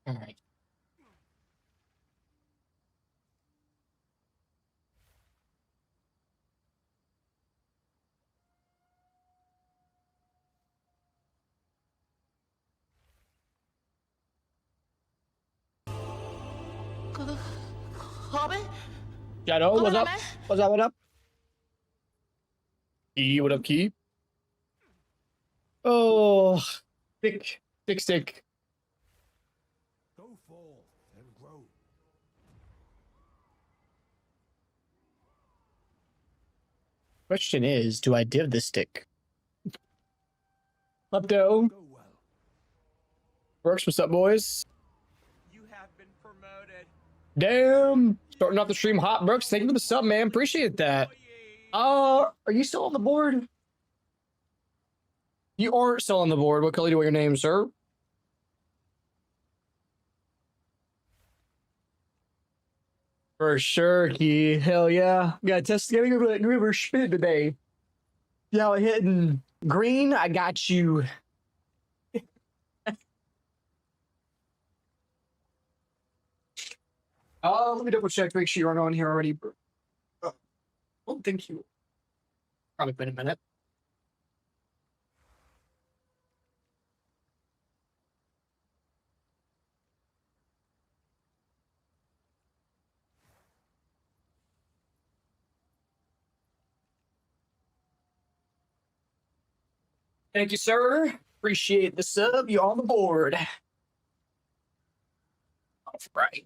All right. Hobby? Shadow, what's up? Mẹ. What's up? What up? Key, what up, Key? Oh, stick. Go forth and grow. Question is, do I div the stick? Lepto. Go well. Works, what's up, boys? You have been promoted. Damn. Starting off the stream hot, Brooks. Thank you for the sub, man. Appreciate that. Are you still on the board? You aren't still on the board. What color do you want your name, sir? For sure, Key. Hell yeah. Got test getting river spin today. Yeah, hitting green. I got you. Let me double check to make sure you aren't on here already. I don't think you. Probably been a minute. Thank you, sir. Appreciate the sub. You on the board. All right.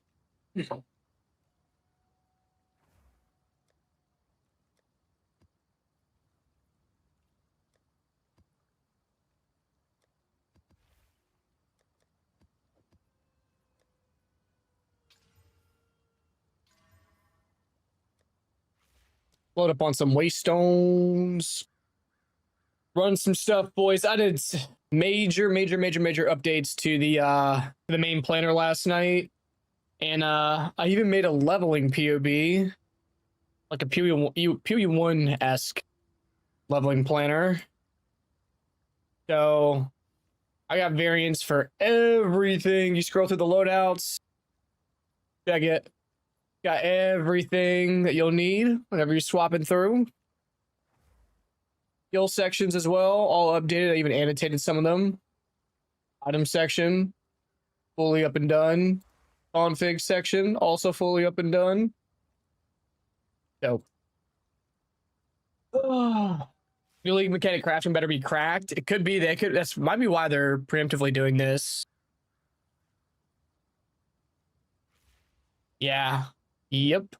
Load up on some waystones. Run some stuff, boys. I did major updates to the main planner last night. And I even made a leveling POB. Like a POE1-esque leveling planner. So I got variants for everything. You scroll through the loadouts. Check it. Got everything that you'll need whenever you're swapping through. Skill sections as well, all updated. I even annotated some of them. Item section, fully up and done. Config section, also fully up and done. Dope. New League mechanic crafting better be cracked. It could be. That's might be why they're preemptively doing this. Yeah. Yep.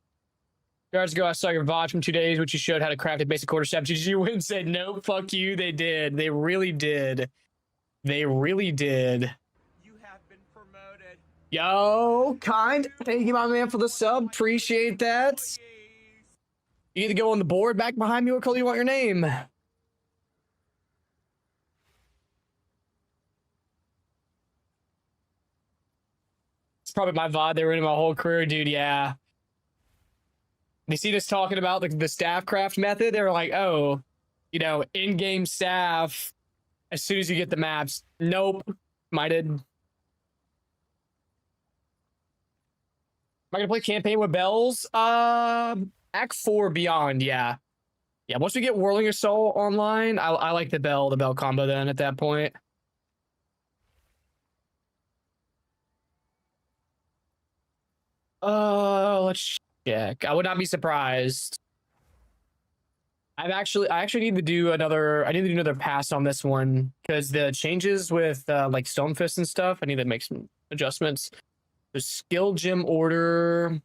Guards ago, I saw your VOD from 2 days, which you showed how to craft a basic quarter step. Did you win and said, no, fuck you? They did. They really did. They really did. You have been promoted. Yo, kind. Thank you, my man, for the sub. Appreciate that. You either go on the board back behind me or color you want your name. It's probably my VOD they were in my whole career, dude. Yeah. They see us talking about the staff craft method. They're like, oh, you know, in-game staff as soon as you get the maps. Nope. Minded. Am I gonna play campaign with bells? Act 4 beyond, yeah. Yeah, once we get Whirling Assault online, I like the bell combo then at that point. Let's check. I would not be surprised. I actually need to do another pass on this one because the changes with like Stonefist and stuff, I need to make some adjustments. The skill gym order.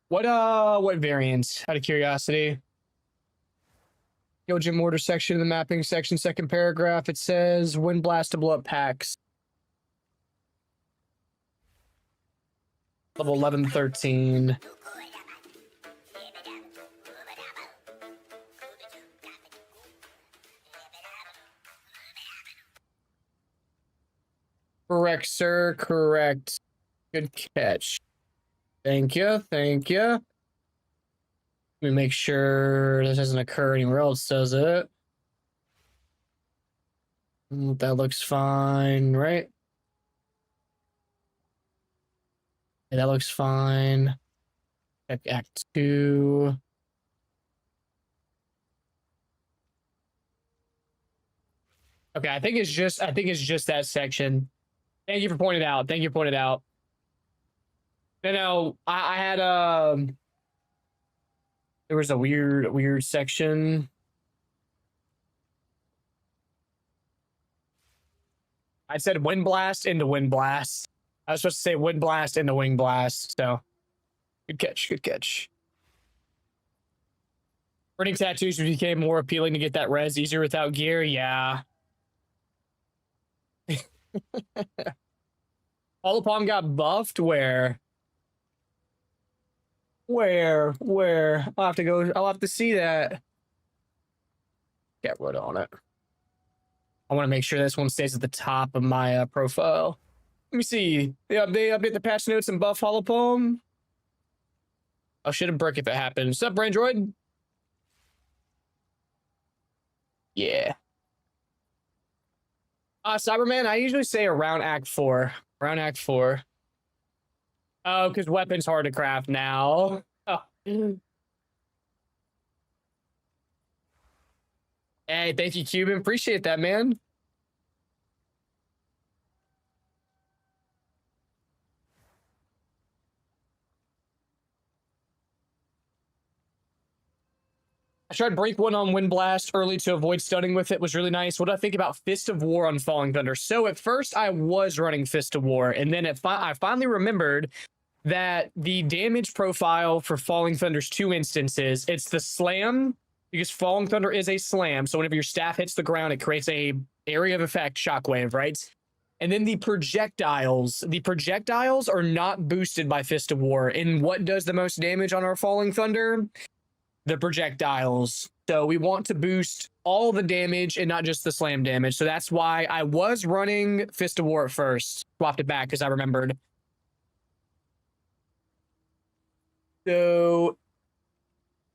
What variants? Out of curiosity. Skill gym order section, the mapping section, second paragraph. It says wind blastable up packs. Level 11, 13. Correct, sir. Correct. Good catch. Thank you. Thank you. Let me make sure this doesn't occur anywhere else, does it? That looks fine, right? Yeah, that looks fine. Check Act 2. Okay, I think it's just that section. Thank you for pointing it out. Thank you for pointing it out. No, I had there was a weird section. I said wind blast into wind blast. I was supposed to say wind blast into wing blast. So good catch, good catch. Burning tattoos became more appealing to get that res easier without gear. Yeah. Holopalm got buffed where? Where? I'll have to go. I'll have to see that. Get rid on it. I want to make sure this one stays at the top of my profile. Let me see. They update the patch notes and buff Holopalm. I should have brick if it happens. What's up, Brandroid? Yeah. Cyberman, I usually say around Act 4. Around Act 4. Oh, because weapons hard to craft now. Oh. Hey, thank you, Cuban. Appreciate that, man. I tried Break 1 on Wind Blast early to avoid stunning with it. Was really nice. What do I think about Fist of War on Falling Thunder? So at first I was running Fist of War, and then I finally remembered that the damage profile for Falling Thunder's 2 instances, it's the slam, because Falling Thunder is a slam. So whenever your staff hits the ground, it creates a area of effect shockwave, right? And then the projectiles are not boosted by Fist of War. And what does the most damage on our Falling Thunder? The projectiles. So we want to boost all the damage and not just the slam damage. So that's why I was running Fist of War at first. Swapped it back because I remembered. So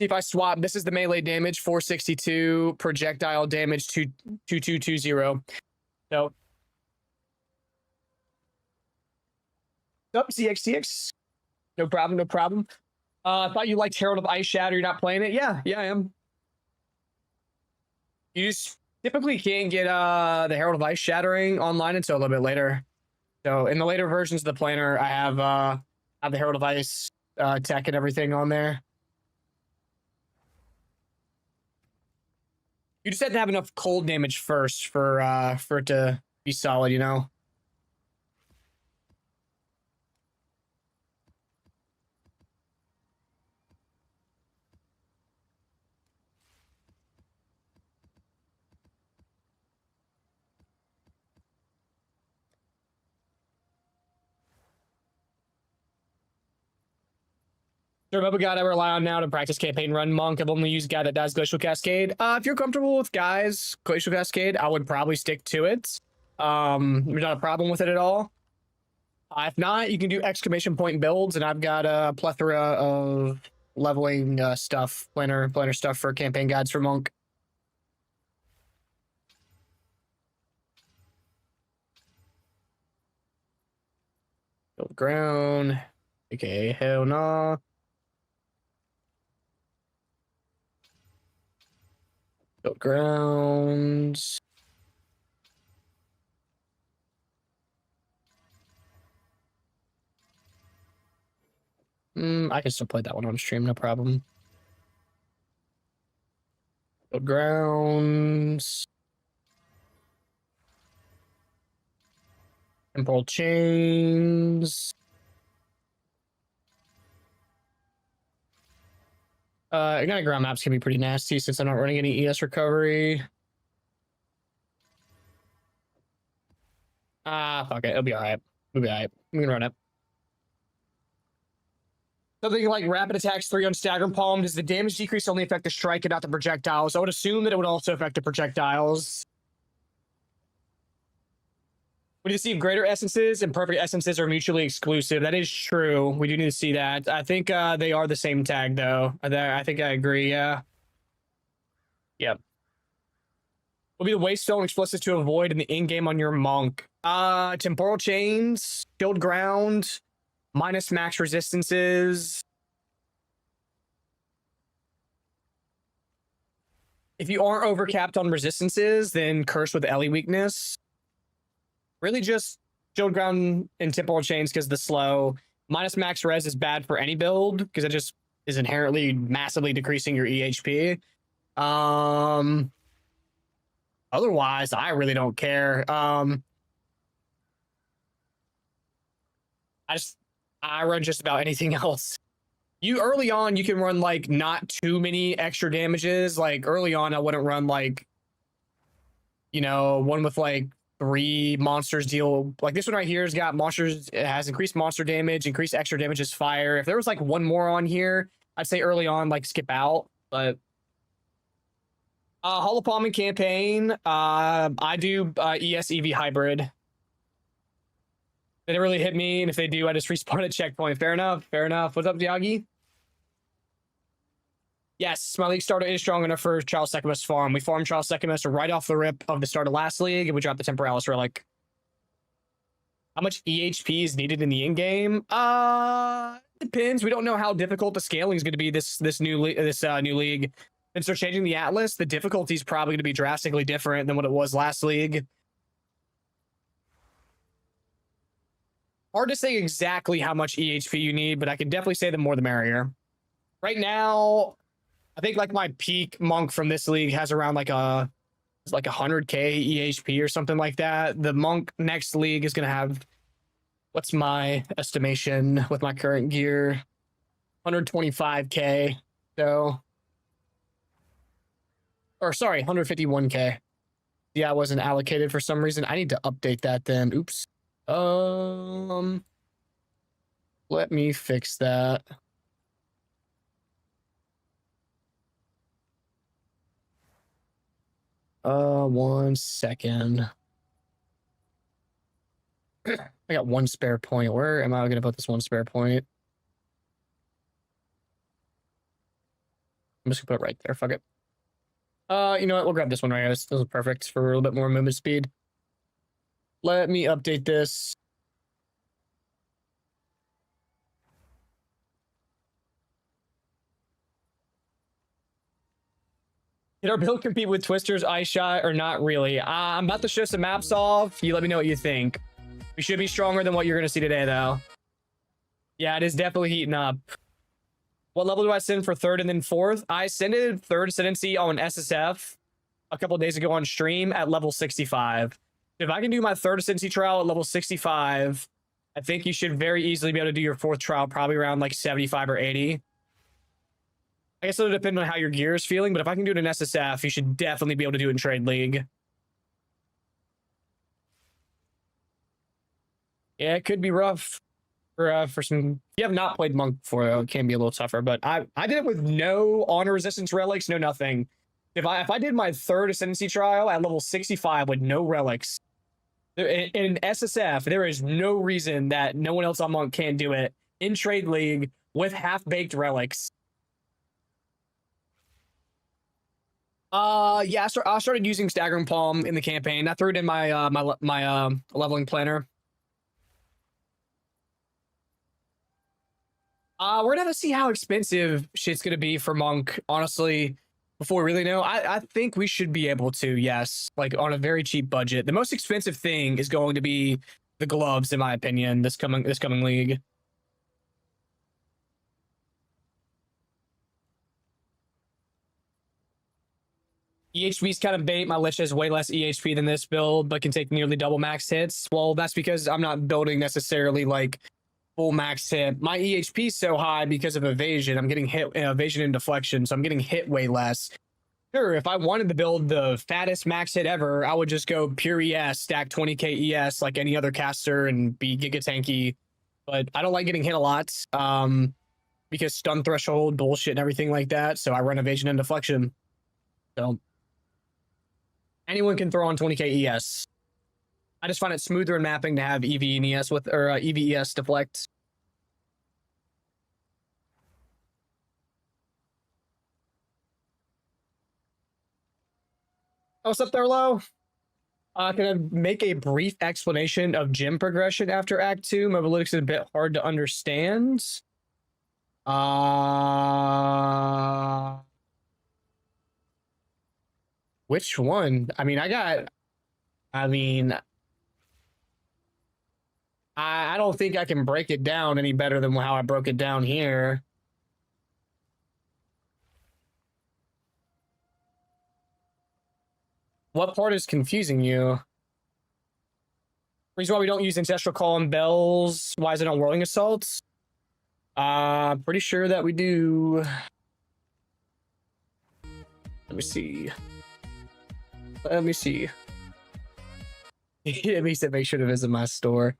if I swap, this is the melee damage, 462, projectile damage, 2220. So up CXTX. No problem, no problem. I thought you liked Herald of Ice Shatter. You're not playing it? Yeah, I am. You just typically can't get the Herald of Ice Shattering online until a little bit later. So in the later versions of the planner, I have the Herald of Ice tech and everything on there. You just have to have enough cold damage first for it to be solid, you know. Sure, Bubba God I rely on now to practice campaign run monk. I've only used a guy that does Glacial Cascade. If you're comfortable with guys, Glacial Cascade, I would probably stick to it. There's not a problem with it at all. If not, you can do exclamation point builds, and I've got a plethora of leveling stuff, planner stuff for campaign guides for monk. Build ground. Okay, hell no. Build grounds. I can still play that one on stream, no problem. Build grounds. Temporal chains. Ignited ground maps can be pretty nasty since I'm not running any ES recovery. Fuck it. It'll be alright. We'll be alright. We can run it. Something like rapid attacks 3 on stagger palm. Does the damage decrease only affect the strike and not the projectiles? I would assume that it would also affect the projectiles. We need to see if greater essences and perfect essences are mutually exclusive. That is true. We do need to see that. I think they are the same tag, though. I think I agree, yeah. Yep. Will be the waystone explicit to avoid in the in-game on your monk. Temporal chains, shield ground, minus max resistances. If you aren't overcapped on resistances, then curse with Ellie weakness. Really just shield ground and temporal chains because the slow. Minus max res is bad for any build because it just is inherently massively decreasing your EHP. Otherwise, I really don't care. I run just about anything else. You early on, you can run like not too many extra damages. Like early on, I wouldn't run like, you know, one with like 3 monsters deal. Like this one right here has got monsters. It has increased monster damage, increased extra damage as fire. If there was like one more on here, I'd say early on, like skip out. But Hollow Palming campaign, I do ES EV hybrid. They didn't really hit me, and if they do, I just respawn at checkpoint. Fair enough. Fair enough. What's up, Diagi? Yes, my league starter is strong enough for Charles Secamus farm. We farmed Charles Secamus right off the rip of the start of last league, and we dropped the Temporalis Relic. How much EHP is needed in the in-game? Depends. We don't know how difficult the scaling is going to be this new league. Since they're changing the Atlas, the difficulty is probably going to be drastically different than what it was last league. Hard to say exactly how much EHP you need, but I can definitely say the more the merrier. Right now, I think like my peak monk from this league has around like 100k EHP or something like that. The monk next league is going to have, what's my estimation with my current gear? 125k. So, or sorry, 151k. Yeah, I wasn't allocated for some reason. I need to update that then. Oops. Let me fix that. One second. I got one spare point. Where am I going to put this one spare point? I'm just gonna put it right there. Fuck it. You know what? We'll grab this one right here. This is perfect for a little bit more movement speed. Let me update this. Did our build compete with Twister's Ice Shot or not really? I'm about to show some maps off. You let me know what you think. We should be stronger than what you're going to see today, though. Yeah, it is definitely heating up. What level do I send for third and then fourth? I sended third ascendancy on SSF a couple days ago on stream at level 65. If I can do my third ascendancy trial at level 65, I think you should very easily be able to do your fourth trial probably around like 75 or 80. I guess it'll depend on how your gear is feeling, but if I can do it in SSF, you should definitely be able to do it in Trade League. Yeah, it could be rough for some. If you have not played Monk before, though, it can be a little tougher. But I did it with no honor resistance relics, no nothing. If I did my third ascendancy trial at level 65 with no relics in SSF, there is no reason that no one else on Monk can't do it in Trade League with half-baked relics. Yeah, I started using Staggering Palm in the campaign. I threw it in my my leveling planner. We're gonna have to see how expensive shit's gonna be for Monk, honestly, before we really know. I think we should be able to, yes, like on a very cheap budget. The most expensive thing is going to be the gloves, in my opinion, this coming league. EHP's kind of bait. My Lich has way less EHP than this build, but can take nearly double max hits. Well, that's because I'm not building necessarily like full max hit. My EHP is so high because of evasion. I'm getting hit, evasion and deflection, so I'm getting hit way less. Sure, if I wanted to build the fattest max hit ever, I would just go pure ES, stack 20k ES like any other caster and be giga tanky. But I don't like getting hit a lot because stun threshold, bullshit, and everything like that. So I run evasion and deflection. So anyone can throw on 20k ES. I just find it smoother in mapping to have EV and ES with, or EVES deflect. Oh, what's up there, Lo? Can I make a brief explanation of gym progression after Act 2? My analytics is a bit hard to understand. Which one? I mean, I don't think I can break it down any better than how I broke it down here. What part is confusing you? Reason why we don't use ancestral call and bells. Why is it on whirling assaults? Pretty sure that we do. Let me see. Let me see. It makes it make sure to visit my store.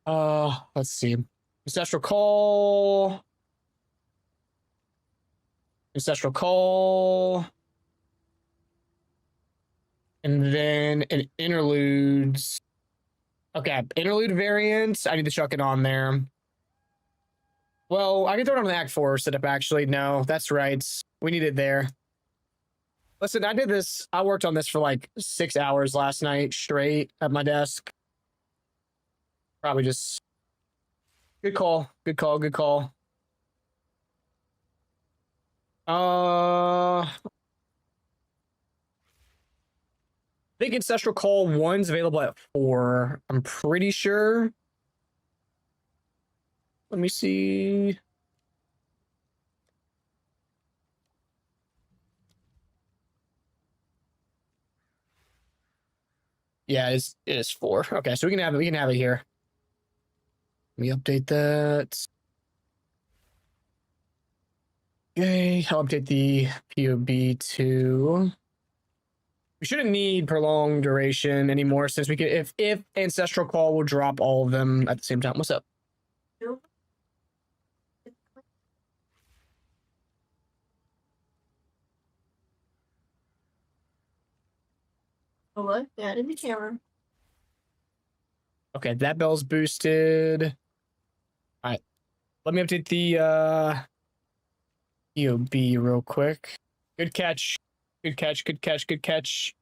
Let's see. Ancestral call. Ancestral call. And then an interludes. Okay, interlude variants. I need to chuck it on there. Well, I can throw it on the Act 4 setup, actually. No, that's right. We need it there. Listen, I did this. I worked on this for like 6 hours last night straight at my desk. Probably just... Good call. Good call. Good call. I think Ancestral Call 1's available at 4. I'm pretty sure. Let me see. Yeah, it is 4. Okay, so we can have it here. Let me update that. Okay, I'll update the POB to... We shouldn't need prolonged duration anymore since we can, if Ancestral Call will drop all of them at the same time. What's up? What? Yeah, in the camera. Okay, that bell's boosted. All right, let me update the POB real quick. Good catch. Good catch, good catch, good catch.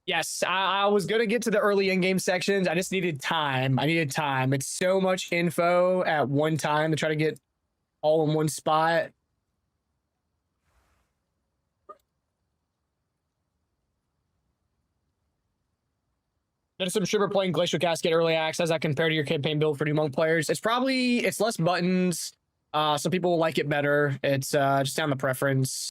Yes, I was going to get to the early in-game sections. I just needed time. I needed time. It's so much info at one time to try to get all in one spot. There's some sugar playing Glacial Cascade early access that compared to your campaign build for new monk players. It's less buttons. Some people will like it better. It's just down to preference.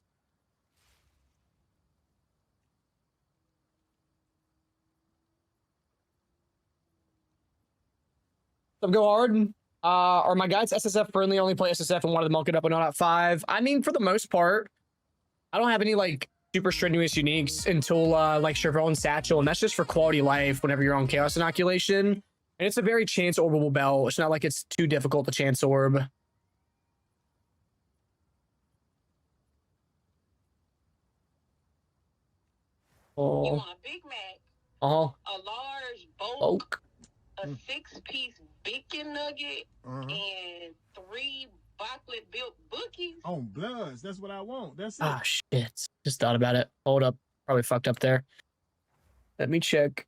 So go hard. Are my guides SSF friendly? Only play SSF and wanted to monk it up on 0.5. I mean, for the most part, I don't have any like super strenuous uniques until like Chevron and Satchel, and that's just for quality life whenever you're on Chaos Inoculation. And it's a very chance orbable bell. It's not like it's too difficult to chance orb. Oh. You want a Big Mac, Uh-huh. a large bulk, Bulk. a 6-piece bacon nugget, and 3 chocolate built bookies. On Bloods, that's what I want. That's it. Ah, shit. Just thought about it. Hold up. Probably fucked up there. Let me check.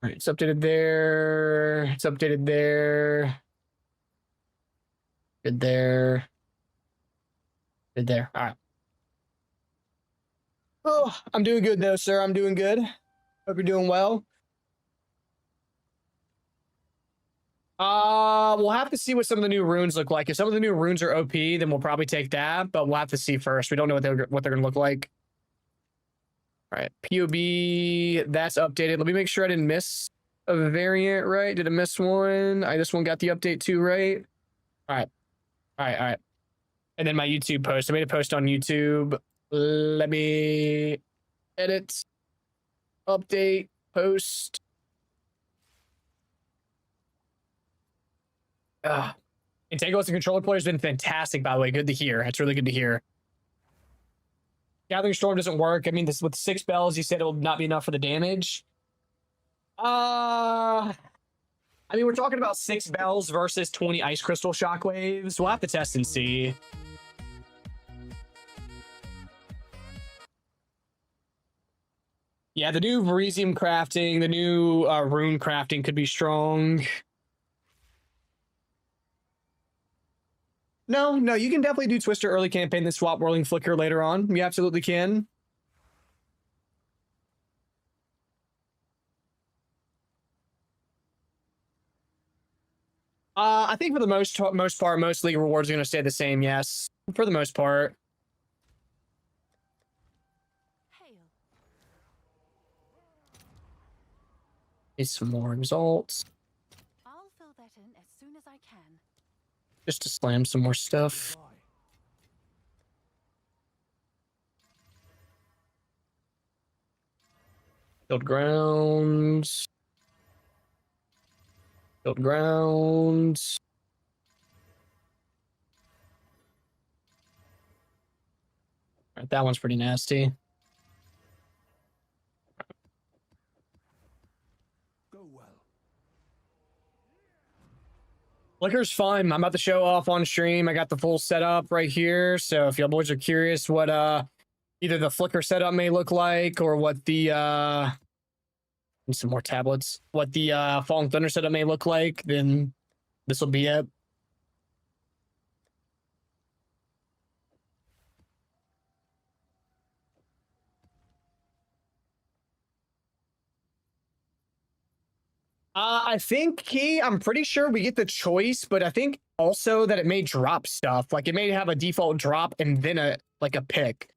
All right, it's updated there. It's updated there. Good there. Good there. All right. Oh, I'm doing good though, sir. I'm doing good. Hope you're doing well. We'll have to see what some of the new runes look like. If some of the new runes are OP, then we'll probably take that, but we'll have to see first. We don't know what they're gonna look like. All right, POB, that's updated. Let me make sure I didn't miss a variant, right? Did I miss one? This one got the update too, right? All right. All right, all right. And then my YouTube post. I made a post on YouTube. Let me edit, update, post. Entangles and controller players have been fantastic, by the way. Good to hear. That's really good to hear. Gathering Storm doesn't work. I mean, this with 6 bells, you said it will not be enough for the damage. I mean, we're talking about 6 bells versus 20 ice crystal shockwaves. We'll have to test and see. Yeah, the new Verisium crafting, the new rune crafting could be strong. No, you can definitely do Twister early campaign, then swap Whirling Flicker later on. You absolutely can. I think for the most part, most league rewards are going to stay the same. Yes, for the most part. Need some more results. I'll fill that in as soon as I can. Just to slam some more stuff. Build grounds. Build grounds. All right, that one's pretty nasty. Flicker's fine. I'm about to show off on stream. I got the full setup right here. So if y'all boys are curious what either the Flicker setup may look like or what the need some more tablets, what the Falling Thunder setup may look like, then this will be it. I think I'm pretty sure we get the choice, but I think also that it may drop stuff. Like it may have a default drop and then a pick.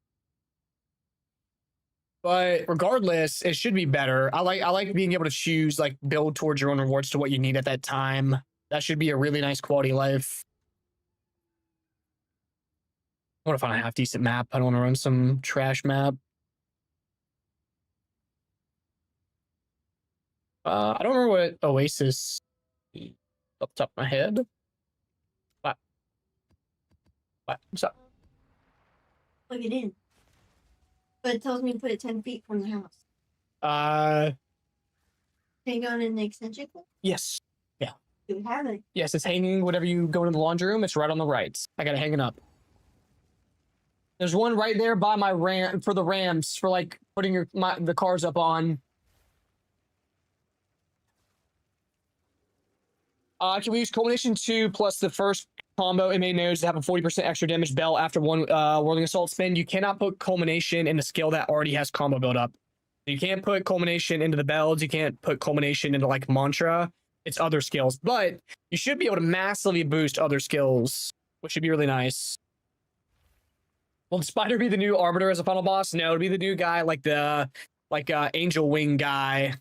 But regardless, it should be better. I like being able to choose, like, build towards your own rewards to what you need at that time. That should be a really nice quality of life. I want to find a half decent map. I don't want to run some trash map. I don't remember what Oasis up the top of my head. What? What's up? Plug it in. But it tells me to put it 10 feet from the house. Hang on in the extension cord? Yes. Yeah. Do we have it? Yes, it's hanging whenever you go into the laundry room. It's right on the right. I got it hanging up. There's one right there by my ram for the ramps for like putting the cars up on. Can we use Culmination 2 plus the first combo MA nodes to have a 40% extra damage bell after one Whirling Assault spin? You cannot put Culmination in a skill that already has combo build up. You can't put Culmination into the bells. You can't put Culmination into like Mantra. It's other skills, but you should be able to massively boost other skills, which should be really nice. Will the Spider be the new Arbiter as a final boss? No, it'll be the new guy, like the Angel Wing guy.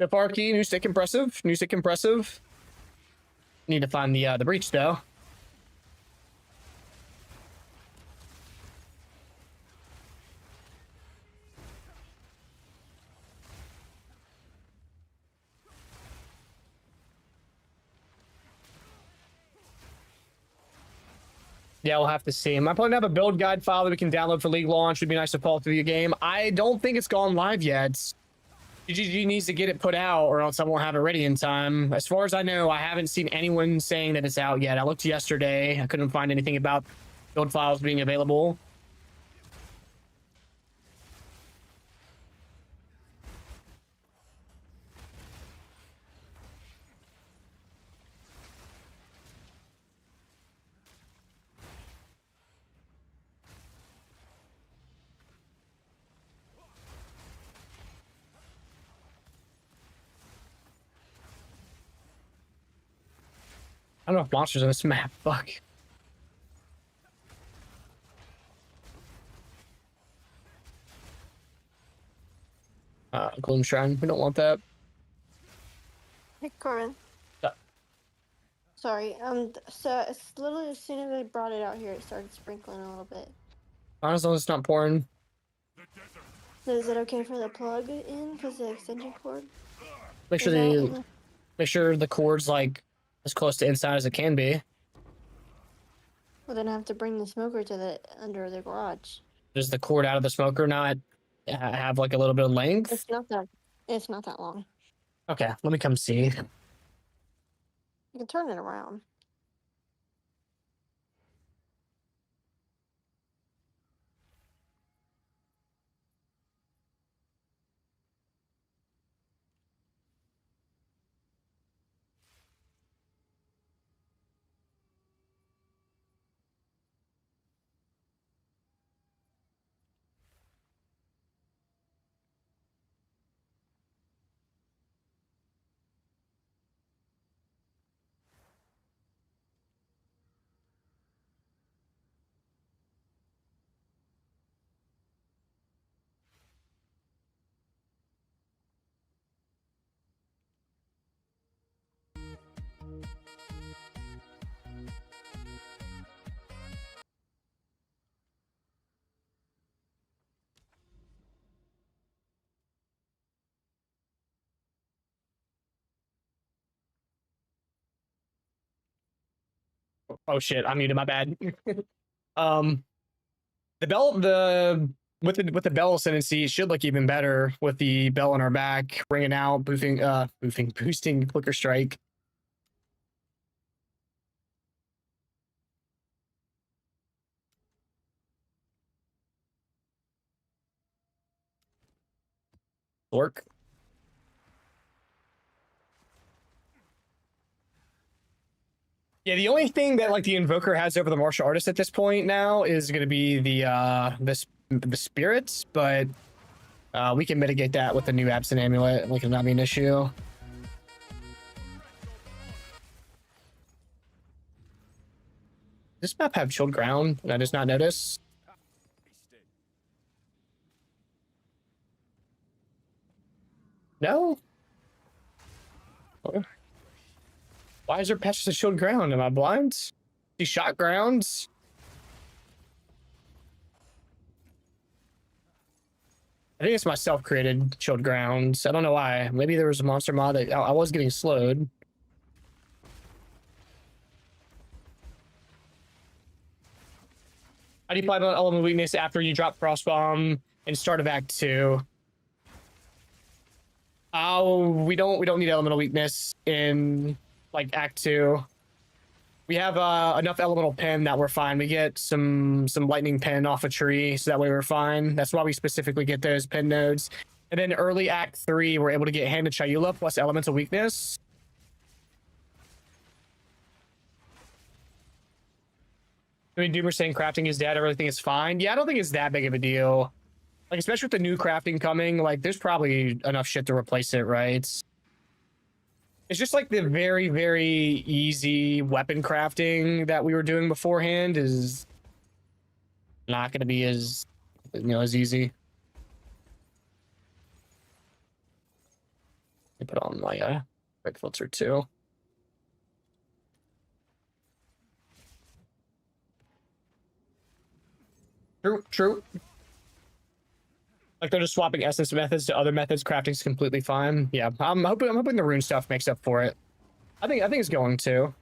Farkey, new stick impressive. New stick impressive. Need to find the breach though. Yeah, we'll have to see. Am I planning to have a build guide file that we can download for League launch? Would be nice to follow through the game. I don't think it's gone live yet. GGG needs to get it put out or else I won't have it ready in time. As far as I know, I haven't seen anyone saying that it's out yet. I looked yesterday. I couldn't find anything about build files being available. I don't know if monsters on this map. Fuck. Gloom Shrine. We don't want that. Hey, Corbin. Yeah. Sorry. So it's literally as soon as I brought it out here, it started sprinkling a little bit. As long as it's not pouring. So is it okay for the plug in? Cause the extension cord. Make sure make sure the cord's like as close to inside as it can be. Well, then I have to bring the smoker to the under the garage. Does the cord out of the smoker not have like a little bit of length? It's not that. It's not that long. Okay, let me come see. You can turn it around. Oh shit, I muted, my bad. um the bell with the bell ascendancy should look even better with the bell on our back, ringing out, boosting clicker strike. Work. Yeah, the only thing that like the invoker has over the martial artist at this point now is going to be the spirits, but we can mitigate that with the new absent amulet. Like, it'll not be an issue. Does this map have chilled ground? Did I just not notice? No. Okay. Why is there patches of chilled ground? Am I blind? These shot grounds? I think it's my self-created chilled grounds. I don't know why. Maybe there was a monster mod that I was getting slowed. How do you apply element weakness after you drop Frostbomb and start of Act 2? Oh, we don't need elemental weakness in like Act 2. We have enough elemental pen that we're fine. We get some lightning pen off a tree, so that way we're fine. That's why we specifically get those pen nodes. And then early Act 3, we're able to get Hand of Chayula plus elemental weakness. I mean, Doomer saying crafting is dead. Everything is fine. Yeah, I don't think it's that big of a deal. Like, especially with the new crafting coming, like, there's probably enough shit to replace it, right? It's just like the very, very easy weapon crafting that we were doing beforehand is not going to be as, as easy. Let me put on my red filter too. True. Like, they're just swapping essence methods to other methods. Crafting's completely fine. Yeah, I'm hoping the rune stuff makes up for it. I think it's going to.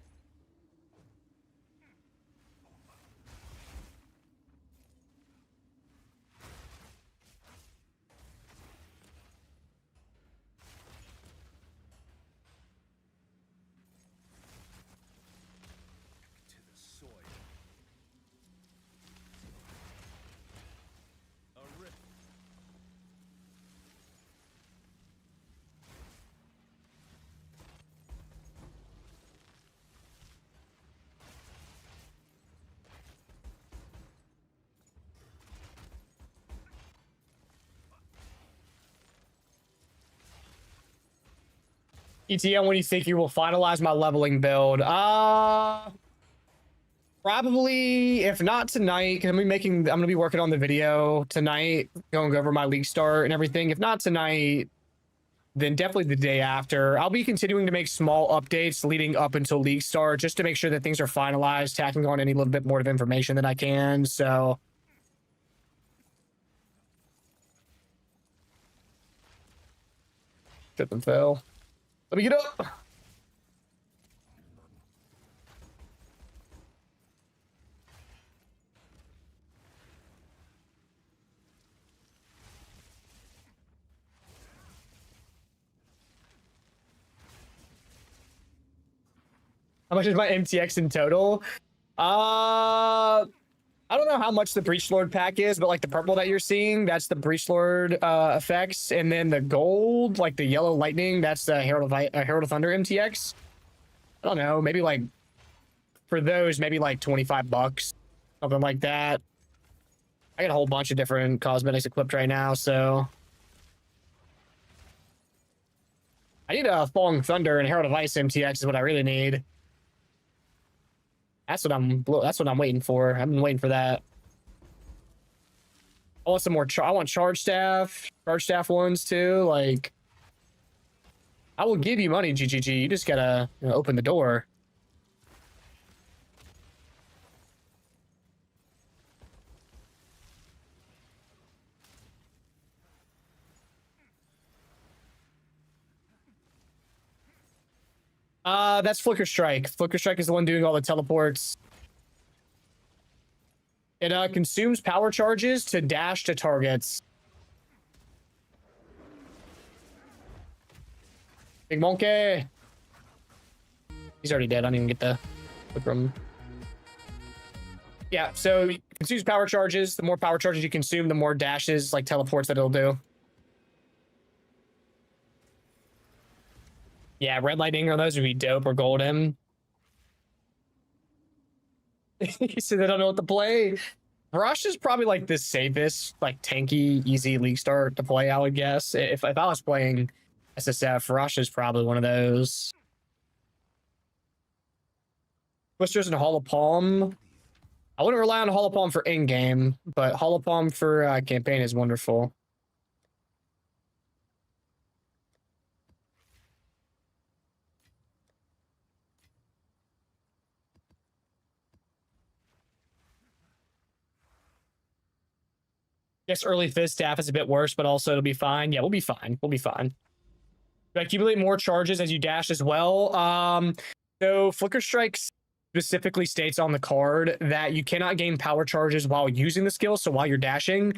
ETN, when do you think you will finalize my leveling build? Probably, if not tonight, 'cause I'm gonna be working on the video tonight, going over my league start and everything. If not tonight, then definitely the day after. I'll be continuing to make small updates leading up until league start, just to make sure that things are finalized, tacking on any little bit more of information that I can. So trip and fail. Let me get up. How much is my MTX in total? I don't know how much the Breach Lord pack is, but like the purple that you're seeing, that's the Breach Lord effects, and then the gold, like the yellow lightning, that's the Herald of Thunder MTX. I don't know, maybe like for those, maybe like $25, something like that. I got a whole bunch of different cosmetics equipped right now, so I need a Falling Thunder and Herald of Ice MTX is what I really need. That's what I'm waiting for. I've been waiting for that. I want some more. I want charge staff ones too. Like, I will give you money, GGG. You just gotta open the door. That's Flicker Strike. Flicker Strike is the one doing all the teleports. It consumes power charges to dash to targets. Big monkey. He's already dead. I didn't even get the look from. Yeah, so it consumes power charges. The more power charges you consume, the more dashes, like teleports, that it'll do. Yeah, red lightning on those would be dope, or golden. He said they don't know what to play. Rush is probably like the safest, like tanky, easy league start to play, I would guess. If I was playing SSF, Rush is probably one of those. Twisters and Hollow Palm. I wouldn't rely on Hollow Palm for in-game, but Hollow Palm for campaign is wonderful. Yes, early fizz staff is a bit worse, but also it'll be fine. Yeah, we'll be fine. We'll be fine. You accumulate more charges as you dash as well. So Flicker Strike specifically states on the card that you cannot gain power charges while using the skill, so while you're dashing.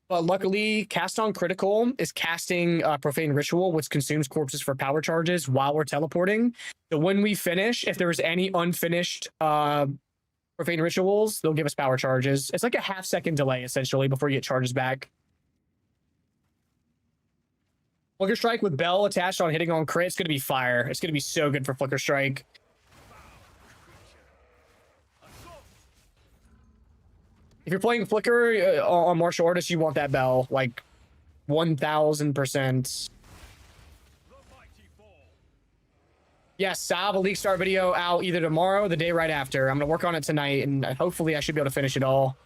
But luckily, Cast on Critical is casting Profane Ritual, which consumes corpses for power charges while we're teleporting. So when we finish, if there's any unfinished Profane Rituals, they'll give us power charges. It's like a half-second delay, essentially, before you get charges back. Flicker Strike with Bell attached on hitting on crit, it's going to be fire. It's going to be so good for Flicker Strike. If you're playing Flicker on Martial Artists, you want that Bell, like 1000%. Yes, I'll have a league start video out either tomorrow or the day right after. I'm going to work on it tonight, and hopefully I should be able to finish it all.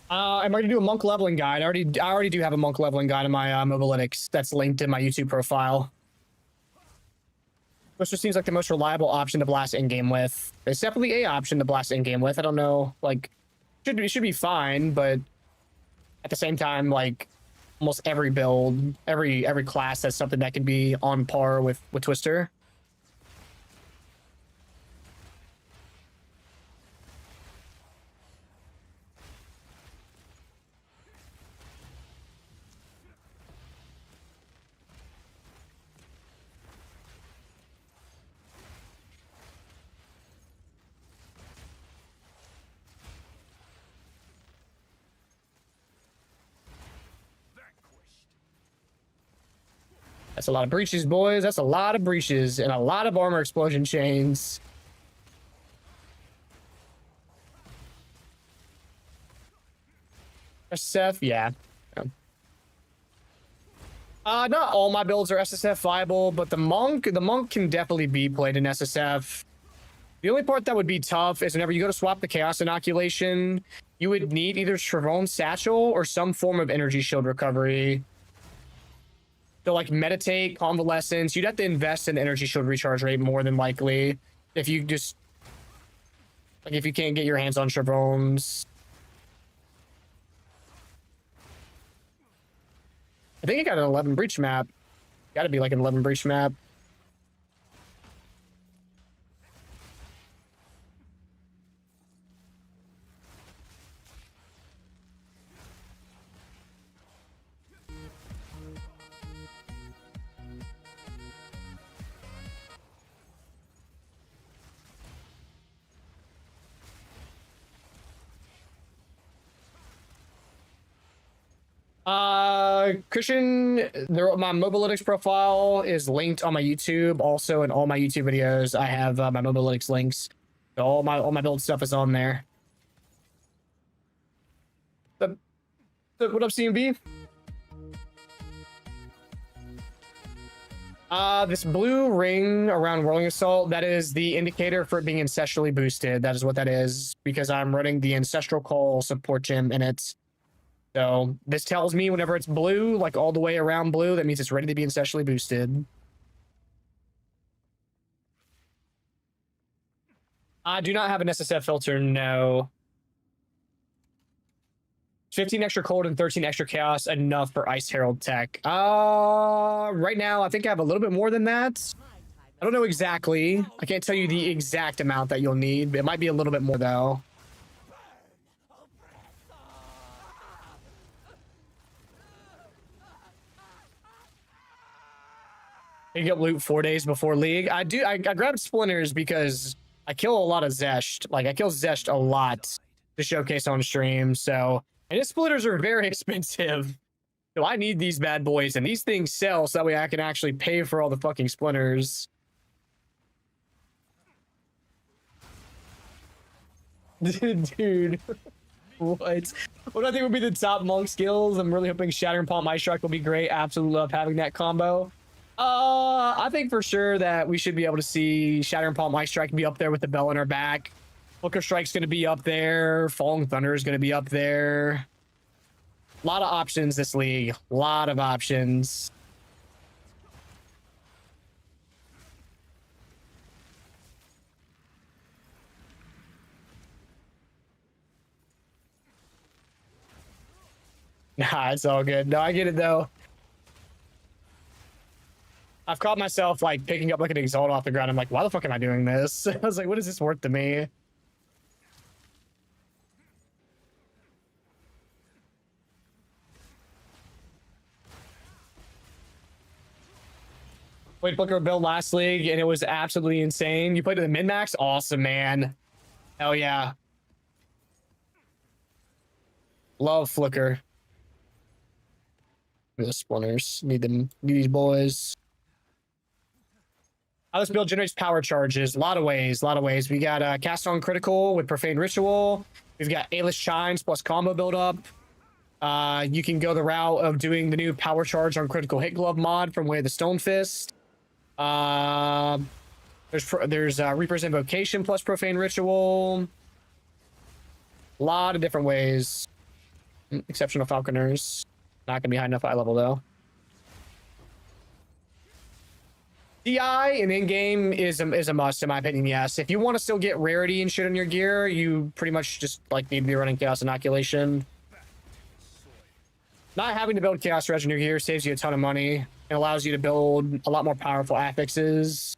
I'm ready to do a monk leveling guide. I already do have a monk leveling guide in my Mobalytics that's linked in my YouTube profile. Which just seems like the most reliable option to blast in-game with. It's definitely a option to blast in-game with. I don't know, like, it should be fine, but at the same time, like, almost every build, every class has something that can be on par with Twister. That's a lot of breaches, boys. That's a lot of breaches and a lot of armor explosion chains. SSF, yeah. Not all my builds are SSF viable, but the monk can definitely be played in SSF. The only part that would be tough is whenever you go to swap the Chaos Inoculation, you would need either Trevone Satchel or some form of energy shield recovery. So like Meditate, Convalescence, you'd have to invest in energy shield recharge rate more than likely if you just like if you can't get your hands on Trevones. I think I got an 11 breach map. Got to be like an 11 breach map. Christian, my Mobalytics profile is linked on my YouTube. Also, in all my YouTube videos, I have my Mobalytics links. So all my build stuff is on there. What up, CMB? This blue ring around Whirling Assault, that is the indicator for it being ancestrally boosted. That is what that is, because I'm running the Ancestral Call support gem in it. So this tells me whenever it's blue, like all the way around blue, that means it's ready to be ancestrally boosted. I do not have an SSF filter, no. 15 extra cold and 13 extra chaos, enough for Ice Herald tech. Right now, I think I have a little bit more than that. I don't know exactly. I can't tell you the exact amount that you'll need. It might be a little bit more, though. You get loot 4 days before League. I grabbed Splinters because I kill a lot of Zesht. Like, I kill Zesht a lot to showcase on stream, so... And his Splinters are very expensive. So I need these bad boys, and these things sell so that way I can actually pay for all the fucking Splinters. Dude. What do I think would be the top monk skills? I'm really hoping Shattering Palm Ice Strike will be great. Absolutely love having that combo. I think for sure that we should be able to see Shattering Palm Ice Strike be up there with the bell in our back. Booker Strike's going to be up there. Falling Thunder is going to be up there. A lot of options this league. A lot of options. Nah, it's all good. No, I get it though. I've caught myself like picking up like an Exalt off the ground. I'm like, why the fuck am I doing this? I was like, what is this worth to me? Played Booker build last league and it was absolutely insane. You played at the min-max? Awesome, man. Hell yeah. Love Flicker. The Splinters. Need these boys. How this build generates power charges. A lot of ways. We got Cast on Critical with Profane Ritual. We've got A-List Shines plus combo build up. You can go the route of doing the new power charge on Critical Hit Glove mod from Way of the Stone Fist. There's Reaper's Invocation plus Profane Ritual. A lot of different ways. Exceptional Falconers. Not gonna be high enough eye level though. DI in in-game is a must in my opinion, yes. If you want to still get rarity and shit on your gear, you pretty much just like need to be running Chaos Inoculation. Not having to build Chaos Residue here saves you a ton of money. It allows you to build a lot more powerful affixes.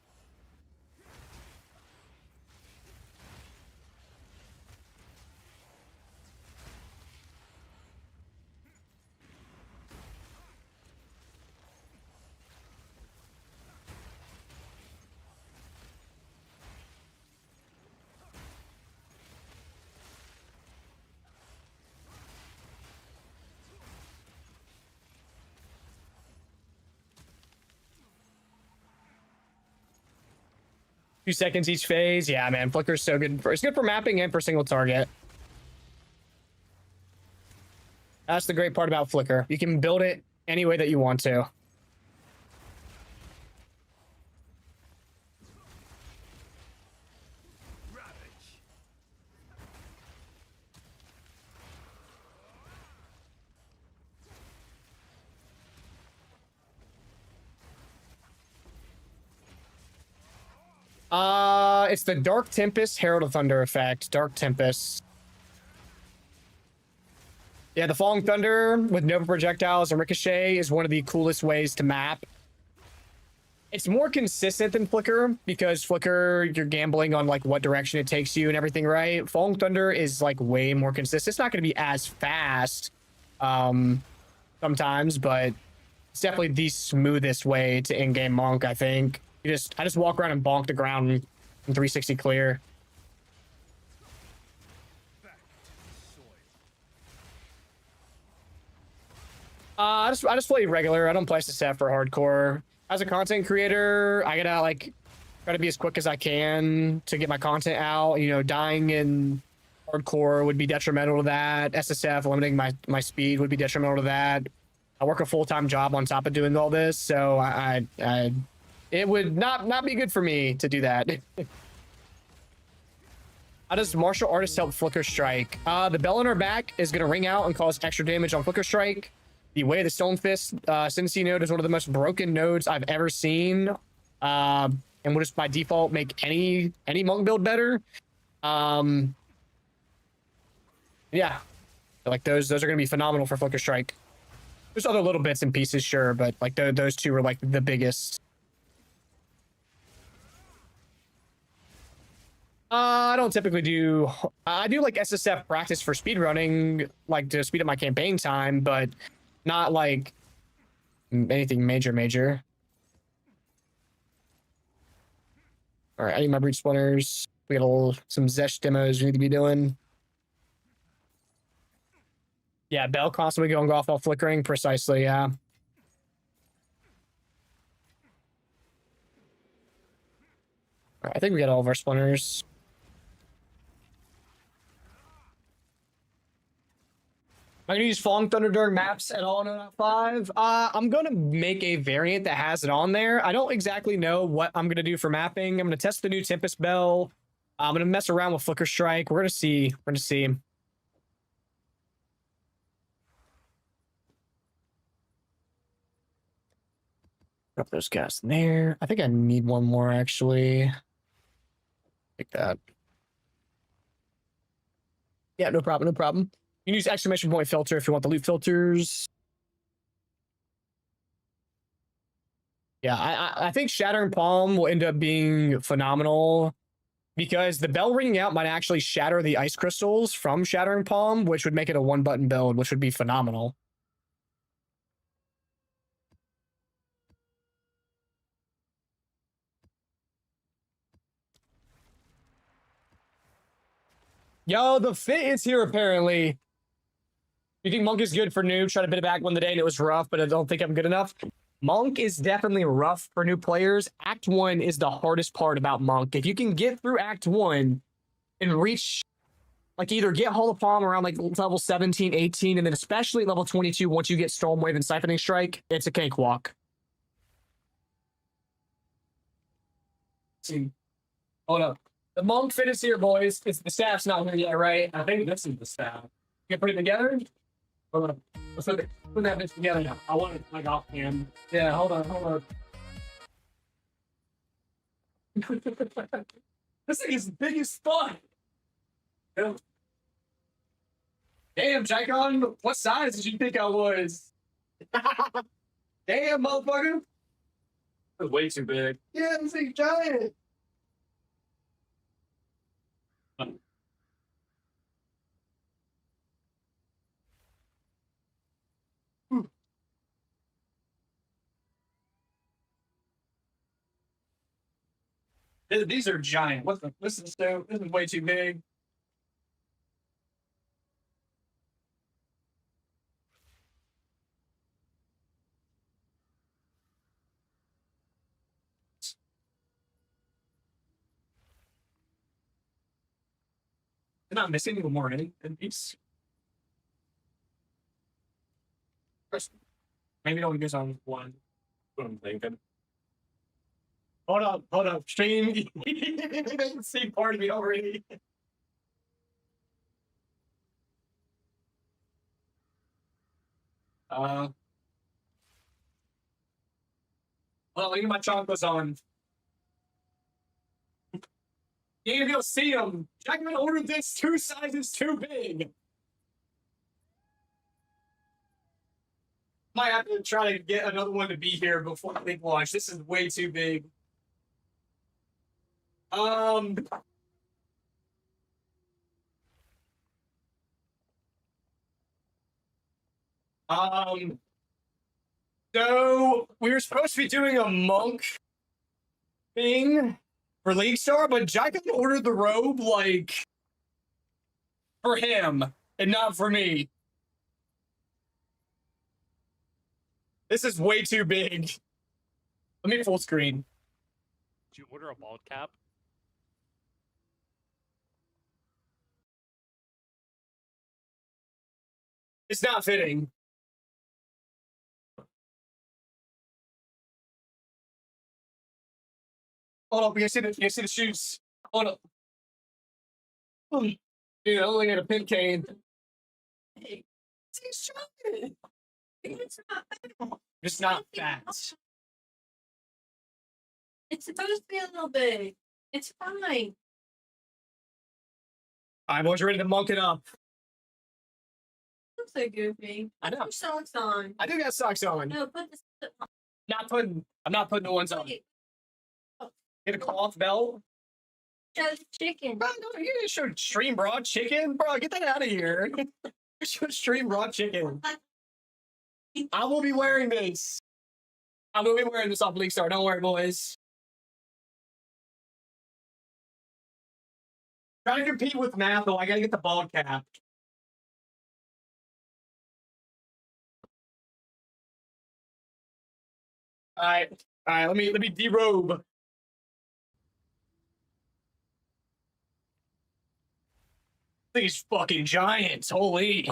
Few seconds each phase. Yeah, man. Flicker's so good. It's good for mapping and for single target. That's the great part about Flicker. You can build it any way that you want to. It's the Dark Tempest, Herald of Thunder effect. Dark Tempest. Yeah, the Falling Thunder with Nova Projectiles and Ricochet is one of the coolest ways to map. It's more consistent than Flicker because Flicker, you're gambling on like what direction it takes you and everything, right? Falling Thunder is like way more consistent. It's not going to be as fast sometimes, but it's definitely the smoothest way to in-game Monk, I think. I just walk around and bonk the ground and 360 clear. I just play regular. I don't play SF for hardcore. As a content creator, I gotta like try to be as quick as I can to get my content out. You know, dying in hardcore would be detrimental to that. SSF limiting my speed would be detrimental to that. I work a full-time job on top of doing all this, so I it would not be good for me to do that. How does martial artist help Flicker Strike? The bell on her back is going to ring out and cause extra damage on Flicker Strike. The Way of the Stone Fist Synesy node is one of the most broken nodes I've ever seen. And will just by default make any monk build better. Yeah. Like those are going to be phenomenal for Flicker Strike. There's other little bits and pieces, sure, but like those two are like the biggest. I don't typically do. I do like SSF practice for speedrunning, like to speed up my campaign time, but not like anything major. All right, I need my breach splinters. We got some Zesh demos we need to be doing. Yeah, Bell constantly going off while flickering. Precisely, yeah. All right, I think we got all of our splinters. Am I going to use Falling Thunder during maps at all in 0.5? I'm going to make a variant that has it on there. I don't exactly know what I'm going to do for mapping. I'm going to test the new Tempest Bell. I'm going to mess around with Flicker Strike. We're going to see. We're going to see. Drop those gas in there. I think I need one more, actually. Like that. Yeah, no problem, no problem. You can use exclamation point filter if you want the loot filters. Yeah, I think Shattering Palm will end up being phenomenal because the bell ringing out might actually shatter the ice crystals from Shattering Palm, which would make it a one-button build, which would be phenomenal. Yo, the fit is here apparently. You think Monk is good for noob? Tried to bit it back one day and it was rough, but I don't think I'm good enough. Monk is definitely rough for new players. Act 1 is the hardest part about Monk. If you can get through Act 1 and reach, like either get Hall of Palm around like level 17, 18, and then especially level 22 once you get Stormwave and Siphoning Strike, it's a cakewalk. See, hold up. The Monk fit is here, boys. The staff's not here yet, right? I think this is the staff. You can put it together? Hold on. Let's put that bitch together now. I want it like offhand. Yeah, hold on. This thing is big as fuck. Yeah. Damn, Jackon, what size did you think I was? Damn, motherfucker. That's way too big. Yeah, this thing's giant. These are giant. What the? This is way too big. They're not missing any more in these. Maybe only goes on one. What I'm thinking. Hold up. Stream. You didn't see part of me already. Well, look at my chocolates on. You ain't gonna be able to see them. Jackman ordered this 2 sizes too big. Might have to try to get another one to be here before the big launch. This is way too big. So we were supposed to be doing a monk thing for League Star, but Jackman ordered the robe like for him and not for me. This is way too big. Let me full screen. Did you order a bald cap? It's not fitting. Hold up, you see the shoes. Hold up. Dude, I only got a pin cane. Hey, it's chocolate. It's not fat. It's not fat. It's supposed to be a little big. It's fine. I'm always ready to monk it up. Looks so goofy. I know. Put socks on. I do got socks on. No, put this on. I'm not putting the ones on. Wait, Get a cloth belt. show the chicken. Bro, no, you didn't show stream raw chicken. Bro, get that out of here. Show stream raw chicken. I will be wearing this. I will be wearing this off League Star. Don't worry, boys. Trying to compete with math, though. I gotta get the bald cap. All right. Let me derobe. These fucking giants, holy.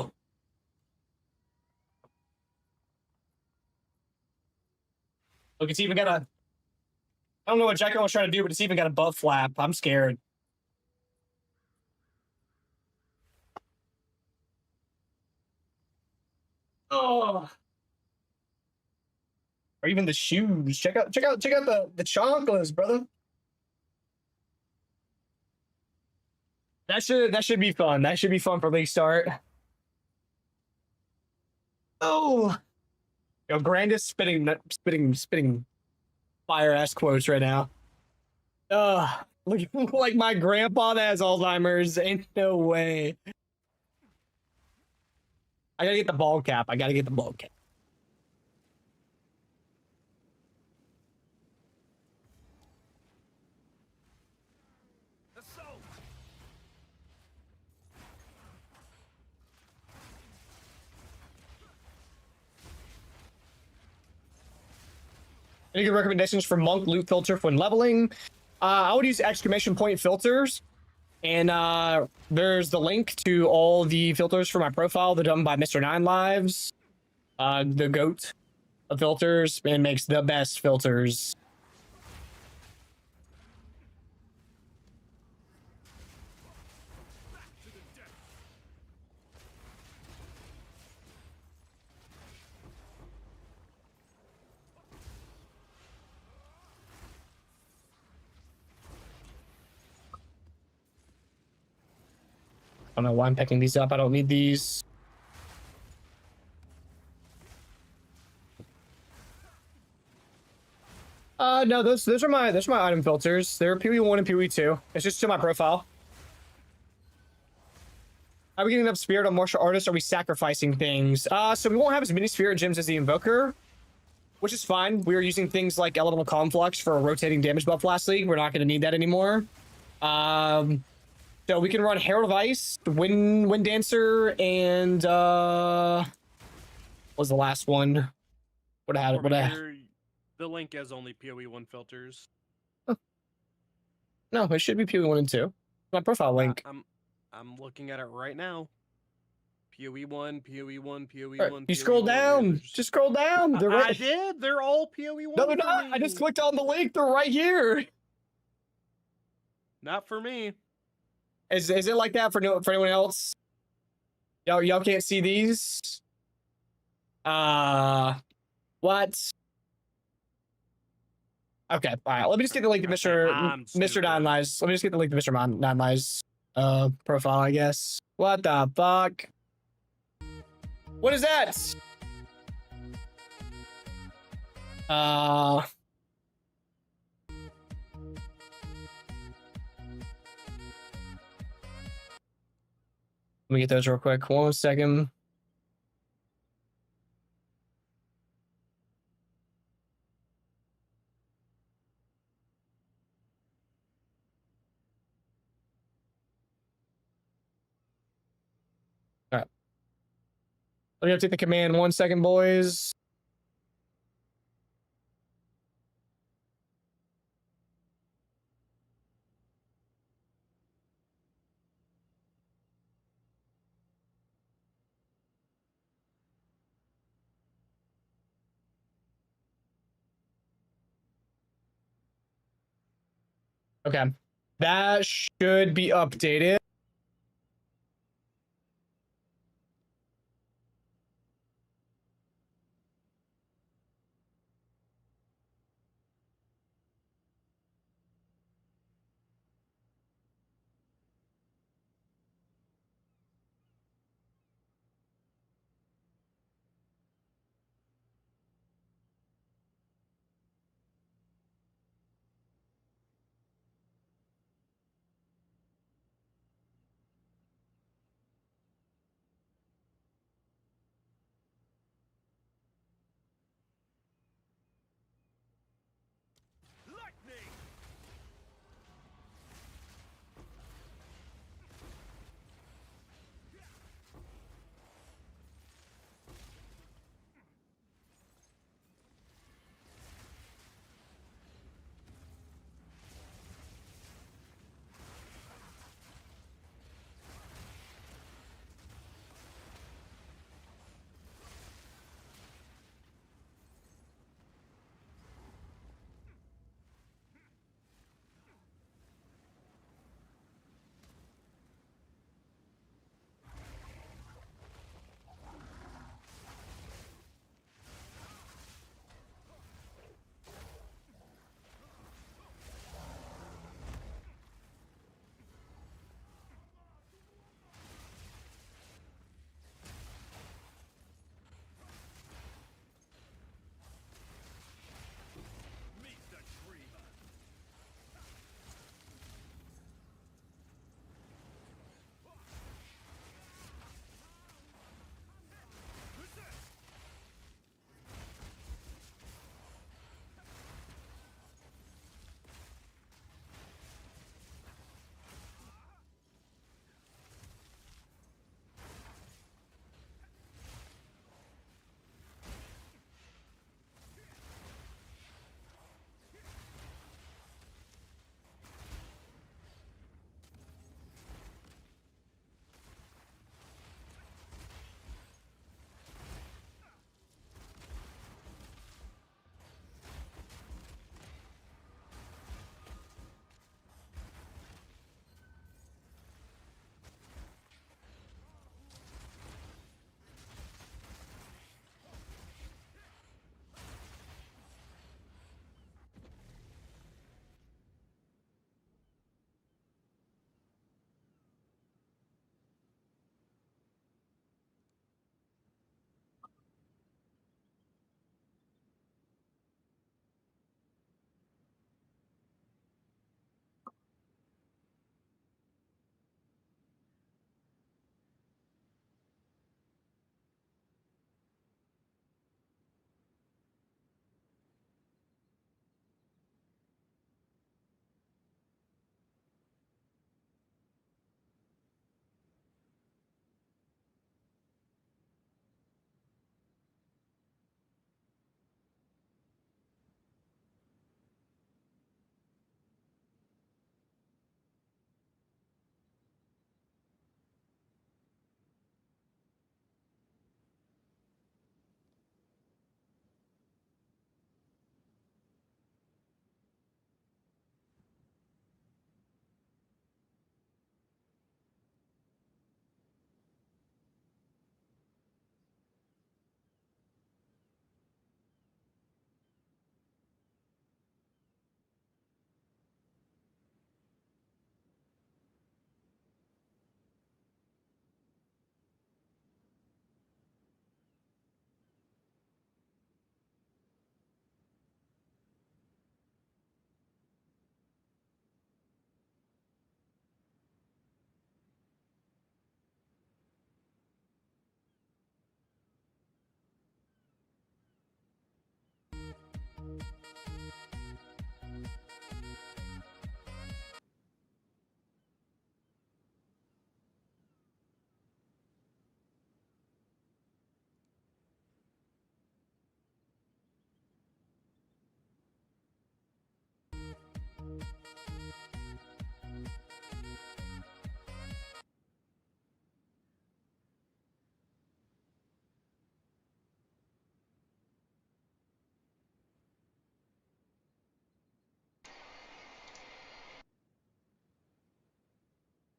Look, it's even got a. I don't know what Jacko was trying to do, but it's even got a buff flap. I'm scared. Oh. Or even the shoes. Check out the chocolates, brother. That should be fun. That should be fun for League Start. Oh. Yo, Grandis spitting fire ass quotes right now. Look like my grandpa that has Alzheimer's. Ain't no way. I gotta get the bald cap. Any good recommendations for monk loot filter when leveling? I would use exclamation point filters. And there's the link to all the filters for my profile. They're done by Mr. Nine Lives, the GOAT of filters, and makes the best filters. I don't know why I'm picking these up. I don't need these. No, those are my item filters. They're PoE1 and PoE2. It's just to my profile. Are we getting enough spirit on martial artists? Or are we sacrificing things? So we won't have as many spirit gems as the invoker, which is fine. We were using things like elemental conflux for a rotating damage buff last league. We're not going to need that anymore. So we can run Herald of Ice, Wind Dancer, and what was the last one? What I had? What I? The link has only PoE1 filters. No, it should be PoE1 and 2. My profile link. I'm looking at it right now. PoE1, PoE1, PoE1. Right, you scroll down. Just scroll down. They're right. I did. They're all PoE1. No, they're not. I just clicked on the link. They're right here. Not for me. Is it like that for anyone else? Y'all can't see these. What? Okay, all right. Let me just get the link to Mr. Don Lies. Let me just get the link to Mr. Don Lies profile, I guess. What the fuck? What is that? Let me get those real quick. 1 second. All right. Let me update the command 1 second, boys. Okay. That should be updated.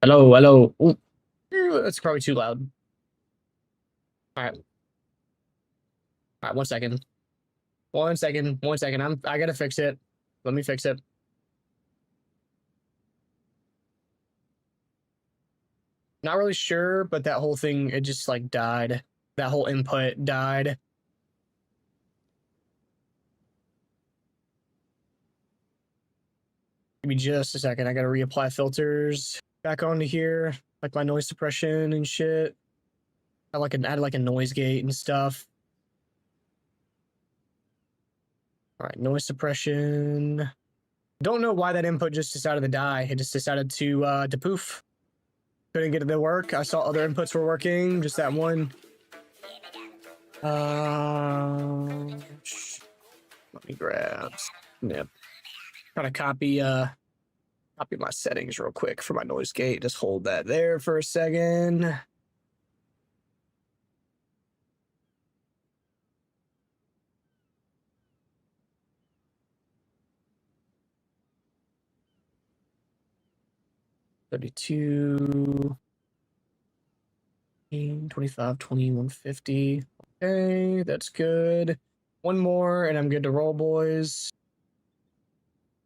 Hello, hello. Ooh. That's probably too loud. All right. All right, 1 second. 1 second. 1 second. I gotta fix it. Let me fix it. Not really sure, but that whole thing, it just like died. That whole input died. Give me just a second. I gotta reapply filters back onto here, like my noise suppression and shit. I added like a noise gate and stuff. All right, noise suppression. Don't know why that input just decided to die. It just decided to poof. Couldn't get it to work. I saw other inputs were working, just that one. Let me grab. Yep. Gotta copy my settings real quick for my noise gate. Just hold that there for a second. $32, 25, 20, 150. Okay, that's good. One more, and I'm good to roll, boys.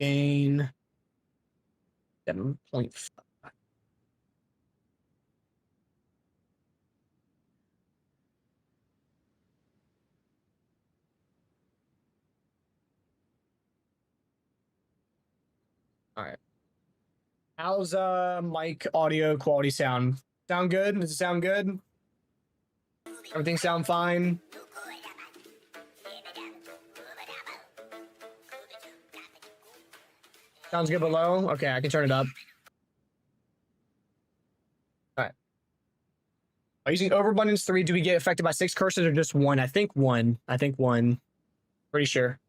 Gain 7.5. All right. How's mic audio quality sound? Sound good? Does it sound good? Everything sound fine? Sounds good below? Okay, I can turn it up. All right. By using overabundance 3, do we get affected by 6 curses or just 1? I think 1. I think 1. Pretty sure.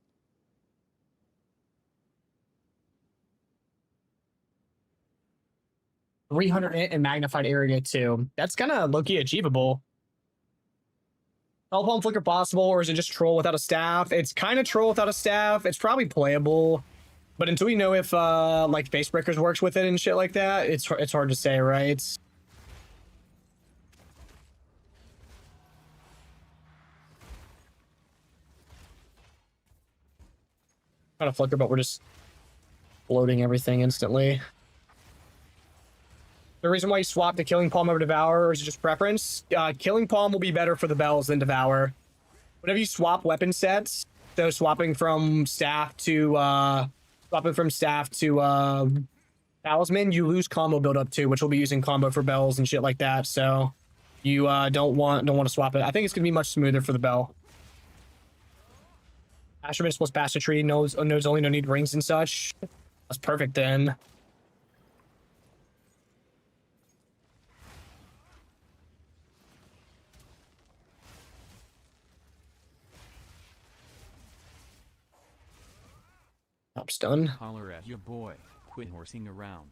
$300 and magnified area 2. That's kind of low-key achievable. Help home flicker possible, or is it just troll without a staff? It's kind of troll without a staff. It's probably playable. But until we know if like Face Breakers works with it and shit like that, it's hard to say, right? Kind of flicker, but we're just loading everything instantly. The reason why you swap to Killing Palm over Devour, or is it just preference? Killing Palm will be better for the bells than Devour. Whenever you swap weapon sets, so swapping from staff to talisman, you lose combo build up too, which will be using combo for bells and shit like that. So you don't want to swap it. I think it's gonna be much smoother for the bell. Asherman plus Bastard Tree knows only no need rings and such. That's perfect then. Top stun. Holler at your boy, quit horsing around.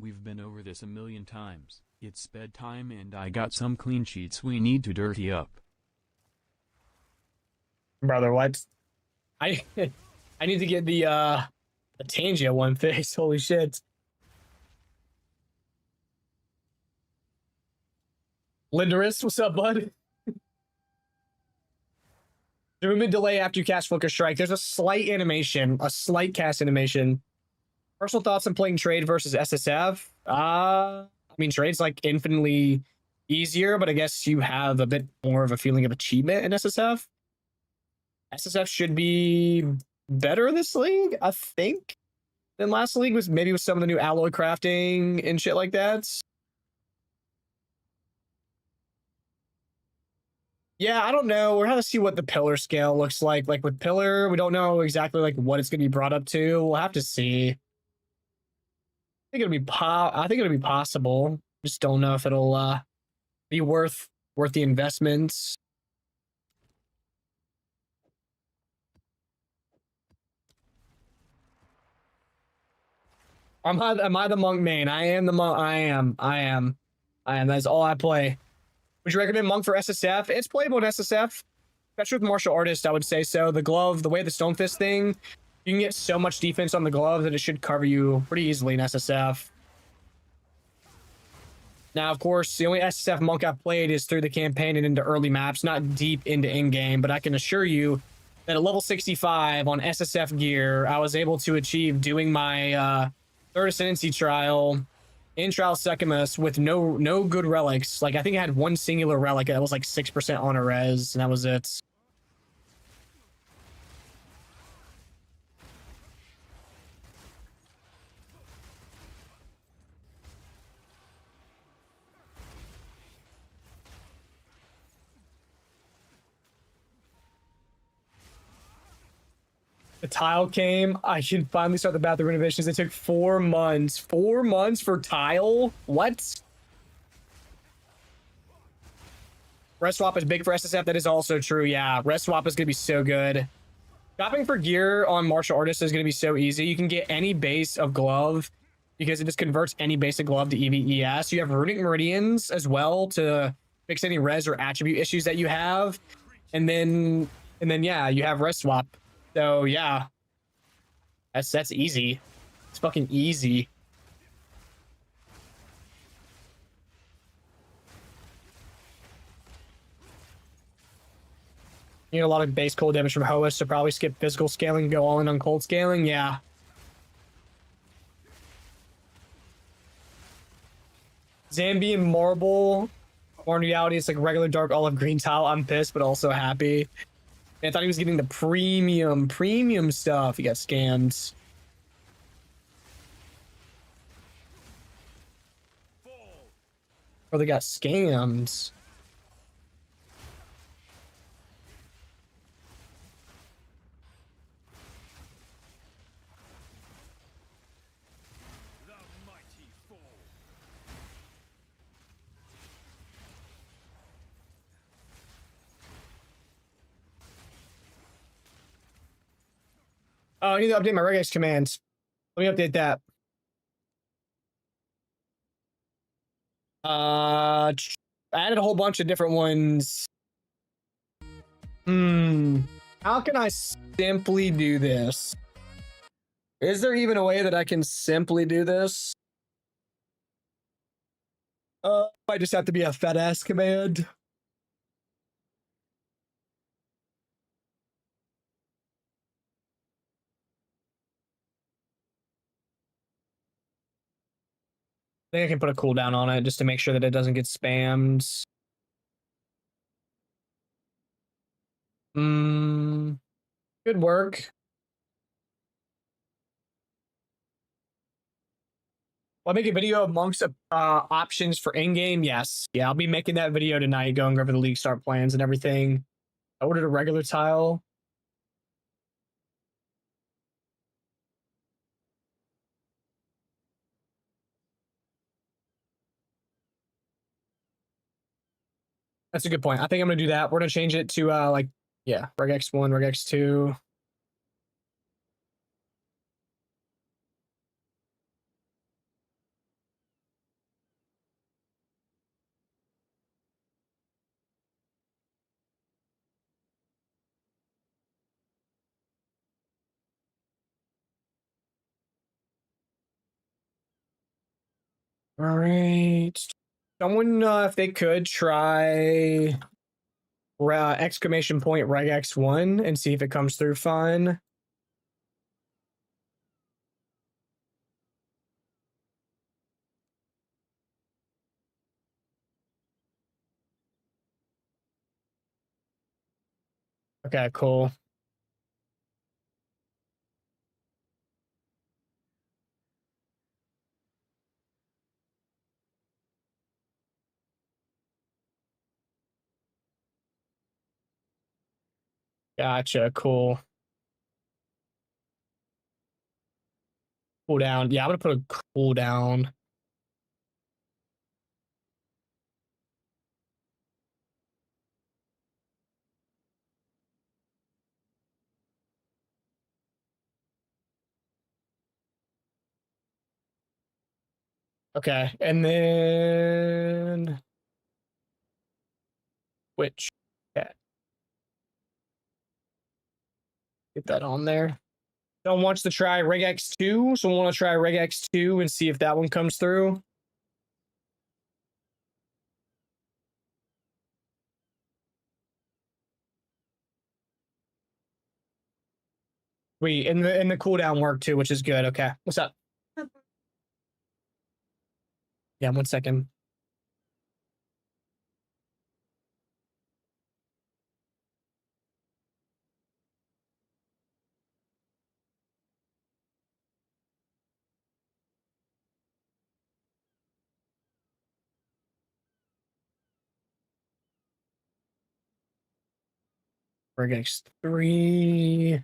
We've been over this a million times. It's bedtime and I got some clean sheets we need to dirty up. Brother, what? I need to get the Tangia one fixed. Holy shit. Lindarus, what's up, bud? The movement delay after you cast Flicker Strike. There's a slight animation, a slight cast animation. Personal thoughts on playing trade versus SSF? I mean, trade's like infinitely easier, but I guess you have a bit more of a feeling of achievement in SSF. SSF should be better this league, I think, than last league, was maybe with some of the new alloy crafting and shit like that. Yeah, I don't know. We're gonna see what the pillar scale looks like. Like with pillar, we don't know exactly like what it's gonna be brought up to. We'll have to see. I think it'll be possible. Just don't know if it'll be worth the investments. Am I the monk main? I am the monk. I am. That's all I play. Would you recommend monk for SSF? It's playable in SSF. Especially with martial artist, I would say so. The glove, the way the stone fist thing, you can get so much defense on the glove that it should cover you pretty easily in SSF. Now, of course, the only SSF monk I've played is through the campaign and into early maps, not deep into in-game, but I can assure you that at level 65 on SSF gear, I was able to achieve doing my third ascendancy trial in Trial Secumus with no good relics. Like, I think I had one singular relic that was like 6% on a res, and that was it. The tile came. I can finally start the bathroom renovations. It took 4 months. 4 months for tile? What? Res swap is big for SSF. That is also true. Yeah, res swap is going to be so good. Shopping for gear on martial artists is going to be so easy. You can get any base of glove because it just converts any basic glove to EVES. You have runic meridians as well to fix any res or attribute issues that you have. And then yeah, you have res swap. So yeah, that's easy. It's fucking easy. You need a lot of base cold damage from Hoa, so probably skip physical scaling and go all in on cold scaling. Yeah. Zambian marble. More in reality, it's like regular dark olive green tile. I'm pissed, but also happy. I thought he was getting the premium stuff. He got scammed. Or they got scammed. Oh, I need to update my regex commands. Let me update that. I added a whole bunch of different ones. How can I simply do this? Is there even a way that I can simply do this? I just have to be a fat ass command. I think I can put a cooldown on it just to make sure that it doesn't get spammed. Good work. I'll make a video of monks options for in-game. Yes. Yeah, I'll be making that video tonight, going over the league start plans and everything. I ordered a regular tile. That's a good point. I think I'm gonna do that. We're gonna change it to like, yeah, regex 1, regex 2. All right. Someone, if they could try exclamation point regex 1 and see if it comes through fine. Okay, cool. Gotcha, cool. Cooldown. Yeah, I'm gonna put a cooldown. Okay, and then which? Yeah, get that on there. Someone wants to try regex 2. Someone want to try regex 2 and see if that one comes through. And the cooldown worked too, which is good. Okay. What's up? Yeah, 1 second. Regex 3.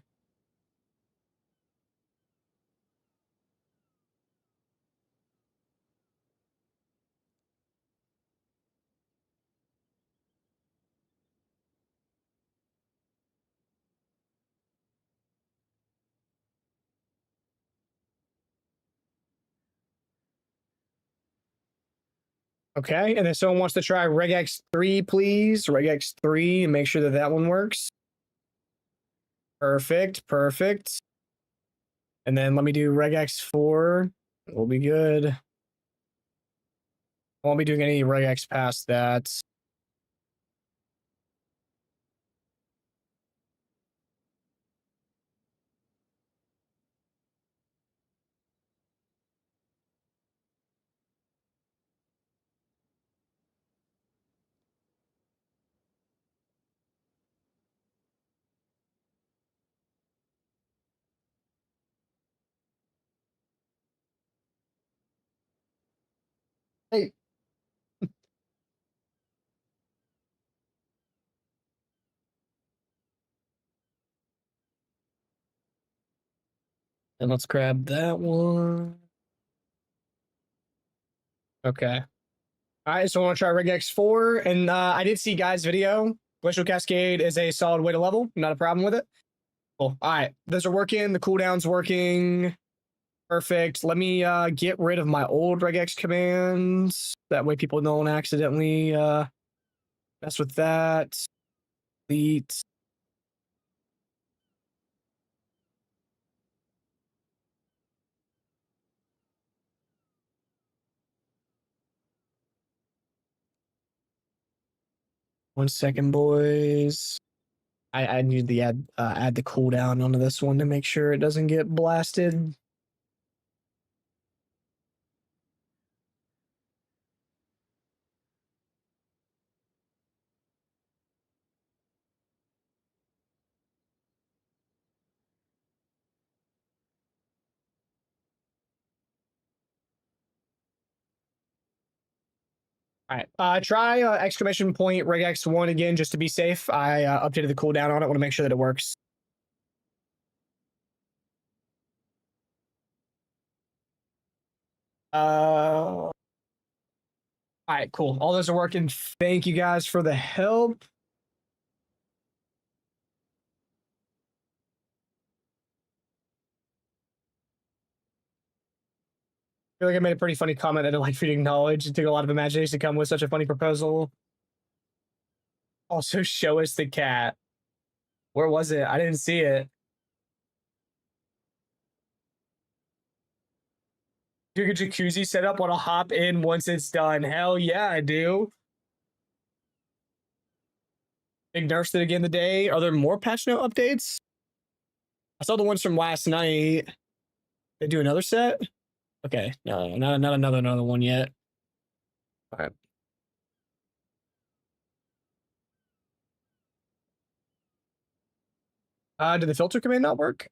Okay, and then someone wants to try Regex 3, please. Regex 3, and make sure that that one works. Perfect, perfect. And then let me do Regex 4. We'll be good. I won't be doing any Regex past that. Hey. And let's grab that one. Okay. All right, so I want to try Regex 4, and I did see Guy's video. Glacial Cascade is a solid way to level. Not a problem with it. Cool. All right, those are working. The cooldown's working. Perfect. Let me get rid of my old regex commands. That way people don't accidentally mess with that. Delete. One second, boys. I need to add the cooldown onto this one to make sure it doesn't get blasted. All right. Try exclamation point regex 1 again just to be safe. I updated the cooldown on it. Want to make sure that it works. All right, cool. All those are working. Thank you guys for the help. I feel like I made a pretty funny comment that I'd like for you to acknowledge. It took a lot of imagination to come with such a funny proposal. Also, show us the cat. Where was it? I didn't see it. Do a jacuzzi setup. Want to hop in once it's done? Hell yeah, I do. Big nursed it again today. Are there more patch note updates? I saw the ones from last night. They do another set? Okay, no, not another one yet. All right. Did the filter command not work? Can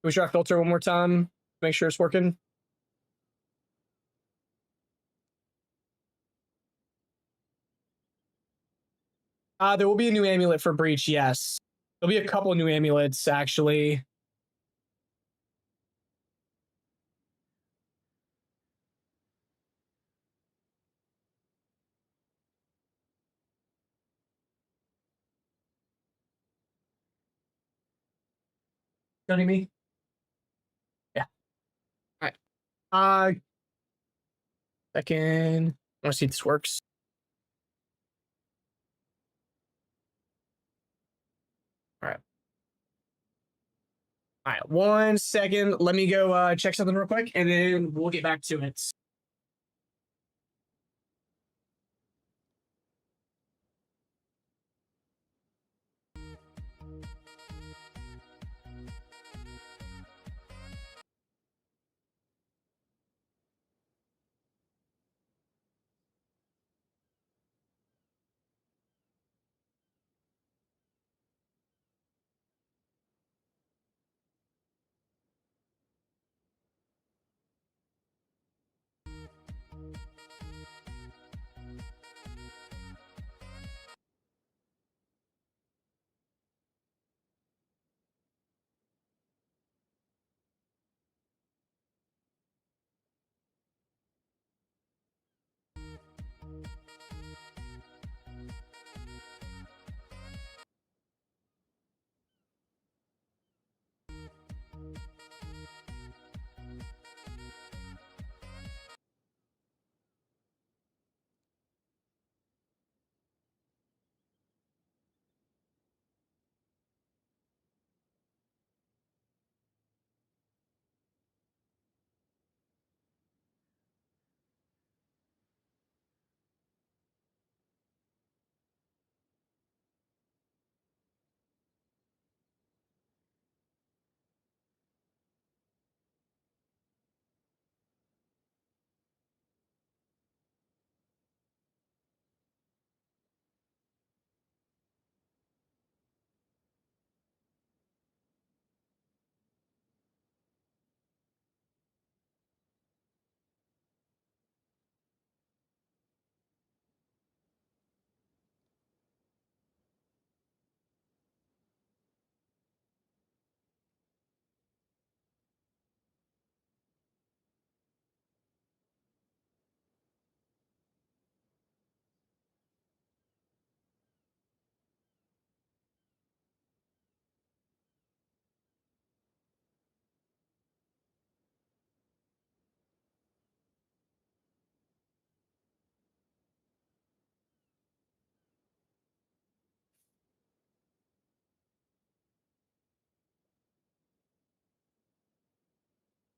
we try filter one more time? Make sure it's working. There will be a new amulet for Breach, yes. There'll be a couple new amulets, actually. Don't need me? Yeah. All right. Second. I want to see if this works. All right. All right. 1 second. Let me go check something real quick, and then we'll get back to it.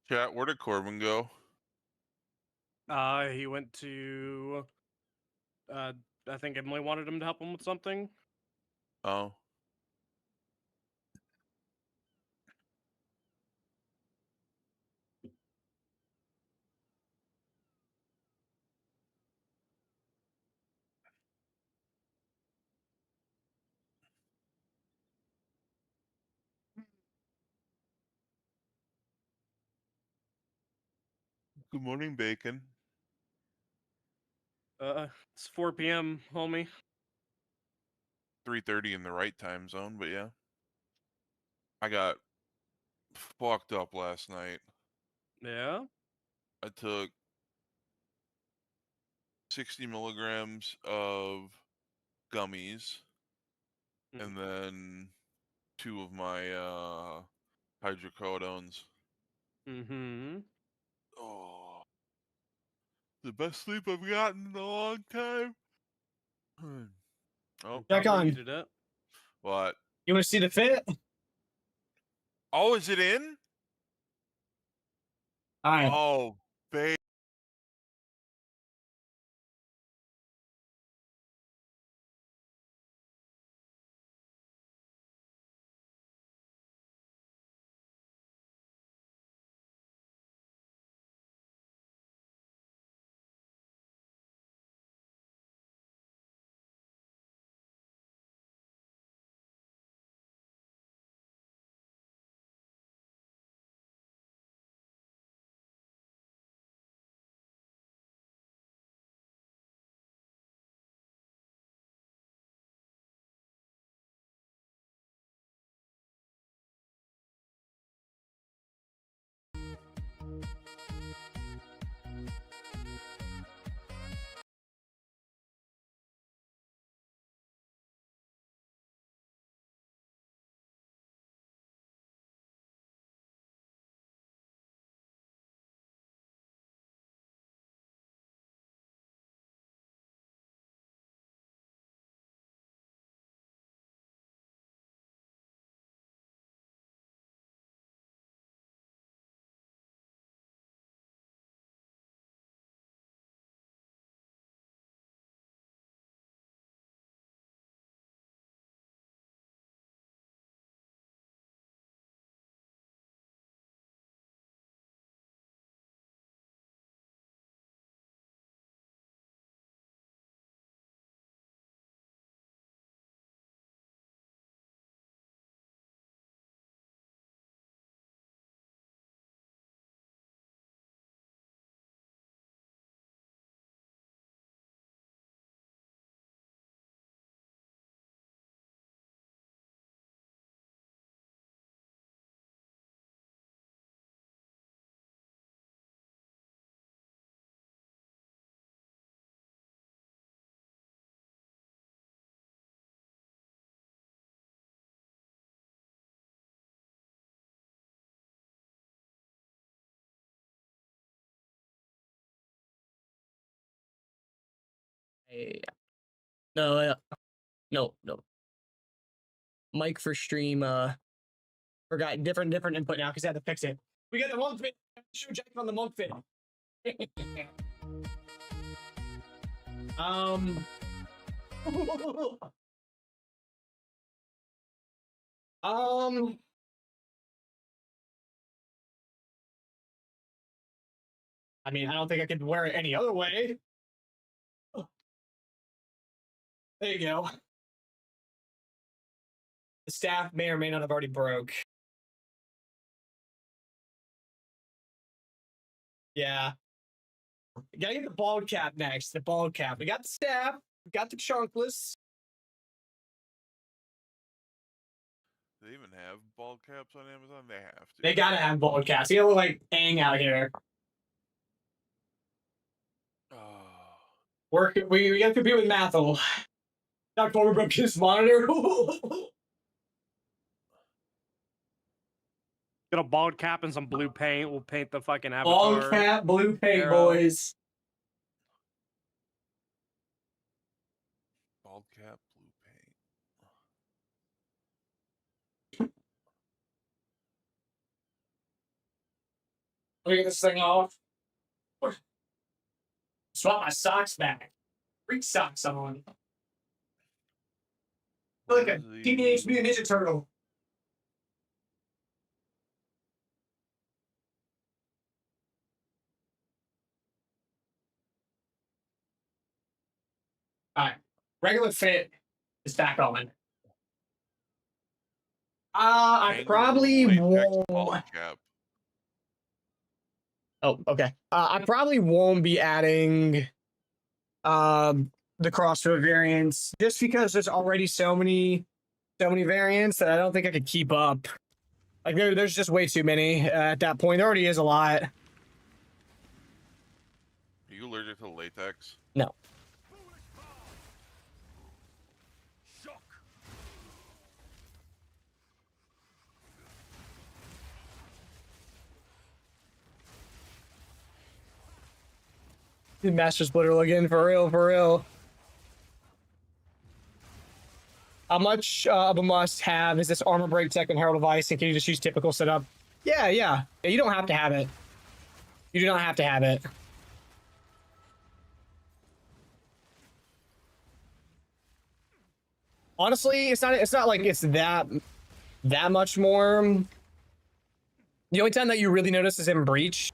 Chat, where did Corbin go? He went to. I think Emily wanted him to help him with something. Oh. Good morning, Bacon. It's 4 p.m., homie. 3:30 in the right time zone, but yeah. I got fucked up last night. Yeah. I took 60 milligrams of gummies and then 2 of my hydrocodones. Mm-hmm. Oh, the best sleep I've gotten in a long time. Oh, Jack Probably on. needed it. what? You want to see the fit? Oh, is it in? All right. Oh, babe. No, no. Mic for stream. Forgot different input now because I had to fix it. We got the monk fit. Show Jack on the monk fit. um. um. I mean, I don't think I could wear it any other way. There you go. The staff may or may not have already broke. Yeah. We gotta get the bald cap next. The bald cap. We got the staff. We got the chunkless. Do they even have bald caps on Amazon? They have to. They gotta have bald caps. You look like Aang out here. Oh. We gotta compete with Mathel. Not Cobra broke his monitor. Got a bald cap and some blue paint. We'll paint the fucking avatar. Bald cap, blue paint, arrow. boys. Bald cap, blue paint. Let me get this thing off. Swap my socks back. Freak socks on. Feel like a Teenage Mutant Ninja Turtle. All right, regular fit is back on. I probably won't. Polycap. Oh, okay. I probably won't be adding the crossover variants just because there's already so many variants that I don't think I could keep up. Like there's just way too many at that point. There already is a lot. Are you allergic to latex? No. Master Splitter looking for real, for real. How much of a must-have is this armor break tech and Herald of Ice, and can you just use typical setup? Yeah. You don't have to have it. You do not have to have it. Honestly, it's not like it's that much more. The only time that you really notice is in Breach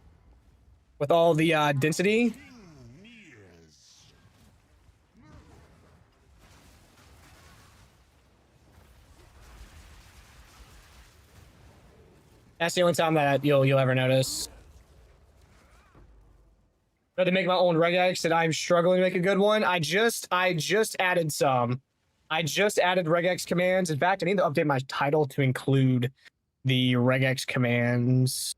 with all the density. That's the only time that you'll ever notice. But to make my own regex, and I'm struggling to make a good one. I just added some. I just added regex commands. In fact, I need to update my title to include the regex commands.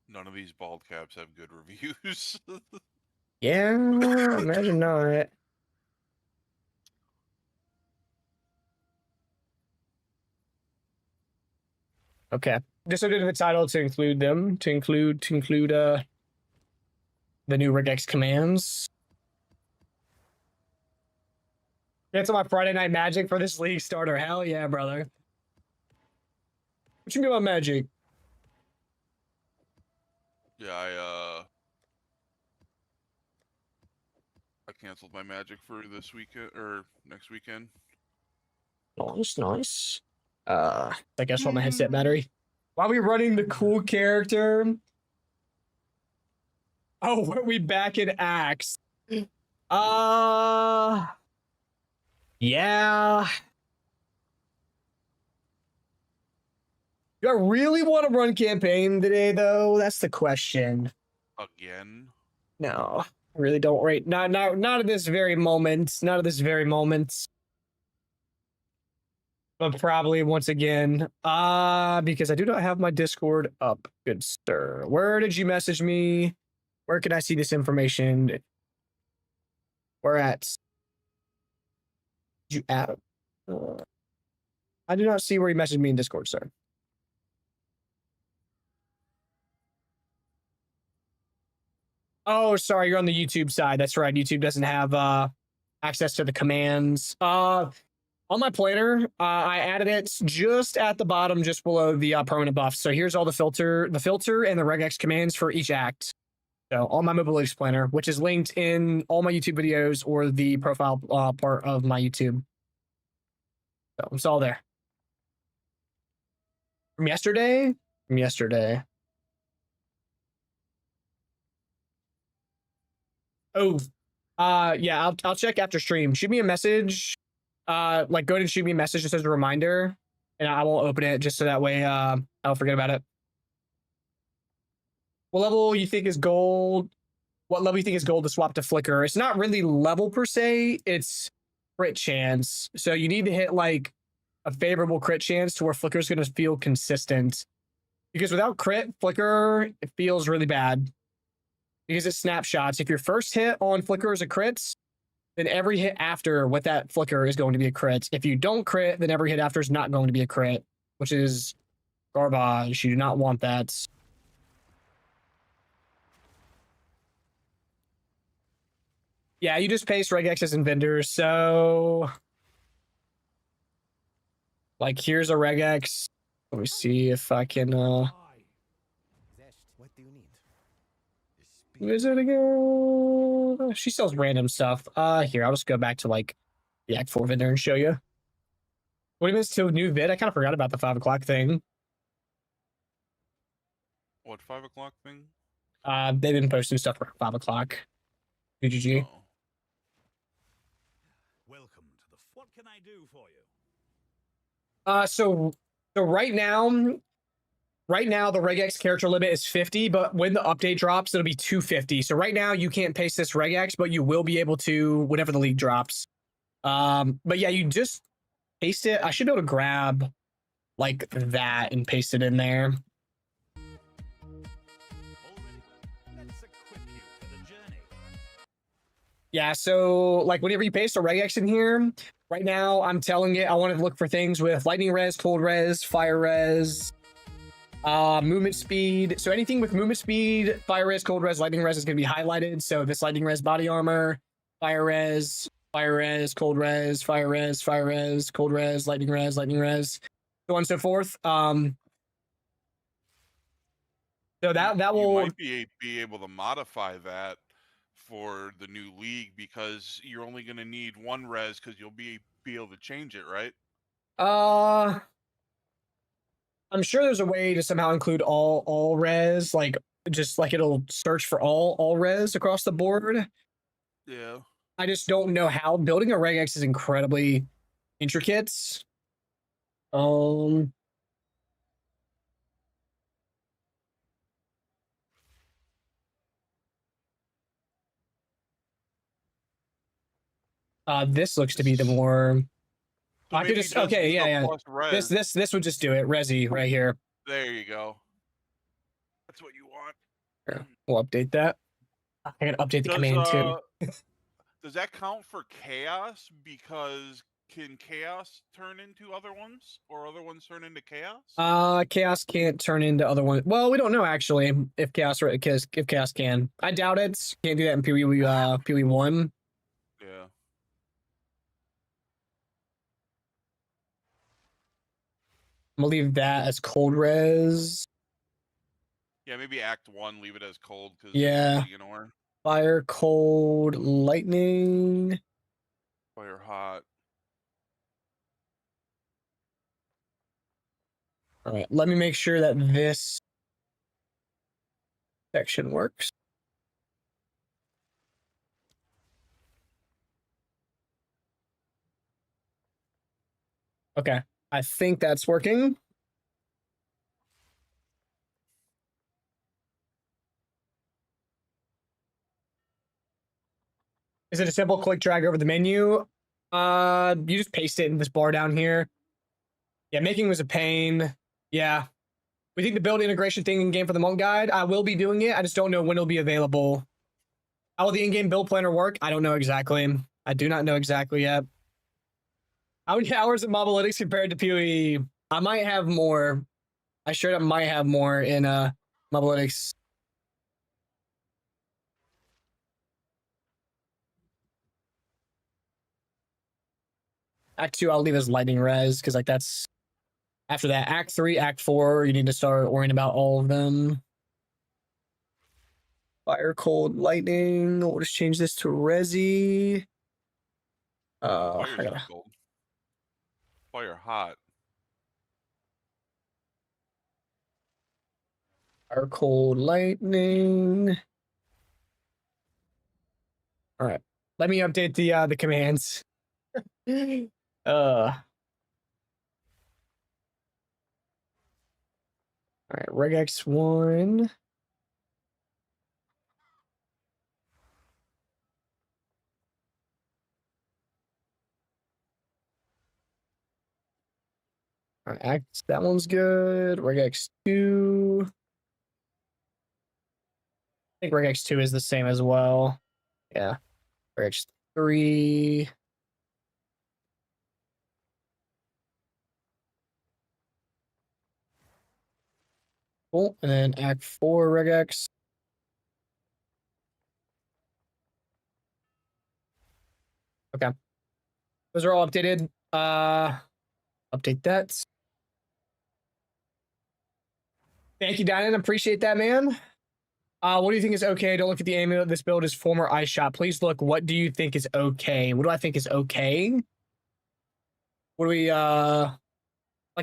None of these bald caps have good reviews. Yeah, imagine not. Okay, just updated the title to include them, to include the new regex commands. Cancel my Friday Night Magic for this league starter. Hell yeah, brother. What you mean by magic? Yeah, I canceled my magic for this weekend or next weekend. Nice. I guess on my headset battery. Why are we running the cool character? Oh, were we back in Axe? Yeah. Do I really want to run campaign today, though? That's the question. Again? No, I really don't. Right? Not at this very moment. Not at this very moment. But probably once again. Because I do not have my Discord up. Good sir. Where did you message me? Where can I see this information? Where at? Did you add? I do not see where you messaged me in Discord, sir. Oh, sorry, you're on the YouTube side. That's right. YouTube doesn't have access to the commands. On my planner, I added it just at the bottom, just below the permanent buff. So here's all the filter and the regex commands for each act. So on my mobility planner, which is linked in all my YouTube videos or the profile part of my YouTube. So it's all there. From yesterday? From yesterday. Oh, yeah, I'll check after stream. Shoot me a message. Like go ahead and shoot me a message just as a reminder, and I won't open it just so that way I'll forget about it. What level you think is gold? What level you think is gold to swap to Flicker? It's not really level per se, it's crit chance. So you need to hit like a favorable crit chance to where Flicker is going to feel consistent. Because without crit, Flicker, it feels really bad. Because it's snapshots. If your first hit on Flicker is a crit, then every hit after with that Flicker is going to be a crit. If you don't crit, then every hit after is not going to be a crit, which is garbage. You do not want that. Yeah, you just paste regexes and vendors. So, like, here's a regex. Let me see if I can. What do you need? Where's it again? She sells random stuff. Here, I'll just go back to like the Act 4 vendor and show you. What do you miss to a new vid? I kind of forgot about the 5 o'clock thing. What 5 o'clock thing? They've been posting stuff for 5 o'clock. GGG. Oh. Welcome to the. What can I do for you? So right now the regex character limit is 50, but when the update drops, it'll be 250. So right now you can't paste this regex, but you will be able to whenever the league drops. But yeah, you just paste it. I should be able to grab like that and paste it in there. Let's equip you for the journey. Yeah, so like whenever you paste a regex in here, right now I'm telling it I want to look for things with lightning res, cold res, fire res, movement speed. So anything with movement speed, fire res, cold res, lightning res is going to be highlighted. So this lightning res body armor, fire res, cold res, fire res, cold res, lightning res, so on and so forth. So that You will might be able to modify that for the new league because you're only going to need one res because you'll be able to change it, right? I'm sure there's a way to somehow include all res, like just like it'll search for all res across the board. Yeah. I just don't know how. Building a regex is incredibly intricate. This looks to be the more. So I could maybe just okay, do the yeah. plus res. This would just do it. Resi right here. There you go. That's what you want. Here, we'll update that. I gotta update the command too. Does that count for chaos? Because can chaos turn into other ones, or other ones turn into chaos? Chaos can't turn into other ones. Well, we don't know actually if chaos can. I doubt it. Can't do that in PoE 1. Yeah. I'm gonna leave that as cold res. Yeah, maybe Act 1, leave it as cold because Yeah. Fire, cold, lightning. Fire hot. All right, let me make sure that this section works. Okay, I think that's working. Is it a simple click drag over the menu? You just paste it in this bar down here. Yeah, making was a pain. Yeah. We think the build integration thing in game for the monk guide. I will be doing it. I just don't know when it'll be available. How will the in-game build planner work? I don't know exactly. I do not know exactly yet. How many hours of Mobalytics compared to PoE? I might have more. I straight up might have more in Mobalytics. Act 2, I'll leave as lightning res because like that's after that. Act 3, Act 4, you need to start worrying about all of them. Fire, cold, lightning. We'll just change this to resi. Fire's cold. Fire hot. Fire, cold, lightning. All right. Let me update the commands. All right, regex 1. All right, act, that one's good. Regex 2. I think regex 2 is the same as well. Yeah. Regex 3. Cool. And then act 4 regex. Okay. Those are all updated. Update that. Thank you, Dinan. Appreciate that, man. What do you think is okay? Don't look at the aim of this build as former ice shot. Please look. What do you think is okay? What do I think is okay? What do we like?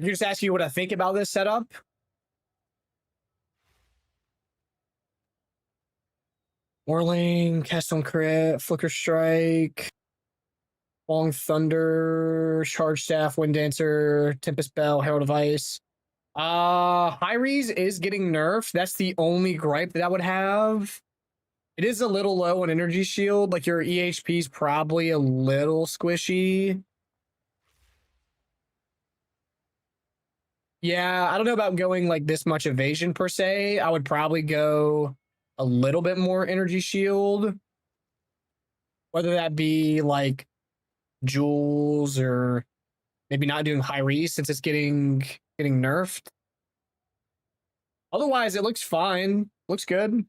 You just ask you what I think about this setup. Whirling, Cast on Crit, Flicker Strike, Long Thunder, Charge Staff, Wind Dancer, Tempest Bell, Herald of Ice. Hyries is getting nerfed. That's the only gripe that I would have. It is a little low on Energy Shield. Like, your EHP is probably a little squishy. Yeah, I don't know about going like this much evasion per se. I would probably go a little bit more Energy Shield. Whether that be like Jules or maybe not doing Hyries since it's getting nerfed. Otherwise, it looks fine. Looks good.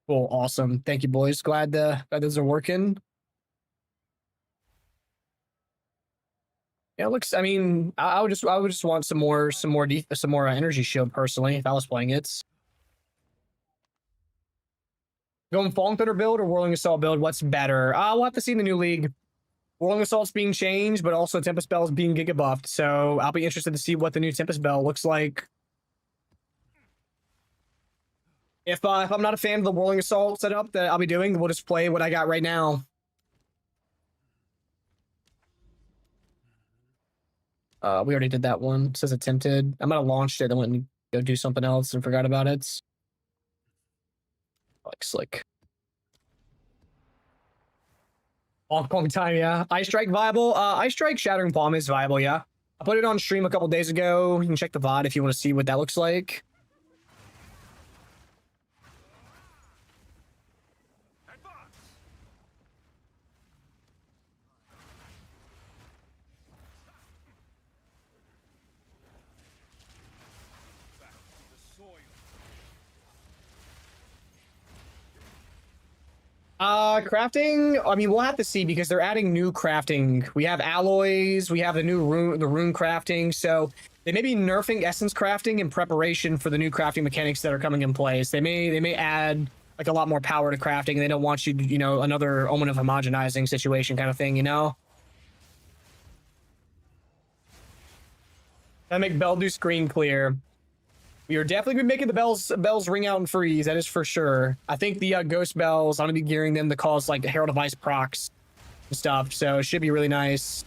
Cool, awesome. Thank you, boys. Glad those are working. Yeah, it looks. I mean, I would just want some more Energy Shield personally if I was playing it. Going Falling Thunder build or Whirling Assault build? What's better? We'll have to see in the new league. Whirling Assault's being changed, but also Tempest Bell is being giga buffed. So I'll be interested to see what the new Tempest Bell looks like. If I'm not a fan of the Whirling Assault setup that I'll be doing, we'll just play what I got right now. We already did that one. It says attempted. I might have launched it and went and go do something else and forgot about it. Like slick. Hong Kong time, yeah. Ice Strike viable. Ice Strike Shattering Palm is viable, yeah. I put it on stream a couple days ago. You can check the VOD if you want to see what that looks like. Crafting, I mean, we'll have to see because they're adding new crafting. We have alloys, we have the new rune crafting, so they may be nerfing essence crafting in preparation for the new crafting mechanics that are coming in place. They may add like a lot more power to crafting, and they don't want you to, you know, another Omen of homogenizing situation kind of thing, you know? I make Bell do screen clear. We are definitely going to be making the bells ring out and freeze. That is for sure. I think the ghost bells, I'm going to be gearing them to cause like Herald of Ice procs and stuff. So it should be really nice.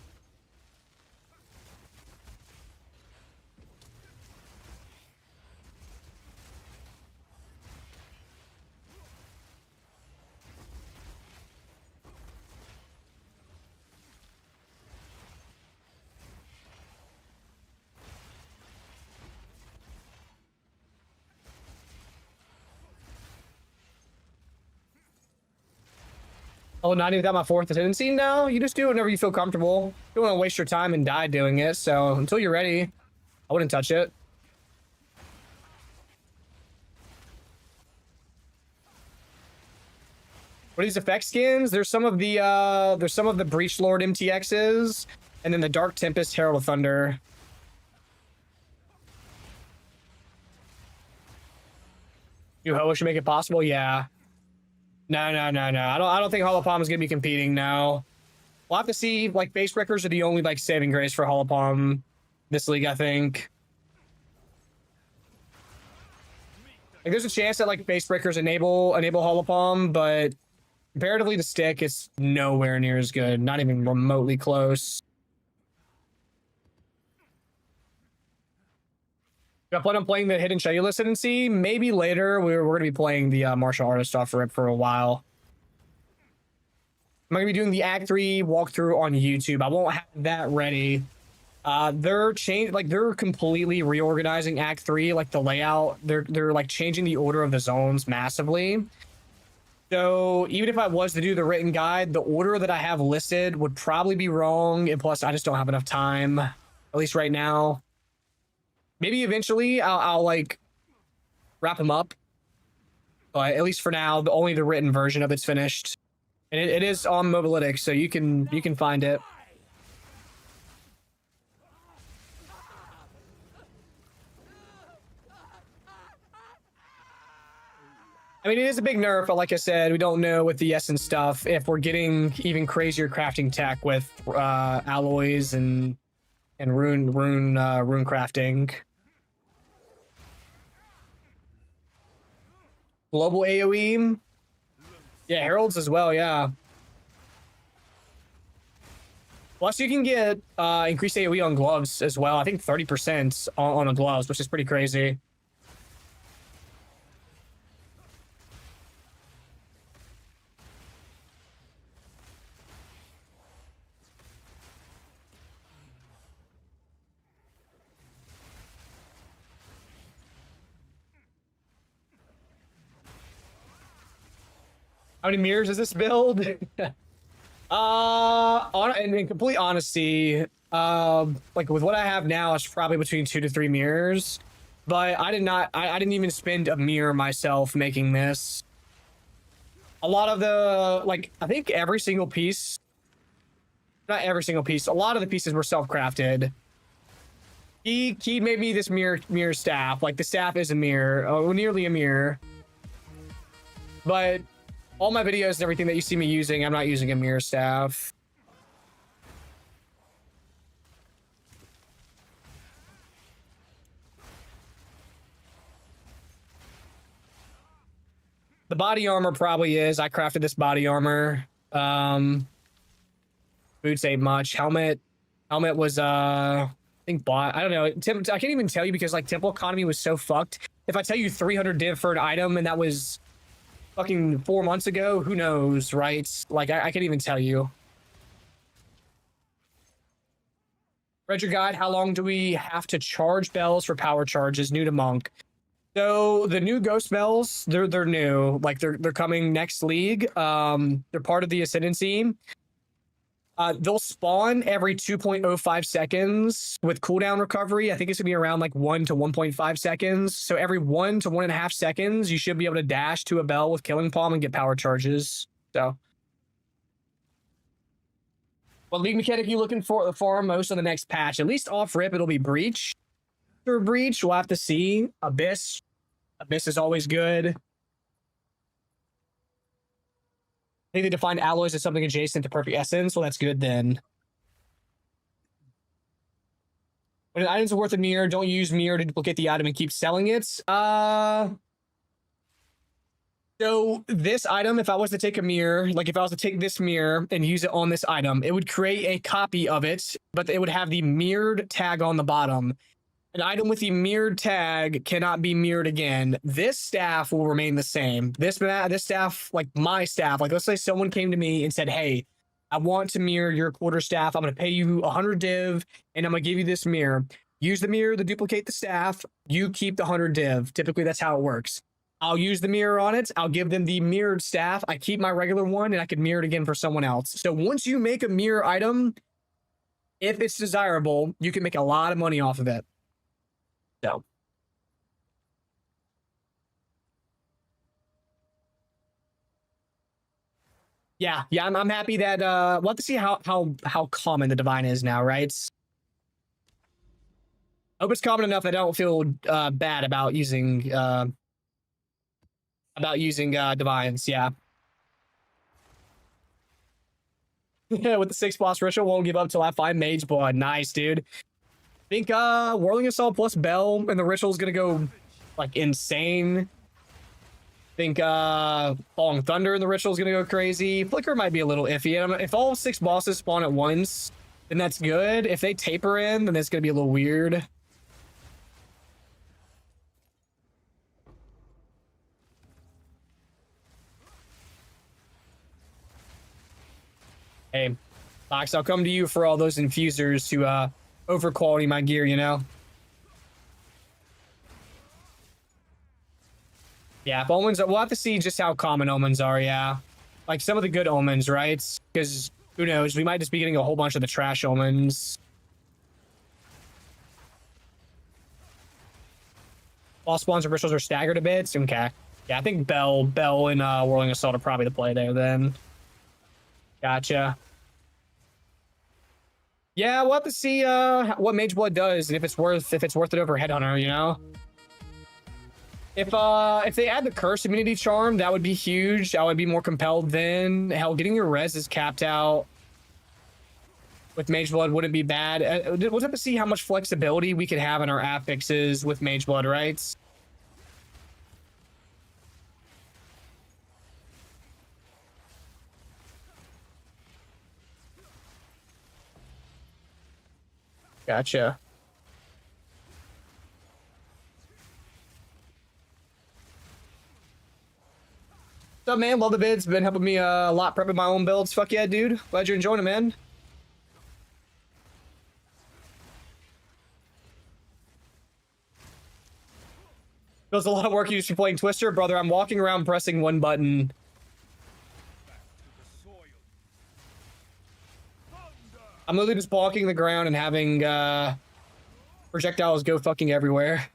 Oh, not even got my fourth tendency? No, you just do it whenever you feel comfortable. You don't want to waste your time and die doing it. So until you're ready, I wouldn't touch it. What are these effect skins? There's some of the Breach Lord MTXs, and then the Dark Tempest Herald of Thunder. New Ho should make it possible, yeah. No. I don't think Holopalm is gonna be competing now. We'll have to see. Like, base breakers are the only like saving grace for Holopalm this league, I think. Like, there's a chance that like base breakers enable Holopalm, but comparatively to stick, it's nowhere near as good. Not even remotely close. I plan on playing the Hidden Cellular Ascendancy. Maybe later. We're going to be playing the martial artist off rip for a while. I'm going to be doing the Act 3 walkthrough on YouTube. I won't have that ready. They're completely reorganizing Act 3, like the layout. They're like changing the order of the zones massively. So even if I was to do the written guide, the order that I have listed would probably be wrong. And plus, I just don't have enough time, at least right now. Maybe eventually I'll like wrap them up but at least for now, only the written version of it's finished, and it is on Mobalytics, so you can find it. I mean, it is a big nerf, but like I said, we don't know with the Essence stuff if we're getting even crazier crafting tech with alloys and rune crafting. Global AoE, yeah, heralds as well, yeah. Plus, you can get increased AoE on gloves as well. I think 30% on the gloves, which is pretty crazy. How many mirrors is this build? In complete honesty, like with what I have now, it's probably between 2 to 3 mirrors. But I didn't even spend a mirror myself making this. A lot of the, like, I think every single piece, not every single piece, a lot of the pieces were self-crafted. He made me this mirror staff. Like, the staff is a mirror, nearly a mirror. But all my videos and everything that you see me using, I'm not using a mirror staff. The body armor probably is. I crafted this body armor. Boots ain't much. Helmet was I think bought. I don't know. I can't even tell you because like temple economy was so fucked. If I tell you 300 div for an item and that was fucking 4 months ago, who knows, right? Like, I can't even tell you. Read your guide. How long do we have to charge bells for power charges? New to Monk. So the new ghost bells, they're new. Like they're coming next league. They're part of the ascendancy. They'll spawn every 2.05 seconds with cooldown recovery. I think it's gonna be around like 1 to 1.5 seconds. So every 1 to 1.5 seconds, you should be able to dash to a bell with Killing Palm and get power charges. So, what league mechanic are you looking for most on the next patch? At least off rip, it'll be Breach. Or Breach, we'll have to see. Abyss is always good. I think they defined alloys as something adjacent to perfect essence. Well, that's good then. When an item's worth a mirror, don't use mirror to duplicate the item and keep selling it. So this item, if I was to take a mirror, like if I was to take this mirror and use it on this item, it would create a copy of it, but it would have the mirrored tag on the bottom. An item with the mirrored tag cannot be mirrored again. This staff will remain the same. This staff, like my staff, like let's say someone came to me and said, hey, I want to mirror your quarter staff. I'm going to pay you 100 div and I'm going to give you this mirror. Use the mirror to duplicate the staff. You keep the 100 div. Typically, that's how it works. I'll use the mirror on it. I'll give them the mirrored staff. I keep my regular one and I can mirror it again for someone else. So once you make a mirror item, if it's desirable, you can make a lot of money off of it. So. Yeah, I'm happy that we'll have to see how common the divine is now, right? I hope it's common enough that I don't feel bad about using divines, yeah. Yeah, with the 6 boss ritual, won't give up till I find Mage Blood. Nice, dude. I think Whirling Assault plus Bell and the ritual is gonna go like insane. I think Falling Thunder and the ritual is gonna go crazy. Flicker might be a little iffy. If all 6 bosses spawn at once, then that's good. If they taper in, then it's gonna be a little weird. Hey, Fox, I'll come to you for all those infusers to over quality my gear, you know? Yeah, if omens, we'll have to see just how common omens are, yeah. Like some of the good omens, right? Because who knows, we might just be getting a whole bunch of the trash omens. All spawns and rituals are staggered a bit. Okay. Yeah, I think Bell and Whirling Assault are probably the play there then. Gotcha. Yeah, we'll have to see what Mage Blood does and if it's worth it over Headhunter, you know? If they add the Curse Immunity Charm, that would be huge. I would be more compelled then. Hell, getting your res is capped out with Mage Blood wouldn't be bad. We'll have to see how much flexibility we could have in our affixes with Mage Blood, right? Gotcha. What's up, man? Love the vids. Been helping me a lot prepping my own builds. Fuck yeah, dude. Glad you're enjoying it, man. Feels a lot of work you used to be playing Twister. Brother, I'm walking around pressing one button. I'm literally just walking the ground and having projectiles go fucking everywhere.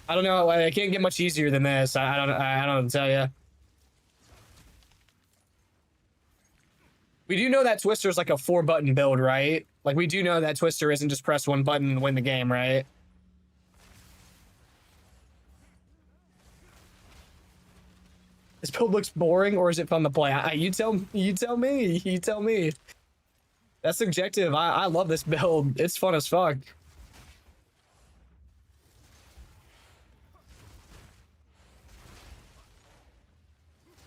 I don't know. I can't get much easier than this. I don't know what to tell you. We do know that Twister is like a 4-button build, right? Like, we do know that Twister isn't just press one button and win the game, right? This build looks boring, or is it fun to play? You tell me. You tell me. That's subjective. I love this build. It's fun as fuck.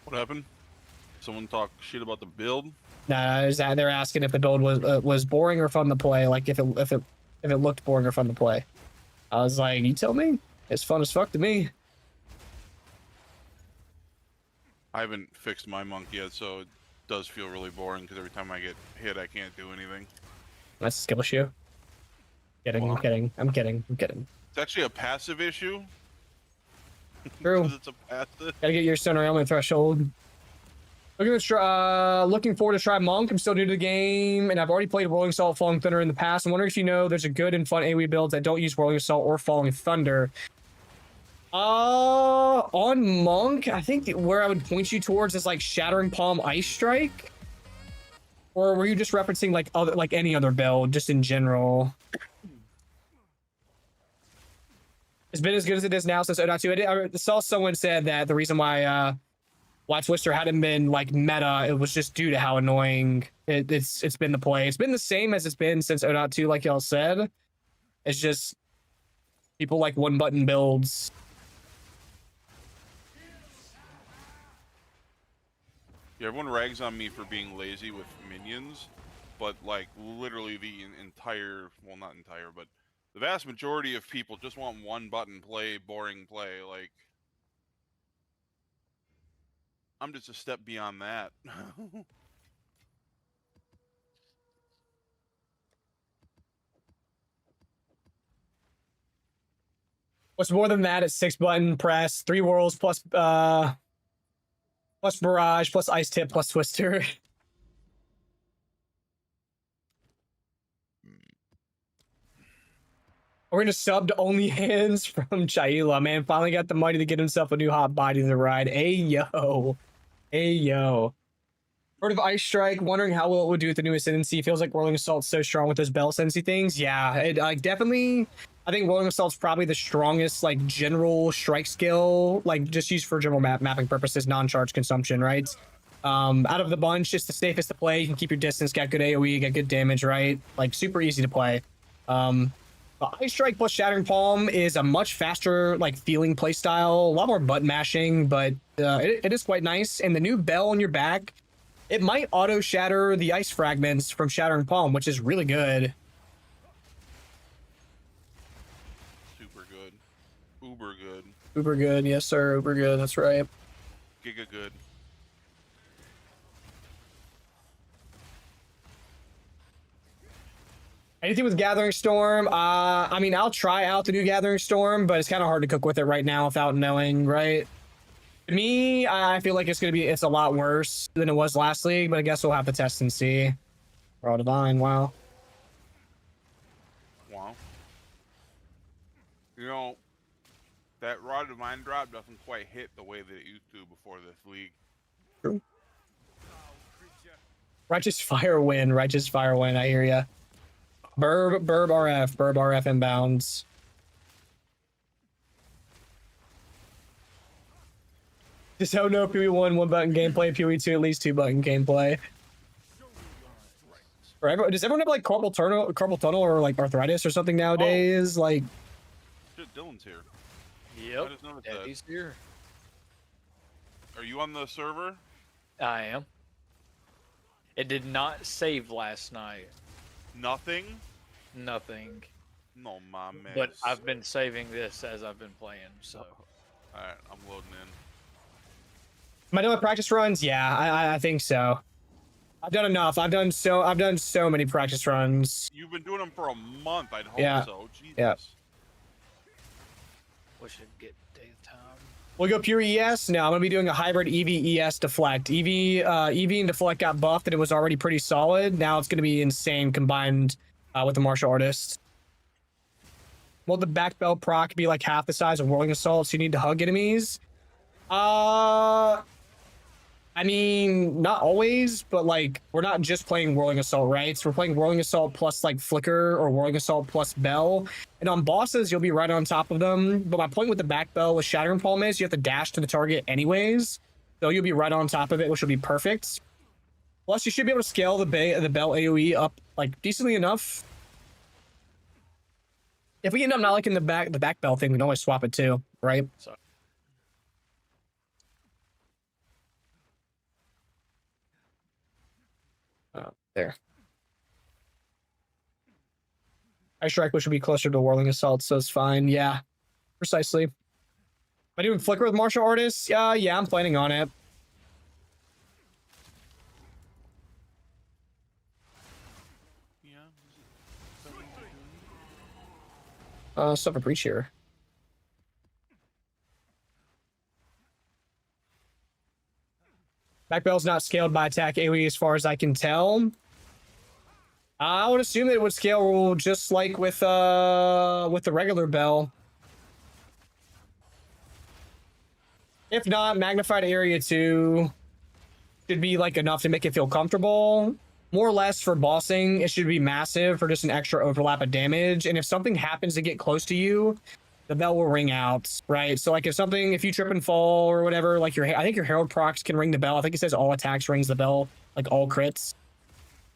What happened? Someone talk shit about the build? Nah, they're asking if the build was boring or fun to play. Like if it looked boring or fun to play. I was like, you tell me. It's fun as fuck to me. I haven't fixed my monk yet, so it does feel really boring because every time I get hit, I can't do anything. That's a skill issue. I'm kidding. It's actually a passive issue. True. It's a passive. Gotta get your Stoner Element threshold. Looking forward to try Monk. I'm still new to the game, and I've already played Rolling Assault, Falling Thunder in the past. I'm wondering if you know there's a good and fun AoE builds that don't use Rolling Assault or Falling Thunder. On Monk, I think where I would point you towards is like Shattering Palm Ice Strike. Or were you just referencing like any other build, just in general? It's been as good as it is now since 0.2. I saw someone said that the reason why Twister hadn't been like meta, it was just due to how annoying it's been to play. It's been the same as it's been since 0.2, like y'all said. It's just people like one button builds. Yeah, everyone rags on me for being lazy with minions, but like literally the entire, well, not entire, but the vast majority of people just want one button play, boring play. Like, I'm just a step beyond that. What's more than that? It's 6-button press, 3 whirls plus barrage plus ice tip plus Twister. We're gonna sub to Only Hands from Chaila, man. Finally got the money to get himself a new hot body to ride. Hey yo. Heard of Ice Strike, wondering how well it would do with the new Ascendancy. Feels like Whirling Assault's so strong with those Bell Ascendancy things. Yeah, it definitely. I think Whirling Assault's probably the strongest like general strike skill, like just used for general mapping purposes, non-charge consumption, right? Out of the bunch, it's the safest to play. You can keep your distance, got good AoE, got good damage, right? Like super easy to play. Ice Strike plus Shattering Palm is a much faster, like, feeling playstyle, a lot more button mashing, but it is quite nice. And the new bell on your back, it might auto shatter the ice fragments from Shattering Palm, which is really good. Super good. Uber good. Uber good, yes sir, uber good, that's right. Giga good. Anything with Gathering Storm? I mean, I'll try out the new Gathering Storm, but it's kind of hard to cook with it right now without knowing, right? To me, I feel like it's a lot worse than it was last league, but I guess we'll have to test and see. Raw Divine, wow. Wow. You know, That Rod of Mine drop doesn't quite hit the way that it used to before this league. True. Righteous Fire win. Righteous Fire win. I hear ya. Burb RF inbounds. Just how no PoE1 one button gameplay, PoE2 at least 2 button gameplay. Does everyone have like carpal tunnel or like arthritis or something nowadays? Like, Shit, Dylan's here. I Yep. just noticed Yeah, that. he's here. Are you on the server? I am. It did not save last night. Nothing? Nothing. No, my man. But I've been saving this as I've been playing, so. Alright, I'm loading in. am I doing practice runs? Yeah, I think so. I've done enough. I've done so many practice runs. You've been doing them for a month, I'd hope Yeah. so. Jesus. Yeah. We should get daytime. We'll go pure ES. No, I'm gonna be doing a hybrid EV ES deflect. EV and deflect got buffed and it was already pretty solid. Now it's gonna be insane combined with the martial artist. Will the back bell proc be like half the size of whirling assault, so you need to hug enemies? I mean, not always, but like we're not just playing whirling assault, right? So we're playing whirling assault plus like flicker or whirling assault plus bell. And on bosses, you'll be right on top of them. But my point with the back bell with shattering palm is you have to dash to the target anyways. So you'll be right on top of it, which will be perfect. Plus, you should be able to scale the bell AoE up like decently enough. If we end up not liking the back bell thing, we can always swap it too, right? So. There. Ice Strike, which would be closer to Whirling Assault, so it's fine. Yeah, precisely. Am I doing Flicker with Martial Artists? Yeah, I'm planning on it. Suffer Breach here. Back bell's not scaled by attack AoE as far as I can tell. I would assume that it would scale just like with the regular bell. If not, magnified area 2 should be like enough to make it feel comfortable. More or less for bossing, it should be massive for just an extra overlap of damage. And if something happens to get close to you, the bell will ring out, right? So like if you trip and fall or whatever, like I think your Herald procs can ring the bell. I think it says all attacks rings the bell, like all crits.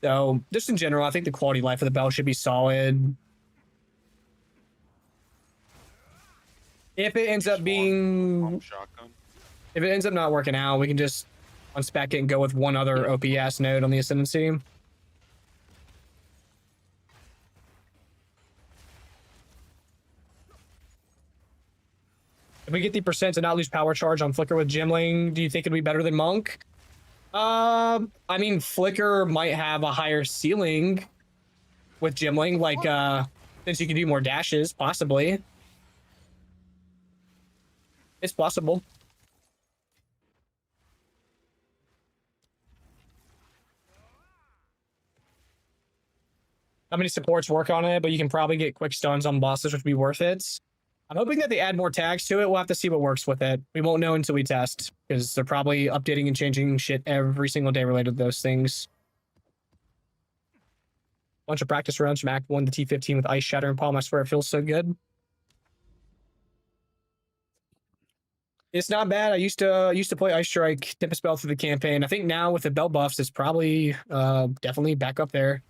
So just in general, I think the quality of life of the bell should be solid. If it ends up being, if it ends up not working out, we can just unspec it and go with one other OPS node on the Ascendancy. If we get the percent to not lose power charge on Flicker with Gimling, do you think it'd be better than Monk? I mean, Flicker might have a higher ceiling with Gimling, like, since you can do more dashes, possibly. It's possible. How many supports work on it, but you can probably get quick stuns on bosses, which would be worth it. I'm hoping that they add more tags to it. We'll have to see what works with it. We won't know until we test, because they're probably updating and changing shit every single day related to those things. Bunch of practice runs from Act 1 to T15 with Ice, Shatter, and Palm. I swear it feels so good. It's not bad. I used to play Ice Strike, Tempest Bell through the campaign. I think now with the bell buffs, it's probably definitely back up there.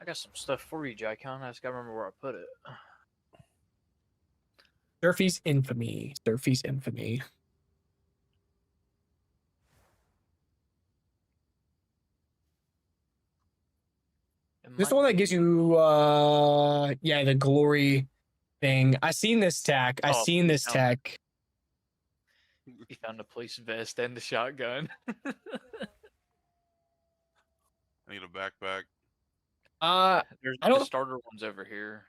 I got some stuff for you, Jaikon. I just gotta remember where I put it. Surfy's Infamy. Surfy's Infamy. This is the one that gives you yeah, the glory thing. I seen this tech. I seen this tech. You found a police vest and the shotgun. I need a backpack. There's I don't. the starter ones over here.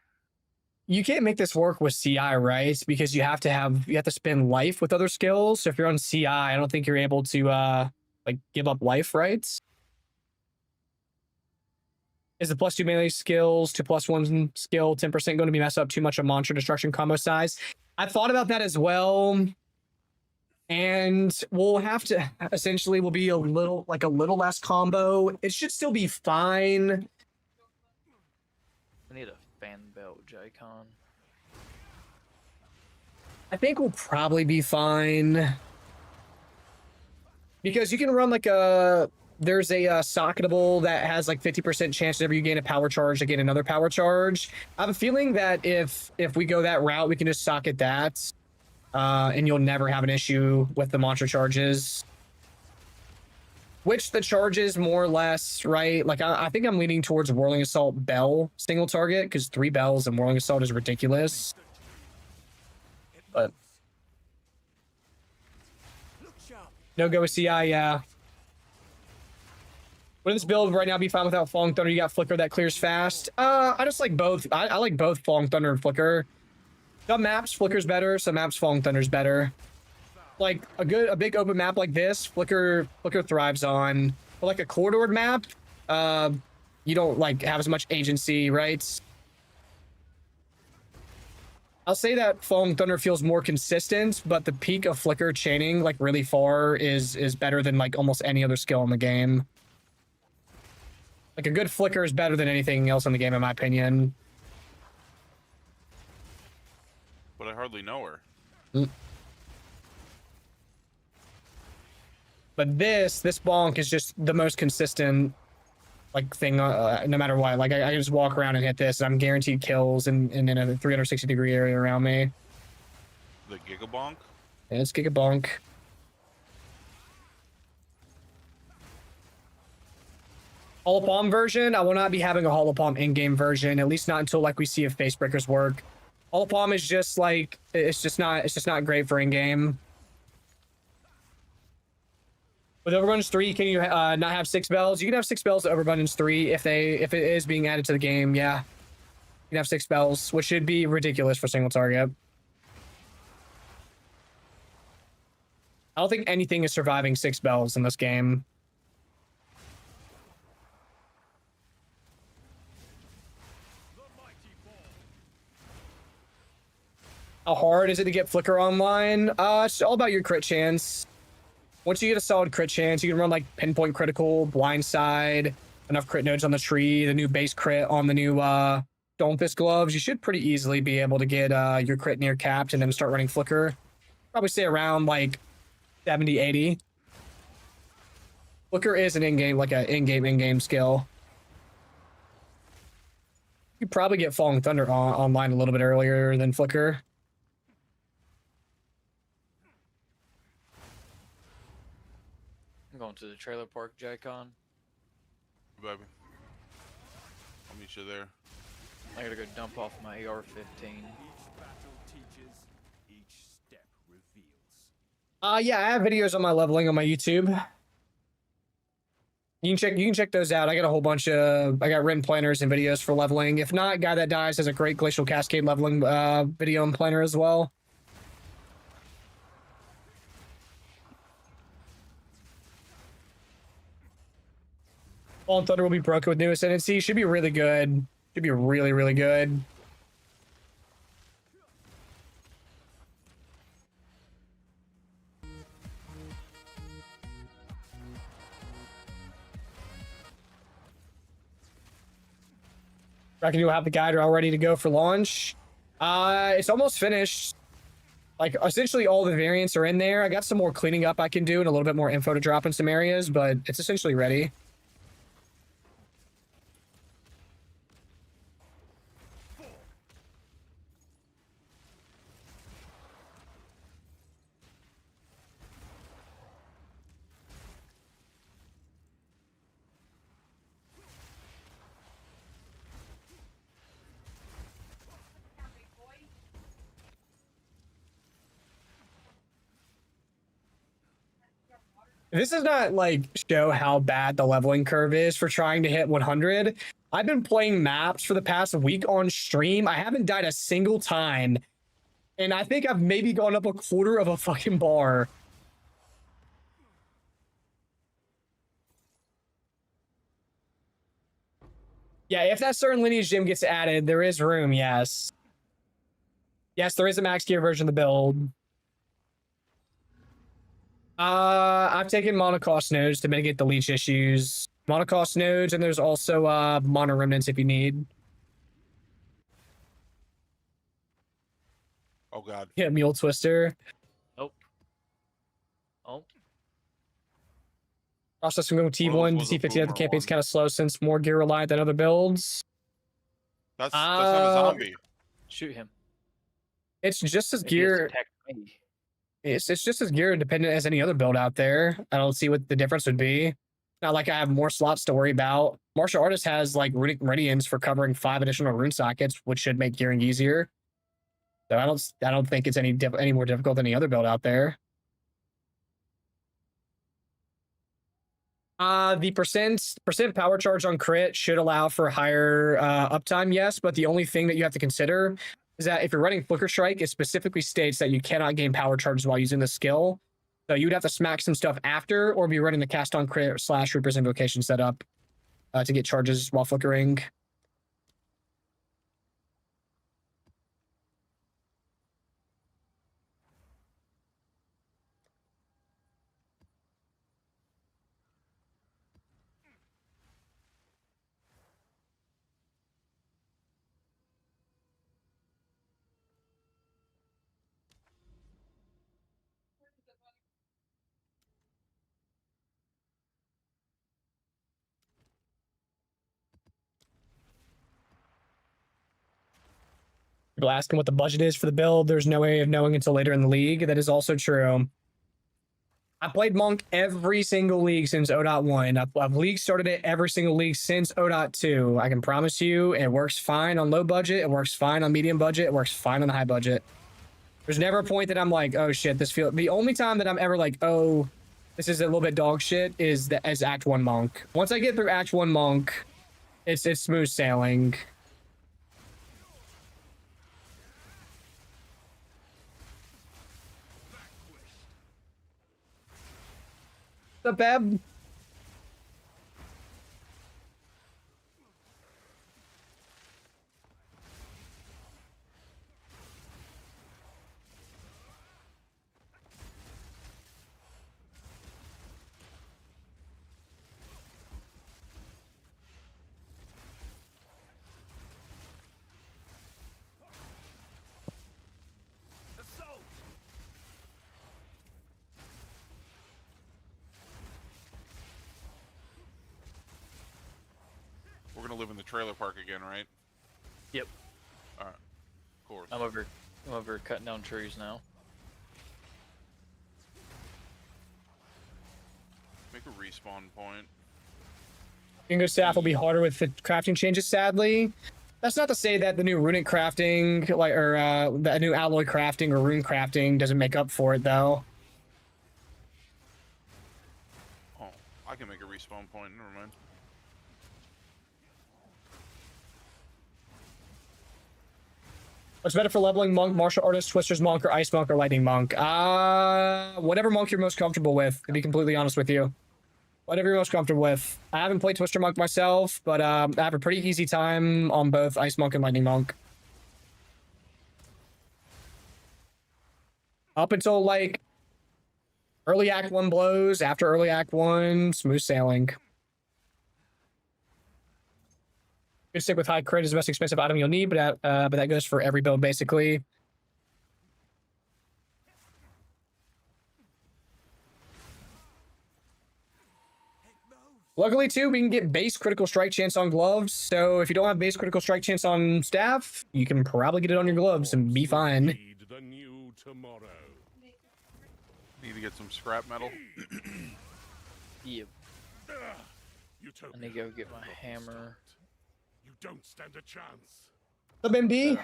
You can't make this work with CI, right? Because you have to spend life with other skills. So if you're on CI, I don't think you're able to like give up life, right? Is the +2 melee skills to +1 skill 10% going to be mess up too much of monster destruction combo size? I thought about that as well. And we'll have to essentially will be a little less combo. It should still be fine. I need a fan belt, J-Con. I think we'll probably be fine. Because you can run like there's a socketable that has like 50% chance whenever you gain a power charge to gain another power charge. I have a feeling that if we go that route, we can just socket that. And you'll never have an issue with the monster charges. Which the charges more or less, right? Like I think I'm leaning towards Whirling Assault Bell single target because 3 bells and Whirling Assault is ridiculous. But no go with CI, yeah. Would this build right now be fine without Falling Thunder? You got Flicker that clears fast. I just like both. I like both Falling Thunder and Flicker. Some maps Flicker's better, some maps Falling Thunder's better. Like a big open map like this, Flicker thrives on. But like a corridored map, you don't like have as much agency, right? I'll say that Falling Thunder feels more consistent, but the peak of Flicker chaining like really far is better than like almost any other skill in the game. Like a good Flicker is better than anything else in the game, in my opinion. But I hardly know her. But this bonk is just the most consistent like thing, no matter what. Like I can just walk around and hit this, and I'm guaranteed kills in a 360-degree area around me. The Gigabonk? Yeah, it's Gigabonk. Holopalm version, I will not be having a Holopalm in-game version, at least not until like we see if face breakers work. Holopalm is just like it's just not great for in-game. With Overabundance 3, can you not have 6 bells? You can have 6 bells to Overabundance 3 if it is being added to the game, yeah. You can have 6 bells, which should be ridiculous for single target. I don't think anything is surviving 6 bells in this game. How hard is it to get Flicker online? It's all about your crit chance. Once you get a solid crit chance, you can run like Pinpoint Critical, Blindside, enough crit nodes on the tree, the new base crit on the new Stonefist gloves. You should pretty easily be able to get your crit near capped and then start running Flicker. Probably say around like 70, 80. Flicker is an in-game, like an in-game skill. You probably get Falling Thunder online a little bit earlier than Flicker. I'm going to the trailer park, J-Con. Baby. I'll meet you there. I gotta go dump off my AR-15. Each battle teaches, each step reveals. Yeah, I have videos on my leveling on my YouTube. You can check those out. I got a whole bunch of I got written planners and videos for leveling. If not, Guy That Dies has a great Glacial Cascade leveling video and planner as well. Fallen Thunder will be broken with new Ascendancy. Should be really good. Should be really, really good. Reckon you'll have the guide all ready to go for launch. It's almost finished. Like, essentially all the variants are in there. I got some more cleaning up I can do and a little bit more info to drop in some areas, but it's essentially ready. This does not like show how bad the leveling curve is for trying to hit 100. I've been playing maps for the past week on stream. I haven't died a single time. And I think I've maybe gone up a quarter of a fucking bar. Yeah, if that certain lineage gym gets added, there is room, yes. Yes, there is a max gear version of the build. I've taken monocost nodes to mitigate the leech issues. Monocost nodes, and there's also mono remnants if you need. Oh god. Yeah, mule twister. Nope. Oh. Process from going T1 Well, to was a T15 at the boomer campaign's one. kind of slow since more gear reliant than other builds. That's not a zombie. Shoot him. It's just as If he has gear. attacked me. It's just as gear dependent as any other build out there. I don't see what the difference would be. Not like I have more slots to worry about. Martial Artist has like runic meridians for covering 5 additional rune sockets, which should make gearing easier. So I don't think it's any more difficult than any other build out there. The percent power charge on crit should allow for higher uptime, yes, but the only thing that you have to consider is that if you're running Flicker Strike, it specifically states that you cannot gain power charges while using the skill. So you'd have to smack some stuff after, or be running the cast on crit / Reaper's Invocation setup to get charges while flickering. People asking what the budget is for the build. There's no way of knowing until later in the league. That is also true. I played Monk every single league since 0.1. I've league started it every single league since 0.2. I can promise you it works fine on low budget. It works fine on medium budget. It works fine on high budget. There's never a point that I'm like, oh shit, this feels... The only time that I'm ever like, oh, this is a little bit dog shit is as Act 1 Monk. Once I get through Act 1 Monk, it's smooth sailing. What's up, Beb? We're gonna live in the trailer park again, right? Yep. Alright. Of course. I'm over cutting down trees now. Make a respawn point. Bingo staff will be harder with the crafting changes, sadly. That's not to say that the new runic crafting, or the new alloy crafting or rune crafting doesn't make up for it, though. Oh, I can make a respawn point. Never mind. What's better for leveling Monk, Martial Artist, Twister's Monk, or Ice Monk, or Lightning Monk? Whatever Monk you're most comfortable with, to be completely honest with you. Whatever you're most comfortable with. I haven't played Twister Monk myself, but I have a pretty easy time on both Ice Monk and Lightning Monk. Up until, like, early Act 1 blows, after early Act 1, smooth sailing. Good stick with high crit is the most expensive item you'll need, but that goes for every build, basically. Luckily, too, we can get base critical strike chance on gloves, so if you don't have base critical strike chance on staff, you can probably get it on your gloves and be fine. Need to get some scrap metal. Yep. I need to go get my hammer. You don't stand a chance. What's up, MD?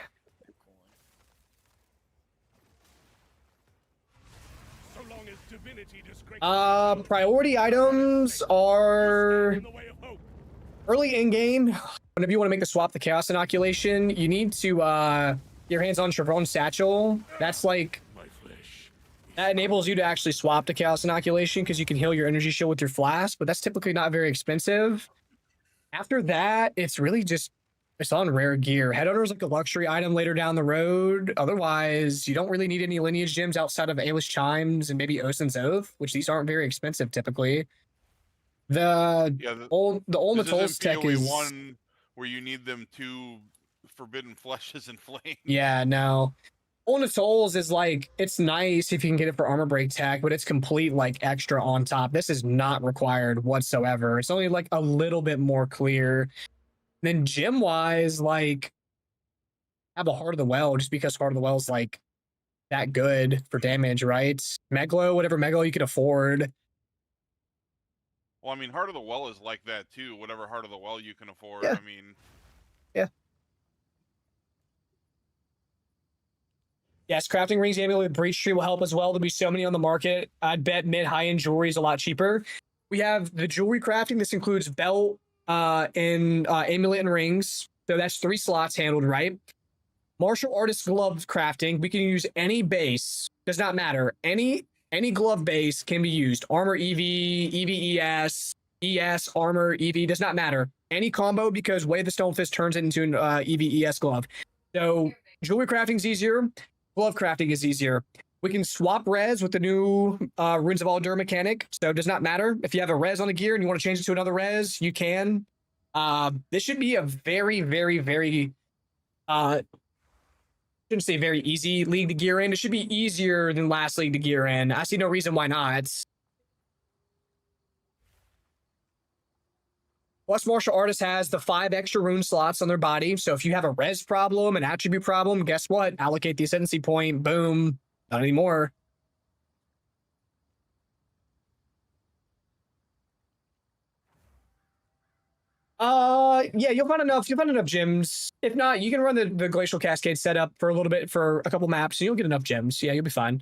So long as divinity disgraces priority items are early in game. Whenever you want to make the swap, the Chaos Inoculation, you need to get your hands on Chevron Satchel. That's like, that enables you to actually swap the Chaos Inoculation because you can heal your energy shield with your flask, but that's typically not very expensive. After that, it's really just it's on rare gear. Headhunter is like a luxury item later down the road. Otherwise, you don't really need any lineage gems outside of Aelish Chimes and maybe Osin's Oath, which these aren't very expensive typically. The old This Natol's isn't tech PoE is 1 where you need them 2 forbidden fleshes and flames. yeah, no. Old Natol's is like it's nice if you can get it for armor break tech, but it's complete like extra on top. This is not required whatsoever. It's only like a little bit more clear. Then gem wise, like have a Heart of the Well just because Heart of the Well is like that good for damage, right? Meglo, whatever Meglo you can afford. Well, I mean, Heart of the Well is like that too. Whatever Heart of the Well you can afford. Yeah. I mean, yeah. Yes, crafting rings, amulet with breach tree will help as well. There'll be so many on the market. I'd bet mid-high-end jewelry is a lot cheaper. We have the jewelry crafting. This includes belt and amulet and rings. So that's 3 slots handled right. Martial artist gloves crafting. We can use any base. Does not matter. Any glove base can be used. Armor EV, EVES, ES, armor EV. Does not matter. Any combo because Way of the Stone Fist turns it into an EVES glove. So jewelry crafting is easier. Glove crafting is easier. We can swap res with the new Runes of Aldur mechanic. So it does not matter. If you have a res on a gear and you want to change it to another res, you can. This should be a very, very, very shouldn't say very easy league to gear in. It should be easier than last league to gear in. I see no reason why not. Plus, Martial Artist has the 5 extra rune slots on their body. So if you have a res problem, an attribute problem, guess what? Allocate the ascendancy point. Boom. Not anymore. Yeah, you'll find enough gems. If not, you can run the Glacial Cascade setup for a little bit for a couple maps, and you'll get enough gems. Yeah, you'll be fine.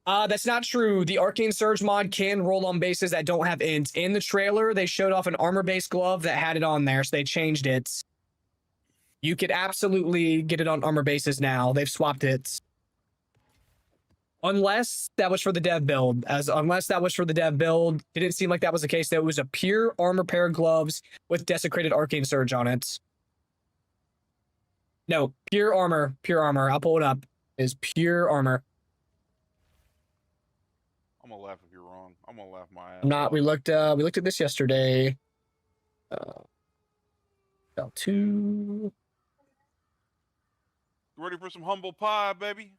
That's not true. The Arcane Surge mod can roll on bases that don't have int. In the trailer, they showed off an armor-based glove that had it on there, so they changed it. You could absolutely get it on armor bases now. They've swapped it. Unless that was for the dev build. Unless that was for the dev build, it didn't seem like that was the case. That it was a pure armor pair of gloves with desecrated Arcane Surge on it. No, pure armor. Pure armor. I'll pull it up. It is pure armor. I'm gonna laugh if you're wrong. I'm gonna laugh my ass I'm not. off. We looked at this yesterday. L2. You ready for some humble pie, baby?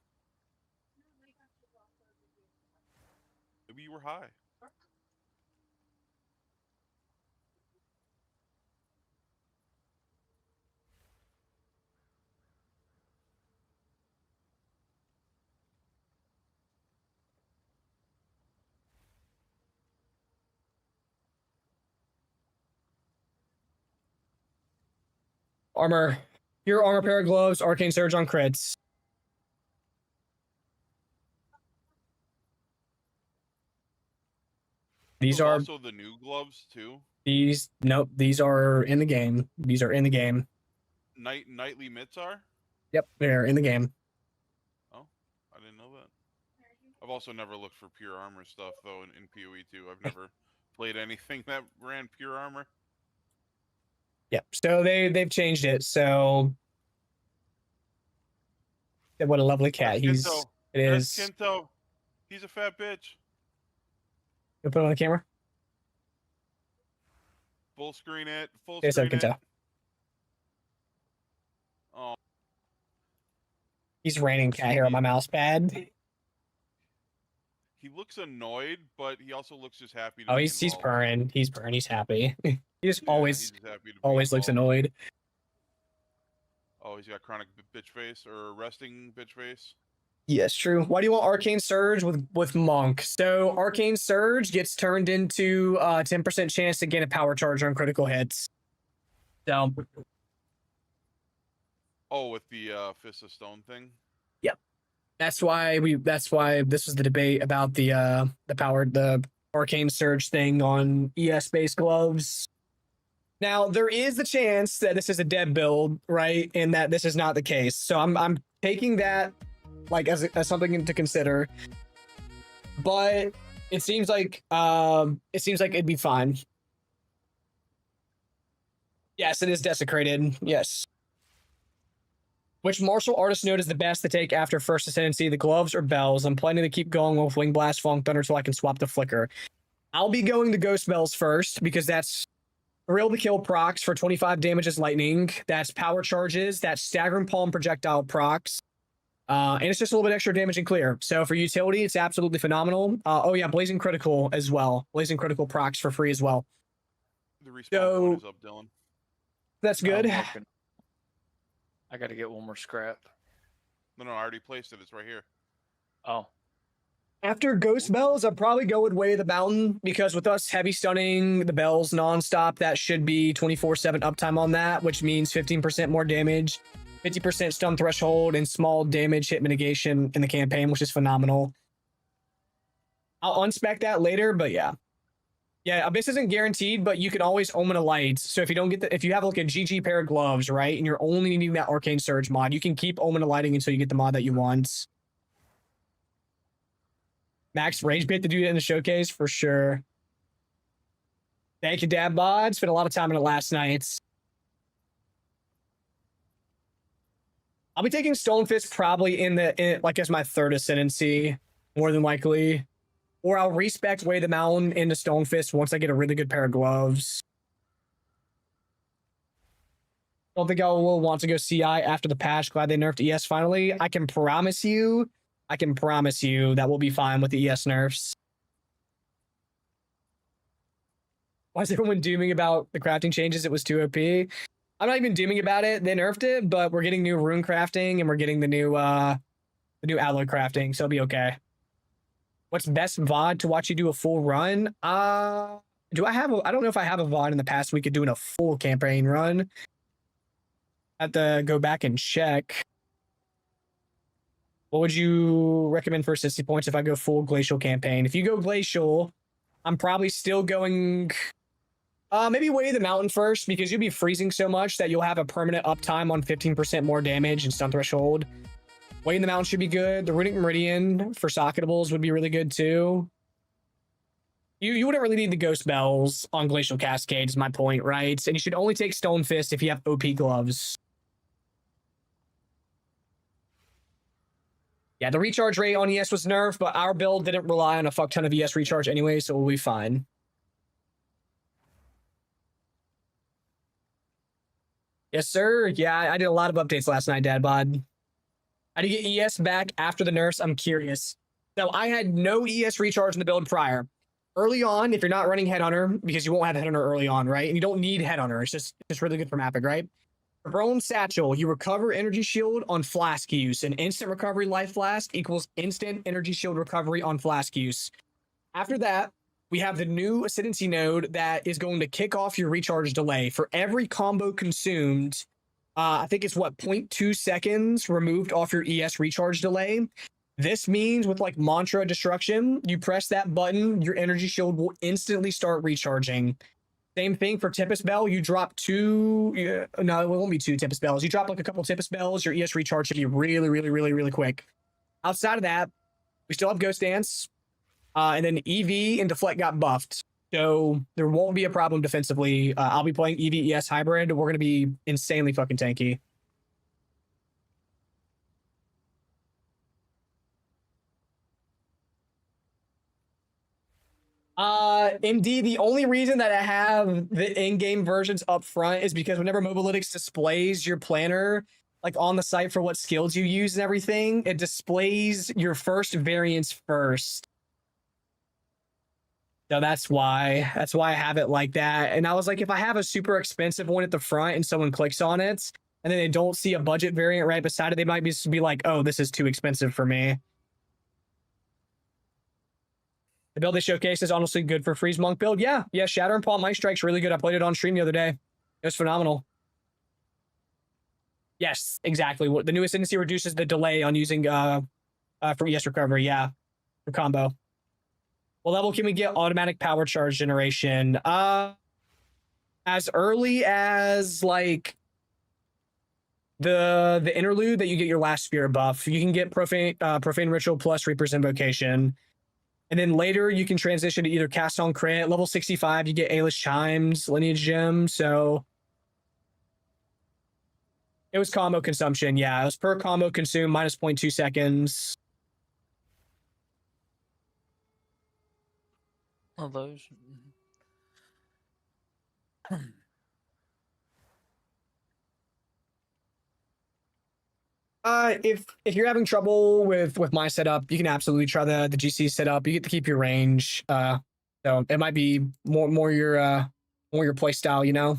Maybe you were high. Armor. Pure armor pair of gloves. Arcane Surge on crits. These are also the new gloves too. Nope, these are in the game. These are in the game. Nightly mitts are? Yep, they're in the game. Oh, I didn't know that. I've also never looked for pure armor stuff though in PoE 2. I've never played anything that ran pure armor. Yep. So they've changed it. So what a lovely cat. That's It is. Kinto. He's a fat bitch. You put it on the camera. Full screen it. Full Yes, I screen can it. tell. Oh. He's raining cat hair on my mouse pad. He looks annoyed, but he also looks just happy to Oh, be he's involved. purring. He's purring. He's happy. He just Yeah, always he's just happy to be looks involved. annoyed. Oh, he's got chronic bitch face or resting bitch face. Yes, true. Why do you want Arcane Surge with Monk? So Arcane Surge gets turned into 10% chance to gain a power charge on critical hits. So Oh, with the Fist of Stone thing. yep. That's why this was the debate about the Arcane Surge thing on ES based gloves. Now there is the chance that this is a dead build, right? And that this is not the case. So I'm taking that like as something to consider. But it seems like it'd be fine. Yes, it is desecrated. Yes. Which martial artist node is the best to take after first ascendancy? The gloves or bells? I'm planning to keep going with Wing Blast, Falling Thunder, so I can swap the flicker. I'll be going to Ghost Bells first because that's Thrill to Kill procs for 25 damage as lightning. That's power charges. That's Staggering Palm projectile procs. And it's just a little bit extra damage and clear. So for utility, it's absolutely phenomenal. Oh yeah, Blazing Critical as well. Blazing Critical procs for free as well. The respawn point is up, Dylan. That's good. I gotta get one more scrap. No, I already placed it. It's right here. Oh. After Ghost Bells, I'd probably go with Way of the Mountain because with us heavy stunning the bells nonstop, that should be 24/7 uptime on that, which means 15% more damage, 50% stun threshold, and small damage hit mitigation in the campaign, which is phenomenal. I'll unspec that later, but yeah. Yeah, Abyss isn't guaranteed, but you can always Omen of Light. So if you don't get if you have like a GG pair of gloves, right, and you're only needing that Arcane Surge mod, you can keep Omen of Lighting until you get the mod that you want. Max Rage Bait to do it in the showcase for sure. Thank you, Dad Bod. Spent a lot of time in it last night. I'll be taking Stone Fist probably in like as my third ascendancy, more than likely. Or I'll respec Way the Mountain into Stone Fist once I get a really good pair of gloves. Don't think I will want to go CI after the patch. Glad they nerfed ES finally. I can promise you that we'll be fine with the ES nerfs. Why is everyone dooming about the crafting changes? It was too OP. I'm not even dooming about it. They nerfed it, but we're getting new rune crafting and we're getting the new alloy crafting, so it'll be okay. What's best VOD to watch you do a full run? I don't know if I have a VOD in the past we could do in a full campaign run. I have to go back and check. What would you recommend for 60 points if I go full glacial campaign? If you go glacial, I'm probably still going maybe Way of the Mountain first because you'll be freezing so much that you'll have a permanent uptime on 15% more damage and stun threshold. Way in the Mountain should be good. The Runic Meridian for socketables would be really good too. You wouldn't really need the Ghost Bells on Glacial Cascade is my point, right? And you should only take Stone Fist if you have OP gloves. Yeah, the recharge rate on ES was nerfed, but our build didn't rely on a fuck ton of ES recharge anyway, so we'll be fine. Yes, sir. Yeah, I did a lot of updates last night, Dad Bod. How do you get ES back after the nerfs? I'm curious. So I had no ES recharge in the build prior. Early on, if you're not running Headhunter, because you won't have Headhunter early on, right? And you don't need Headhunter. It's just really good for mapping, right? For Brome Satchel, you recover energy shield on flask use. An instant recovery life flask equals instant energy shield recovery on flask use. After that, we have the new Ascendancy node that is going to kick off your recharge delay. For every combo consumed, I think it's 0.2 seconds removed off your ES recharge delay. This means with like Mantra Destruction, you press that button, your energy shield will instantly start recharging. Same thing for Tempest Bell. You drop no, it won't be 2 Tempest Bells. You drop like a couple Tempest Bells, your ES recharge should be really, really, really, really quick. Outside of that, we still have Ghost Dance. And then EV and Deflect got buffed. So there won't be a problem defensively. I'll be playing EV ES hybrid. We're going to be insanely fucking tanky. MD, the only reason that I have the in-game versions up front is because whenever Mobalytics displays your planner, like on the site for what skills you use and everything, it displays your first variants first. So that's why I have it like that. And I was like, if I have a super expensive one at the front and someone clicks on it and then they don't see a budget variant right beside it, they might be like, oh, this is too expensive for me. The build they showcase is honestly good for Freeze Monk build. Yeah, Shatter and Palm Ice Strike's really good. I played it on stream the other day. It was phenomenal. Yes, exactly. The new Ascendancy reduces the delay on using for ES recovery. Yeah, for combo. What level can we get automatic power charge generation? As early as like the interlude that you get your last spirit buff. You can get profane ritual plus Reaper's Invocation. And then later you can transition to either cast on crit. Level 65, you get Aelish Chimes, Lineage Gem. So It was combo consumption. Yeah, it was per combo consume minus 0.2 seconds. Well, those. If you're having trouble with my setup, you can absolutely try the GC setup. You get to keep your range. So it might be more your play style, you know.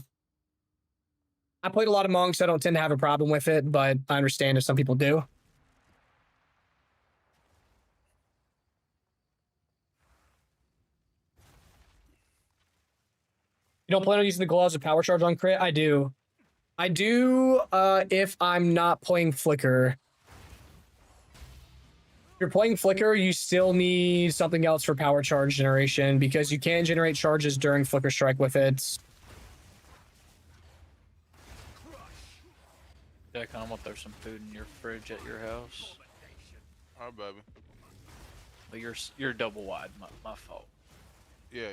I played a lot of monks, so I don't tend to have a problem with it, but I understand if some people do. You don't plan on using the gloves of power charge on crit? I do. I do if I'm not playing Flicker. If you're playing Flicker, you still need something else for power charge generation because you can generate charges during Flicker Strike with it. Jack, I'm gonna throw some food in your fridge at your house. Alright, baby. But you're double wide. My fault. Yeah.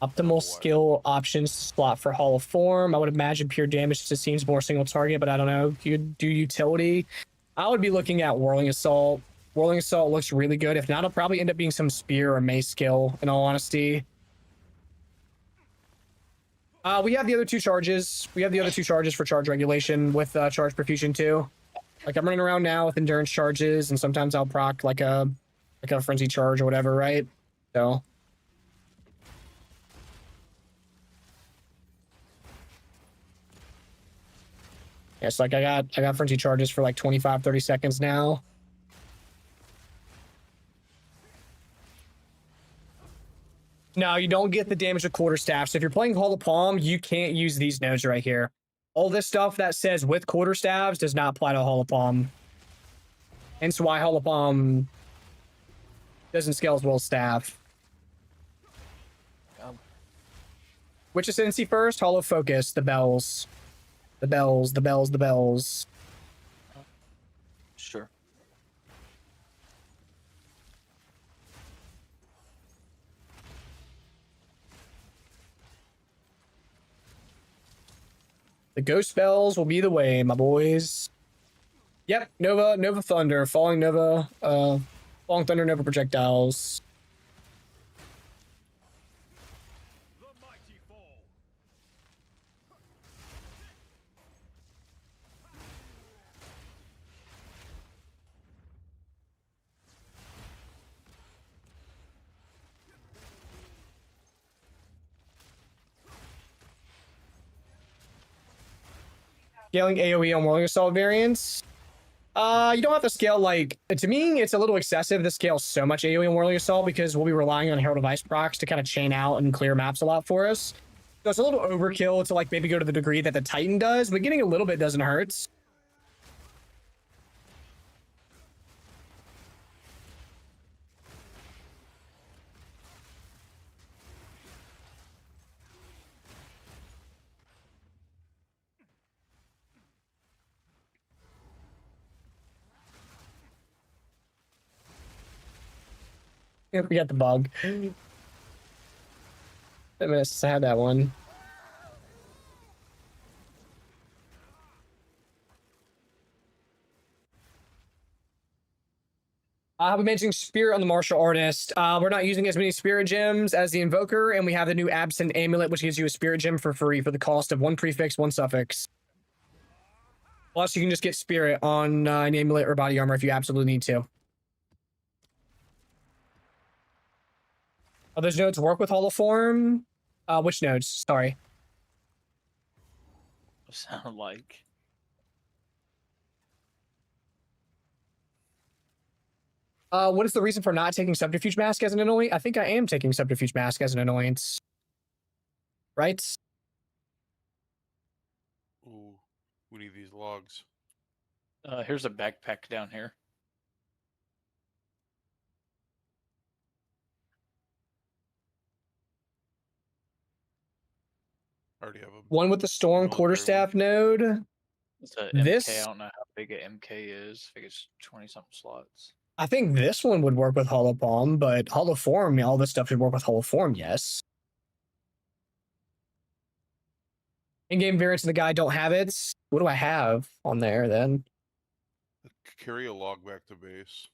Optimal skill options slot for Hall of Form. I would imagine pure damage just seems more single target, but I don't know. You do utility. I would be looking at Whirling Assault. Whirling Assault looks really good. If not, it'll probably end up being some Spear or Mace skill, in all honesty. We have the other two charges. We have the other two charges for charge regulation with charge perfusion too. Like I'm running around now with endurance charges, and sometimes I'll proc like a frenzy charge or whatever, right? So. Yeah, so like I got frenzy charges for like 25, 30 seconds now. No, you don't get the damage of quarterstaff. So if you're playing Hall of Palm, you can't use these nodes right here. All this stuff that says with quarterstaffs does not apply to Hall of Palm. Hence why Hall of Palm doesn't scale as well as staff. Which ascendancy first? Hall of Focus, the bells. The bells. Sure. The ghost spells will be the way, my boys. Yep, Nova Thunder, Falling Nova, Falling Thunder, Nova projectiles. Scaling AoE on Whirling Assault variants. You don't have to scale, like, to me, it's a little excessive to scale so much AoE on Whirling Assault because we'll be relying on Herald of Ice procs to kind of chain out and clear maps a lot for us. So it's a little overkill to, like, maybe go to the degree that the Titan does, but getting a little bit doesn't hurt. Yeah, we got the bug. 10 minutes since I had that one. We mentioned Spirit on the Martial Artist. We're not using as many Spirit Gems as the Invoker, and we have the new Absent Amulet, which gives you a Spirit Gem for free for the cost of one prefix, one suffix. Plus, you can just get Spirit on an Amulet or Body Armor if you absolutely need to. Those nodes work with Holoform? Which nodes? Sorry. Sound like. What is the reason for not taking Subterfuge Mask as an annoyance? I think I am taking Subterfuge Mask as an annoyance. Right? Ooh, we need these logs. Here's a backpack down here. I already have a one with the Storm Quarterstaff node. It's a MK. I don't know how big a MK is. I think it's 20-something slots. I think this one would work with Hollow Palm, but Hollow Form, all this stuff should work with Hollow Form, yes. In-game variants of the guy don't have it. what do I have on there then? Carry a log back to base.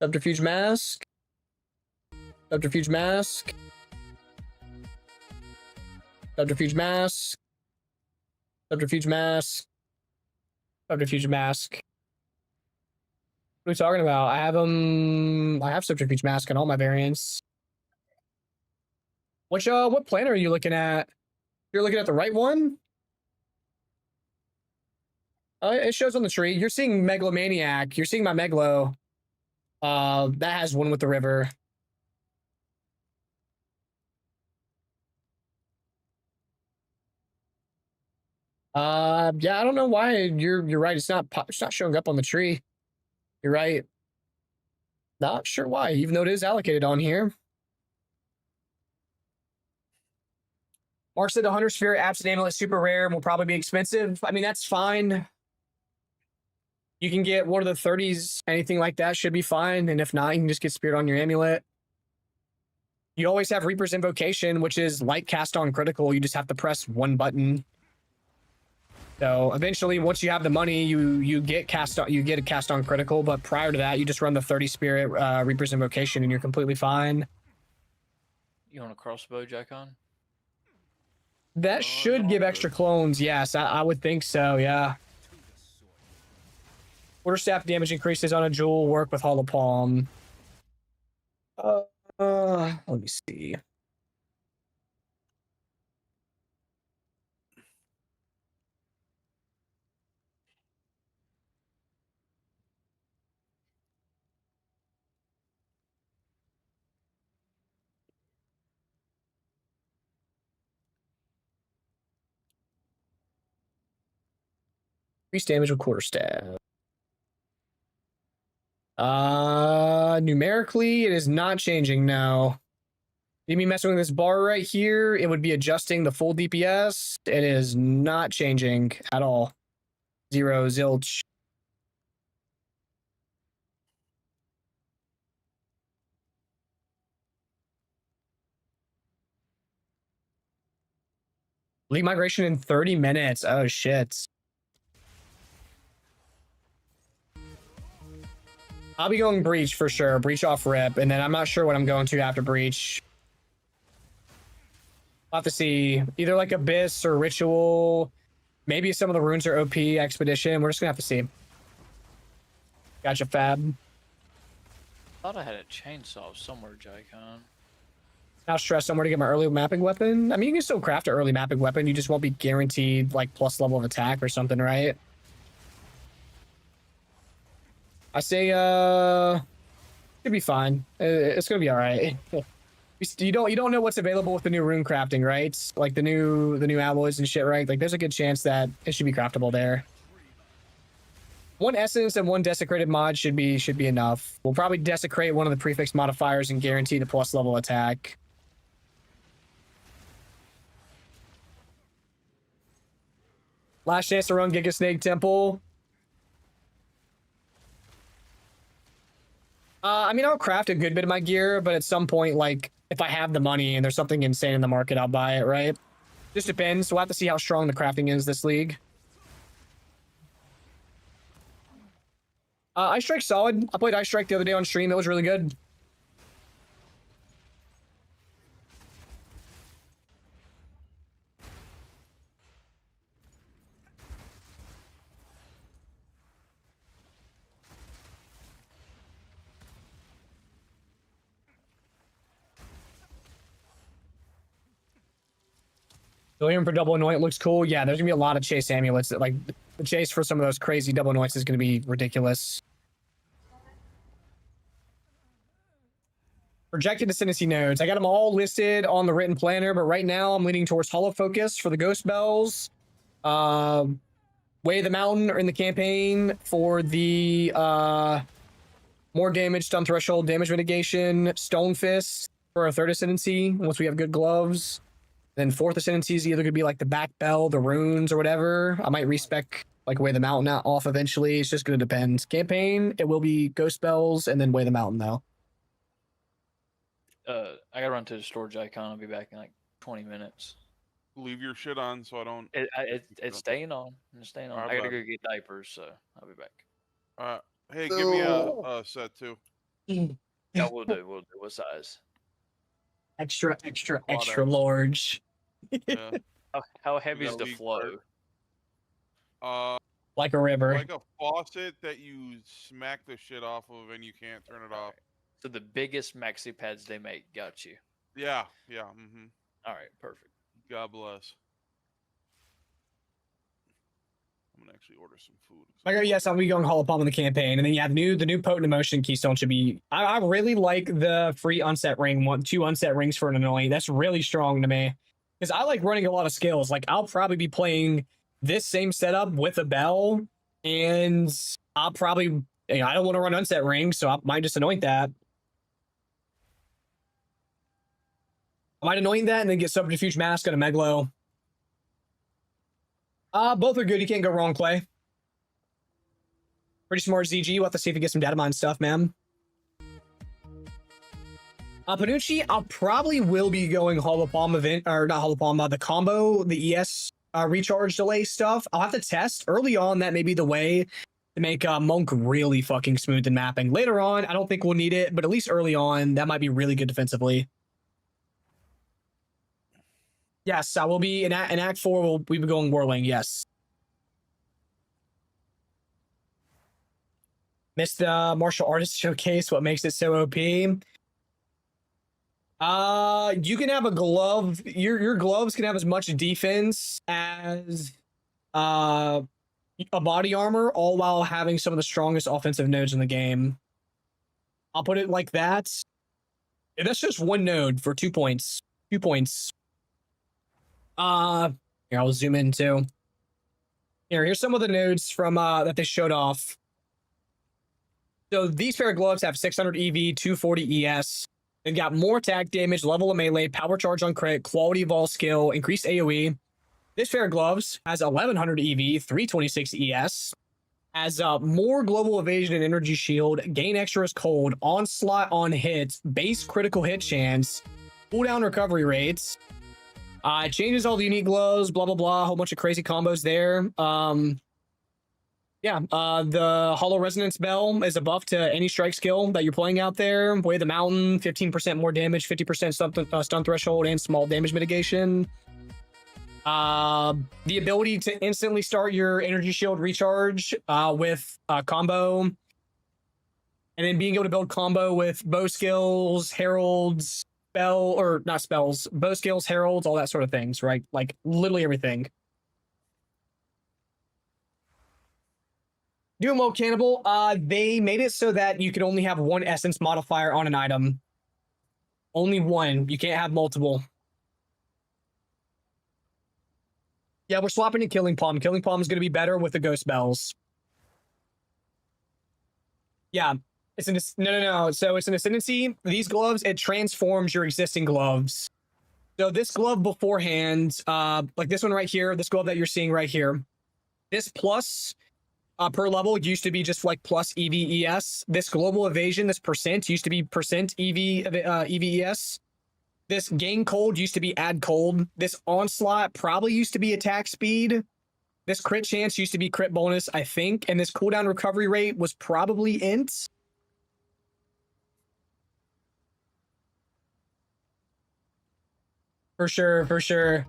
Subterfuge mask. Subterfuge mask. Subterfuge mask. Subterfuge mask. Subterfuge mask. What are we talking about? I have subterfuge mask on all my variants. What planner are you looking at? You're looking at the right one? It shows on the tree. You're seeing Megalomaniac. You're seeing my Megalo. That has one with the river. Yeah, I don't know why you're right. It's not showing up on the tree. You're right. Not sure why, even though it is allocated on here. Mark said the Hunter Sphere Absent Amulet is super rare and will probably be expensive. I mean, that's fine. You can get one of the 30s, anything like that should be fine. And if not, you can just get Spirit on your amulet. You always have Reaper's Invocation, which is like cast on critical. You just have to press one button. So eventually, once you have the money, you get a cast on critical. But prior to that, you just run the 30 Spirit Reaper's Invocation, and you're completely fine. You want a crossbow, Jackon? That should give extra clones. Yes, I would think so. Yeah. Quarterstaff damage increases on a jewel. Work with Hollow Palm. Let me see. Increase damage with quarterstaff. Numerically, it is not changing now. You mean messing with this bar right here? It would be adjusting the full DPS. It is not changing at all. 0, zilch. League migration in 30 minutes. Oh, shit. I'll be going Breach for sure. Breach off rip. And then I'm not sure what I'm going to after Breach. I'll have to see. Either like Abyss or Ritual. Maybe some of the runes are OP. Expedition. We're just going to have to see. Gotcha, Fab. Thought I had a chainsaw somewhere, Jackon. Now stress somewhere to get my early mapping weapon. I mean, you can still craft an early mapping weapon. You just won't be guaranteed like plus level of attack or something, right? I say, it'll be fine. It's gonna be all right. You don't know what's available with the new rune crafting, right? Like the new alloys and shit, right? Like there's a good chance that it should be craftable there. One essence and one desecrated mod should be enough. We'll probably desecrate one of the prefix modifiers and guarantee the plus level attack. Last chance to run Giga Snake Temple. I mean, I'll craft a good bit of my gear, but at some point, like, if I have the money and there's something insane in the market, I'll buy it, right? Just depends. We'll have to see how strong the crafting is this league. Ice Strike's solid. I played Ice Strike the other day on stream. It was really good. William for double anoint looks cool. Yeah, there's gonna be a lot of chase amulets. That, like, the chase for some of those crazy double anoints is gonna be ridiculous. Projected Ascendancy nodes. I got them all listed on the written planner, but right now I'm leaning towards Hollow Focus for the Ghost Bells. Way of the Mountain are in the campaign for the more damage, stun threshold, damage mitigation, Stone Fist for our third Ascendancy once we have good gloves. Then fourth Ascendancy is either going to be like the back bell, the runes, or whatever. I might respec like Weigh the Mountain off eventually. It's just going to depend. Campaign, it will be Ghost Bells and then Weigh the Mountain though. I gotta run to the storage icon. I'll be back in like 20 minutes. Leave your shit on so I don't. It's staying on. It's staying on. Alright, I gotta bud. go get diapers, so I'll be back. Hey, give me a set too. Yeah, we'll do. We'll do. What size? Extra large. Yeah. How heavy is got the league flow? Like a river. Like a faucet that you smack the shit off of and you can't turn it off. So the biggest maxi pads they make. Got you. Yeah. Mm-hmm. All right. Perfect. God bless. I'm gonna actually order some food. Like, yes, I'll be going Hall of Palm in the campaign, and then yeah, the new potent emotion keystone should be. I really like the free unset ring, 2 unset rings for an annoying. That's really strong to me because I like running a lot of skills. Like I'll probably be playing this same setup with a bell, and I'll probably I don't want to run unset rings, so I might just anoint that. I might anoint that and then get Subterfuge Mask and a Meglo. Both are good. You can't go wrong, Clay. Pretty smart ZG. We'll have to see if we get some data mine stuff, man. Panucci, I'll probably will be going Hall of Palm event, or not Hall of Palm, the combo, the ES recharge delay stuff. I'll have to test. Early on, that may be the way to make Monk really fucking smooth in mapping. Later on, I don't think we'll need it, but at least early on, that might be really good defensively. Yes, I will be in Act 4. We'll be going Whirling. Yes. Missed the martial artist showcase. What makes it so OP? You can have a glove. Your gloves can have as much defense as a body armor, all while having some of the strongest offensive nodes in the game. I'll put it like that. And that's just one node for 2 points. 2 points. Here, I'll zoom in too. Here's some of the nodes from that they showed off. So these pair of gloves have 600 EV, 240 ES. They've got more attack damage, level of melee, power charge on crit, quality of all skill, increased AoE. This pair of gloves has 1100 EV, 326 ES. Has more global evasion and energy shield, gain extra as cold, onslaught on hits, base critical hit chance, cooldown recovery rates. It changes all the unique glows, blah, blah, blah. A whole bunch of crazy combos there. The Hollow Resonance Bell is a buff to any strike skill that you're playing out there. Weigh the Mountain, 15% more damage, 50% stun threshold, and small damage mitigation. The ability to instantly start your energy shield recharge with combo. And then being able to build combo with bow skills, heralds, bow skills, heralds, all that sort of things, right? Like literally everything. Doing well, Cannibal. They made it so that you could only have one essence modifier on an item. Only one. You can't have multiple. Yeah, we're swapping to Killing Palm. Killing Palm is going to be better with the Ghost Bells. Yeah. No. So it's an ascendancy. These gloves, it transforms your existing gloves. So this glove beforehand, like this one right here, this glove that you're seeing right here, this plus per level used to be just like plus EVES. This global evasion, this percent used to be percent EVES. This gain cold used to be add cold. This onslaught probably used to be attack speed. This crit chance used to be crit bonus, I think. And this cooldown recovery rate was probably int. For sure.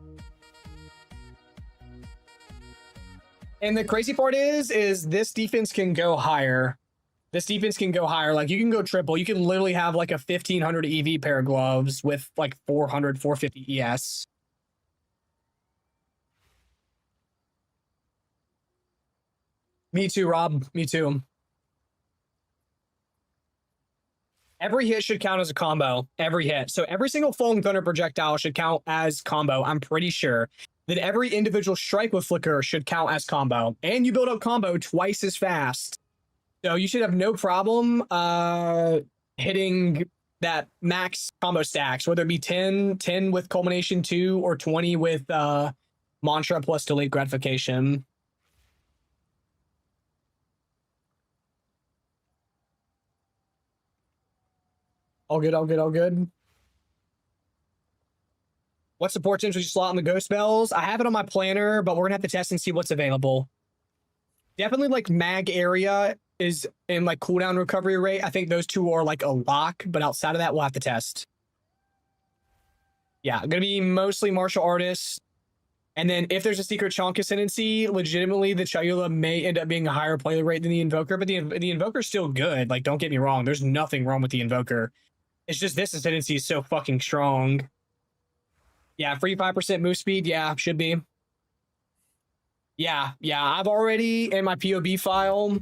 And the crazy part is this defense can go higher. Like you can go triple. You can literally have like a 1500 EV pair of gloves with like 450 ES. Me too, Rob. Me too. Every hit should count as a combo. Every hit. So every single Falling Thunder projectile should count as combo. I'm pretty sure that every individual strike with Flicker should count as combo. And you build up combo twice as fast. So you should have no problem hitting that max combo stacks, whether it be 10 with Culmination 2 or 20 with Mantra plus Delayed Gratification. All good, all good, all good. What support gems would you slot on the ghost bells? I have it on my planner, but we're gonna have to test and see what's available. Definitely like mag area is in like cooldown recovery rate. I think those two are like a lock, but outside of that, we'll have to test. Yeah, gonna be mostly martial artists. And then if there's a secret chunk ascendancy, legitimately the Chayula may end up being a higher play rate than the Invoker, but the Invoker's still good. Like, don't get me wrong. There's nothing wrong with the Invoker. It's just this ascendancy is so fucking strong. Yeah, free 5% move speed. Yeah, should be. Yeah, I've already in my POB file.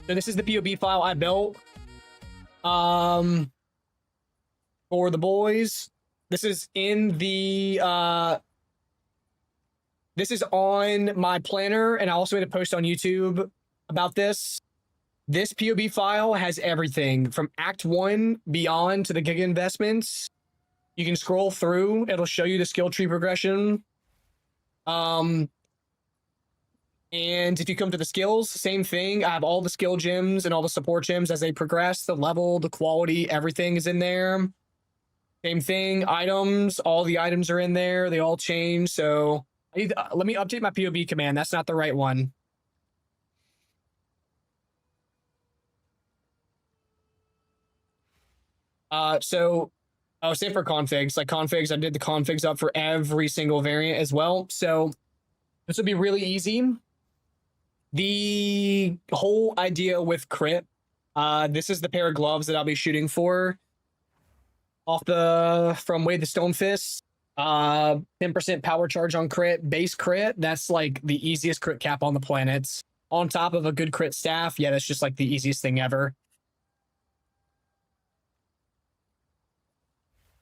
So this is the POB file I built. For the boys. This is in the this is on my planner, and I also made a post on YouTube about this. This POB file has everything from Act 1 beyond to the Giga investments. You can scroll through. It'll show you the skill tree progression. And if you come to the skills, same thing. I have all the skill gems and all the support gems as they progress. The level, the quality, everything is in there. Same thing. Items, all the items are in there. They all change. So let me update my POB command. That's not the right one. Same for configs. Like configs, I did the configs up for every single variant as well. So this would be really easy. The whole idea with crit, this is the pair of gloves that I'll be shooting for from Wade the Stonefist. 10% power charge on crit, base crit. That's like the easiest crit cap on the planet. On top of a good crit staff, yeah, that's just like the easiest thing ever.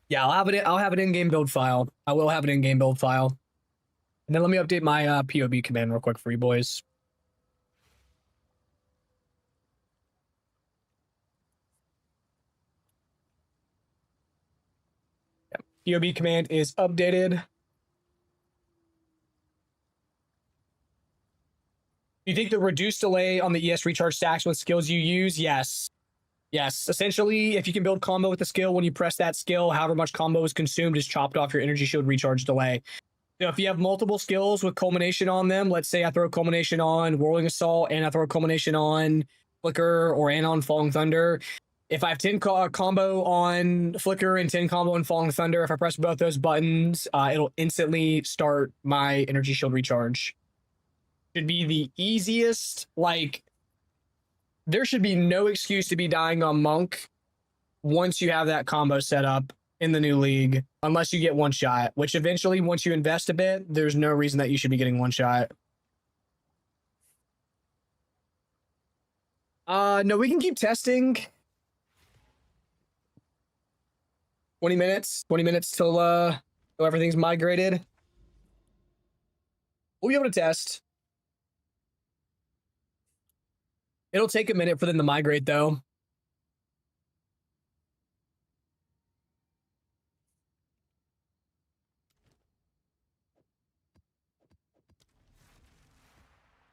Yeah, I'll have an in-game build file. I will have an in-game build file. And then let me update my POB command real quick for you boys. POB command is updated. You think the reduced delay on the ES recharge stacks with skills you use? Yes. Yes. Essentially, if you can build combo with the skill, when you press that skill, however much combo is consumed is chopped off your energy shield recharge delay. So if you have multiple skills with culmination on them, let's say I throw culmination on Whirling Assault and I throw culmination on Flicker or on Falling Thunder. If I have 10 combo on Flicker and 10 combo on Falling Thunder, if I press both those buttons, it'll instantly start my energy shield recharge. Should be the easiest. Like, there should be no excuse to be dying on Monk once you have that combo set up in the new league, unless you get one shot, which eventually, once you invest a bit, there's no reason that you should be getting one shot. No, we can keep testing. 20 minutes till everything's migrated. We'll be able to test. It'll take a minute for them to migrate, though.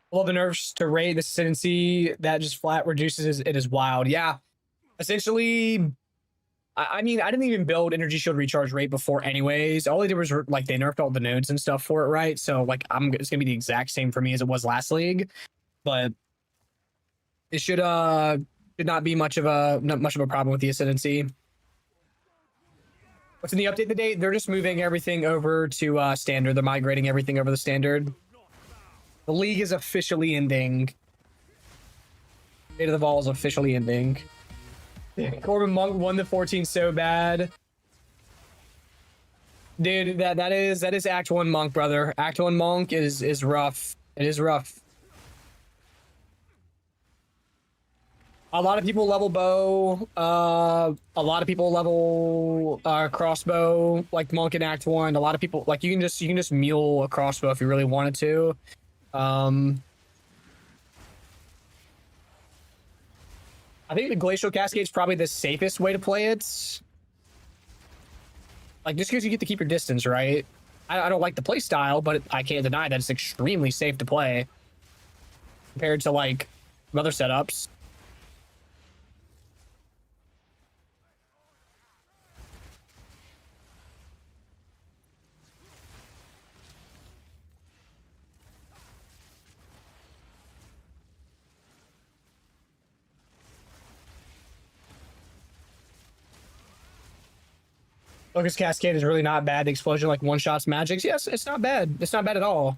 All the nerfs to raid the ascendancy that just flat reduces it is wild. Yeah, essentially, I mean, I didn't even build energy shield recharge rate before anyways. All they did was like they nerfed all the nodes and stuff for it, right? So like it's gonna be the exact same for me as it was last league, but it should not be much of a problem with the ascendancy. What's in the update to date? They're just moving everything over to standard. They're migrating everything over to standard. The league is officially ending. Fate of the Vol is officially ending. Corbin Monk won the 14 so bad. Dude, that is Act 1 Monk, brother. Act 1 Monk is rough. It is rough. A lot of people level bow. A lot of people level crossbow, like Monk in Act 1. A lot of people like you can just mule a crossbow if you really wanted to. I think the Glacial Cascade is probably the safest way to play it. Like, just because you get to keep your distance, right? I don't like the play style, but I can't deny that it's extremely safe to play compared to, like, other setups. Focus Cascade is really not bad. The explosion like one-shots magics. Yes, it's not bad. It's not bad at all.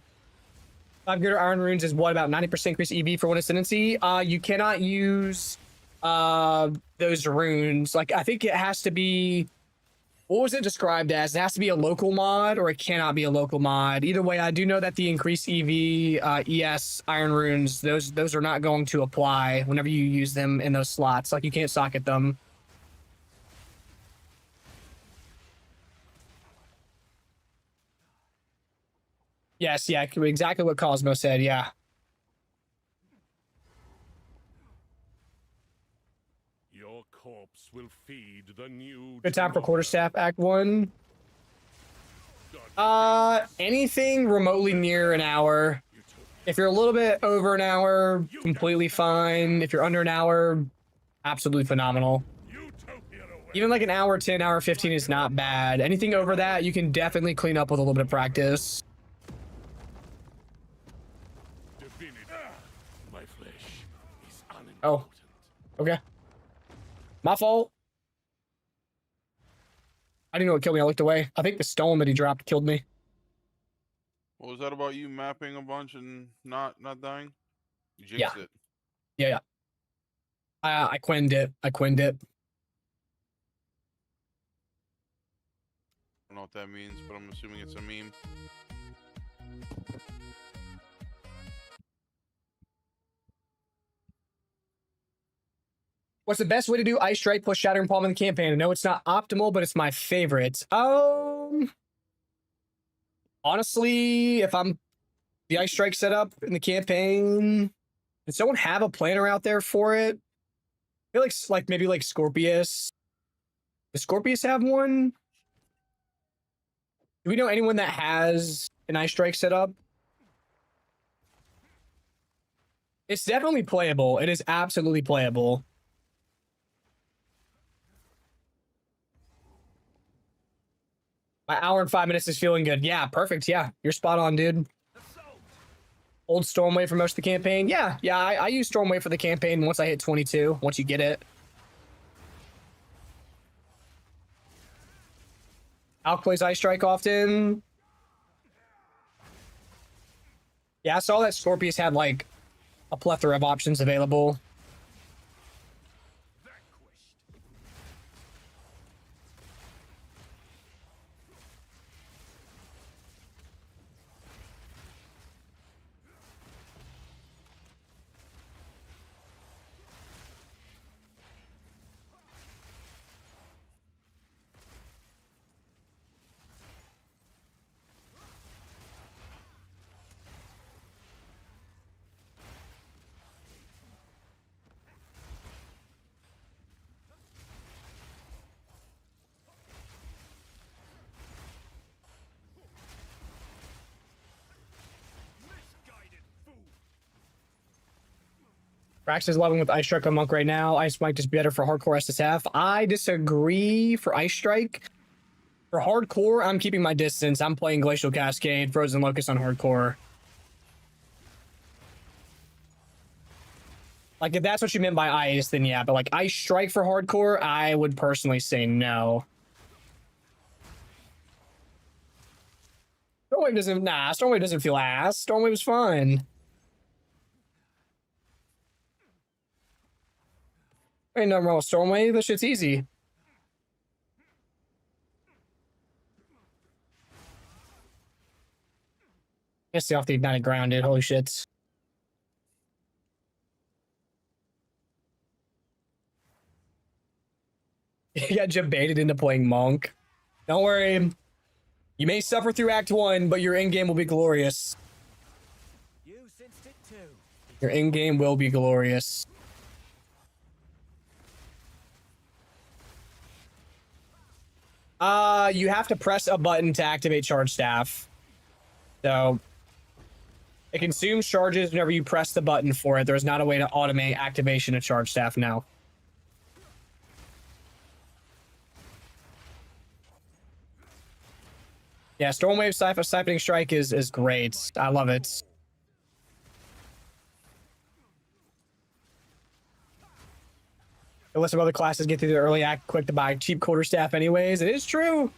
5 greater iron runes is what, about 90% increase EV for one ascendancy? You cannot use those runes. Like, I think it has to be, what was it described as? It has to be a local mod, or it cannot be a local mod. Either way, I do know that the increased EV, ES iron runes, those are not going to apply whenever you use them in those slots. Like, you can't socket them. Yes, yeah, exactly what Cosmo said, yeah. Your corpse will feed the new. Good time for Quarterstaff Act 1. Anything remotely near an hour. If you're a little bit over an hour, completely fine. If you're under an hour, absolutely phenomenal. Even like an hour 10, hour 15 is not bad. Anything over that, you can definitely clean up with a little bit of practice. My flesh is unimportant. Oh, okay. My fault. I didn't know what killed me. I looked away. I think the stone that he dropped killed me. What was that about you mapping a bunch and not dying? You jinxed it. Yeah. I quinned it. I don't know what that means, but I'm assuming it's a meme. What's the best way to do Ice Strike plus Shattering Palm in the campaign? I know it's not optimal, but it's my favorite. Honestly, if I'm the Ice Strike setup in the campaign, does someone have a planner out there for it? I feel like maybe like Scorpius. Does Scorpius have one? Do we know anyone that has an Ice Strike setup? It's definitely playable. It is absolutely playable. My hour and 5 minutes is feeling good. Yeah, perfect. Yeah, you're spot on, dude. Old Stormwave for most of the campaign. Yeah, I use Stormwave for the campaign once I hit 22, once you get it. Alk plays Ice Strike often. Yeah, I saw that Scorpius had like a plethora of options available. Rax is loving with Ice Strike on Monk right now. Ice might just be better for hardcore SSF. I disagree for Ice Strike. For hardcore, I'm keeping my distance. I'm playing Glacial Cascade, Frozen Locust on hardcore. Like, if that's what you meant by ice, then yeah. But like Ice Strike for hardcore, I would personally say no. Stormwave doesn't feel ass. Stormwave is fun. Ain't nothing wrong with Stormwave. That shit's easy. Can't stay off the ignited ground, dude. Holy shit. You got jebaited into playing Monk. Don't worry. You may suffer through Act 1, but your endgame will be glorious. You sensed it too. Your endgame will be glorious. You have to press a button to activate Charge Staff. So, it consumes charges whenever you press the button for it. There's not a way to automate activation of Charge Staff now. Yeah, Stormwave Siphoning Strike is great. I love it. Unless some other classes get through the early act quick to buy cheap quarterstaff anyways. It is true.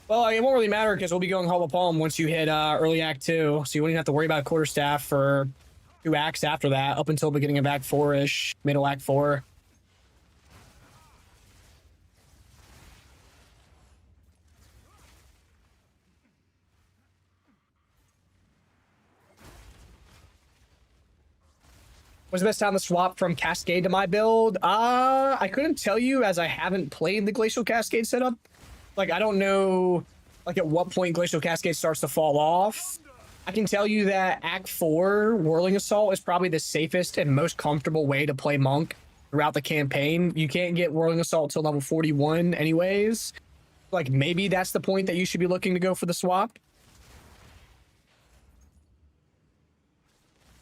Well, it won't really matter because we'll be going Hollow Palm once you hit early Act 2, so you won't even have to worry about Quarterstaff for 2 acts after that, up until beginning of Act 4-ish, middle Act 4. What's the best time to swap from Cascade to my build? I couldn't tell you as I haven't played the Glacial Cascade setup. Like, I don't know, like, at what point Glacial Cascade starts to fall off. I can tell you that Act 4, Whirling Assault, is probably the safest and most comfortable way to play Monk throughout the campaign. You can't get Whirling Assault till level 41 anyways. Like, maybe that's the point that you should be looking to go for the swap.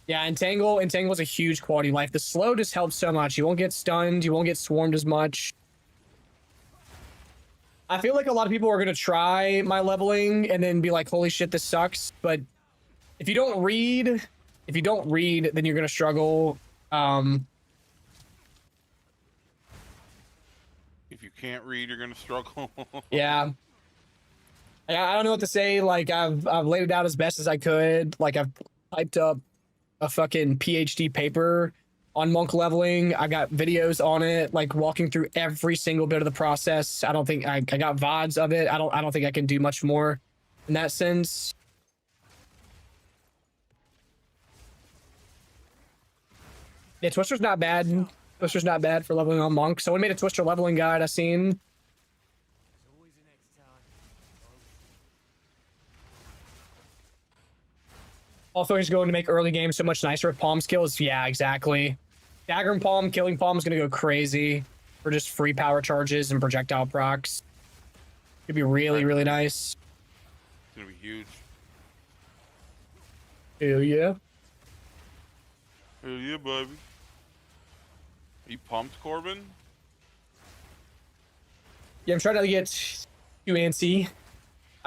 Yeah, Entangle is a huge quality of life. The slow just helps so much. You won't get stunned. You won't get swarmed as much. I feel like a lot of people are going to try my leveling and then be like, holy shit, this sucks. But if you don't read, then you're going to struggle. If you can't read, you're going to struggle. Yeah. I don't know what to say. Like, I've laid it out as best as I could. Like, I've typed up a fucking PhD paper on Monk leveling. I got videos on it, like walking through every single bit of the process. I don't think I got VODs of it. I don't think I can do much more in that sense. Yeah, Twister's not bad. Twister's not bad for leveling on Monk. Someone made a Twister leveling guide I seen. Also, he's going to make early games so much nicer with palm skills. Yeah, exactly. Dagger and Palm, Killing Palm is going to go crazy for just free power charges and projectile procs. It'd be really, really nice. It's going to be huge. Hell yeah. Hell yeah, baby. Are you pumped, Corbin? Yeah, I'm trying to get too antsy.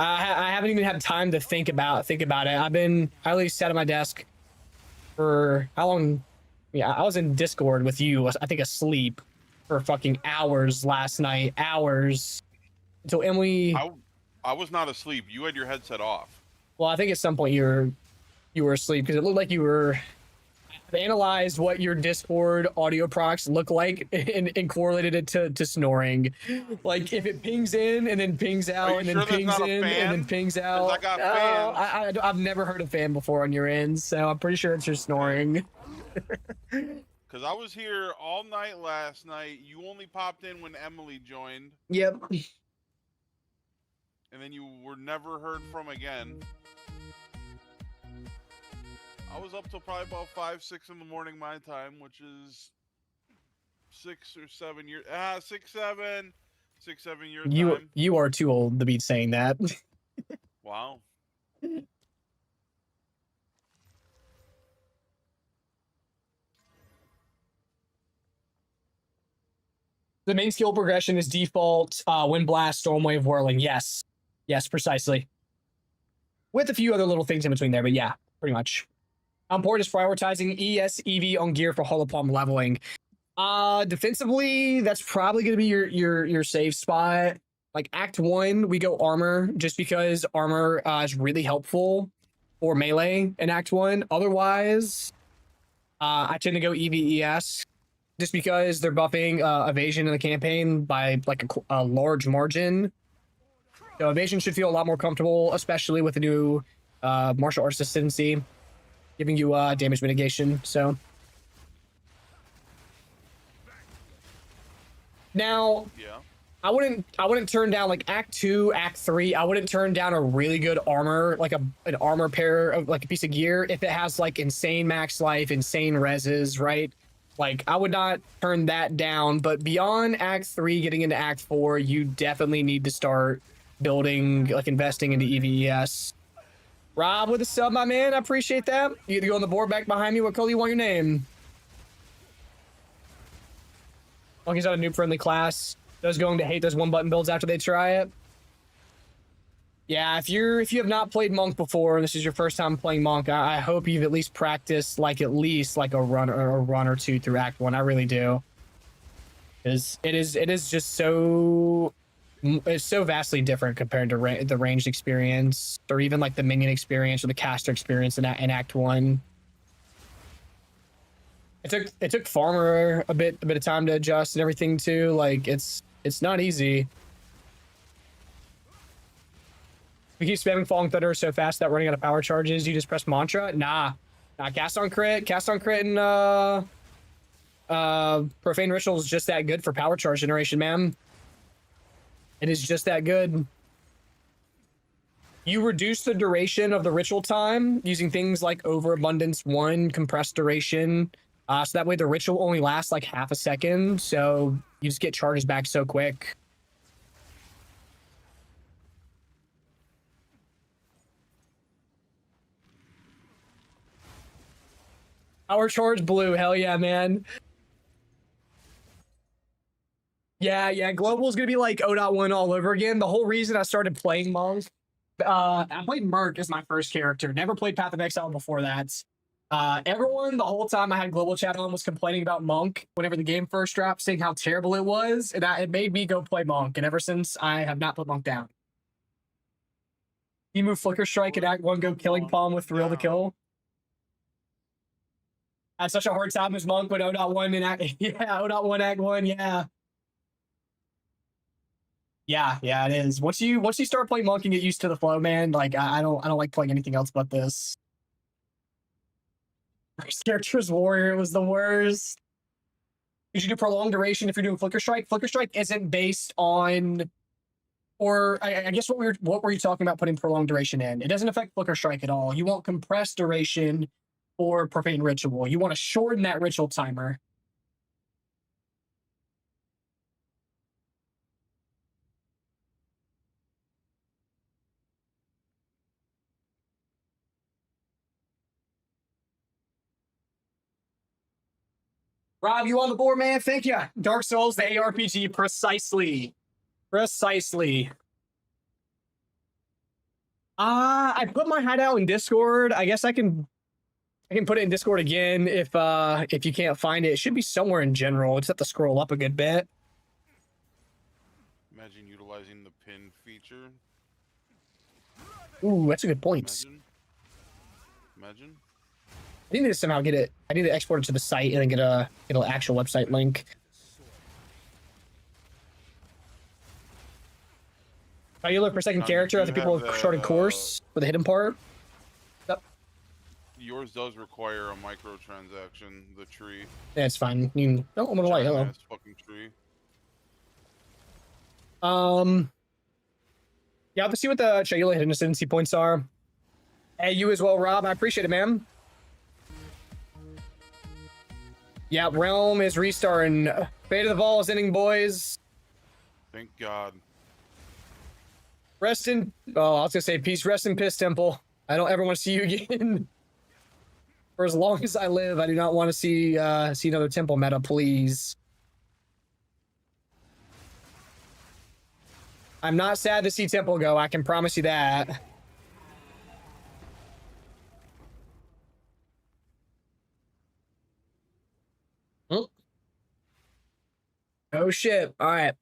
I haven't even had time to think about it. I at least sat at my desk for how long? Yeah, I was in Discord with you, I think asleep for fucking hours last night. Hours. Until Emily... I was not asleep. You had your headset off. Well, I think at some point you were asleep because it looked like you were... I've analyzed what your Discord audio procs look like and correlated it to snoring. Like, if it pings in and then pings out and then pings in and then pings out. I got fans. I've never heard a fan before on your end, so I'm pretty sure it's your snoring. Because I was here all night last night. You only popped in when Emily joined. Yep. And then you were never heard from again. I was up till probably about 5, 6 in the morning my time, which is 6 or 7 years. 6, 7 years time. You are too old to be saying that. Wow. The main skill progression is default Wind Blast, Stormwave, Whirling. Yes. Yes, precisely. With a few other little things in between there, but yeah, pretty much. Port is prioritizing ES EV on gear for Hollow Palm leveling. Defensively, that's probably going to be your safe spot. Like Act 1, we go armor just because armor is really helpful for melee in Act 1. Otherwise, I tend to go EVES just because they're buffing evasion in the campaign by like a large margin. So evasion should feel a lot more comfortable, especially with the new martial arts ascendancy, giving you damage mitigation. So now, yeah, I wouldn't turn down like Act 2, Act 3. I wouldn't turn down a really good armor, like an armor pair of like a piece of gear if it has like insane max life, insane reses, right? Like I would not turn that down. But beyond Act 3, getting into Act 4, you definitely need to start building, like investing into EVES. Rob with a sub, my man. I appreciate that. You either go on the board back behind me. What color you want your name? Monkey's not a noob-friendly class. Those going to hate those one-button builds after they try it. Yeah, if you have not played Monk before and this is your first time playing Monk, I hope you've at least practiced at least a run or two through Act 1. I really do. Because it is just so it's so vastly different compared to the ranged experience, or even like the minion experience or the caster experience in Act 1. It took Farmer a bit of time to adjust and everything too. Like it's not easy. We keep spamming Falling Thunder so fast that running out of power charges, you just press Mantra? Nah, cast on crit, and Profane Ritual is just that good for power charge generation, man. It is just that good. You reduce the duration of the ritual time using things like Overabundance 1, compressed duration. So that way the ritual only lasts like half a second. So you just get charges back so quick. Power charge blue. Hell yeah, man. Yeah. Global is going to be like 0.1 all over again. The whole reason I started playing Monk, I played Merc as my first character. Never played Path of Exile before that. Everyone, the whole time I had global chat on, was complaining about Monk whenever the game first dropped, saying how terrible it was, and it made me go play Monk. And ever since, I have not put Monk down. You move Flicker Strike and Act 1 go Killing Palm with Thrill to Kill. I had such a hard time as Monk with 0.1 in Act 0.1 Act 1, yeah. Yeah, it is. Once you start playing Monk and get used to the flow, man, like I don't like playing anything else but this. First character's Warrior was the worst. You should do prolonged duration if you're doing Flicker Strike. Flicker Strike isn't based on, or I guess what were you talking about putting prolonged duration in? It doesn't affect Flicker Strike at all. You want compressed duration or Profane Ritual. You want to shorten that ritual timer. Rob, you on the board, man? Thank you. Dark Souls, the ARPG, precisely. I put my hideout in Discord. I guess I can put it in Discord again if you can't find it. It should be somewhere in general. Just have to scroll up a good bit. Imagine utilizing the pin feature. Ooh, that's a good point. Imagine. I need to somehow get it. I need to export it to the site and then get an actual website link. How you look for second character? Other people have started course for the hidden part. Yep. Yours does require a microtransaction. The tree. Yeah, it's fine. I'm gonna light. Hello. Fucking tree. Yeah, let's see what the Chayula hidden ascendancy points are. Hey, you as well, Rob. I appreciate it, man. Yeah, Realm is restarting. Fate of the Vol is ending, boys. Thank God. Rest in... Oh, I was gonna say peace. Rest in Piss Temple. I don't ever want to see you again. For as long as I live, I do not want to see another Temple meta, please. I'm not sad to see Temple go. I can promise you that. Oh shit. All right.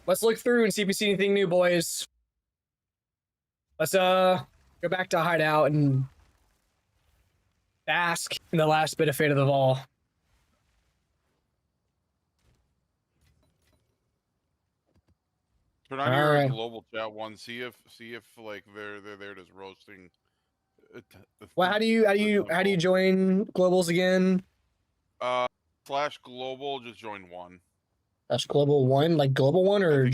Let's look through and see if we see anything new, boys. Let's go back to hideout and bask in the last bit of Fate of the Vol. Turn on your global chat one. See if like they're just roasting. Well, how do you join globals again? / global. Just join one. That's global one, like global one, or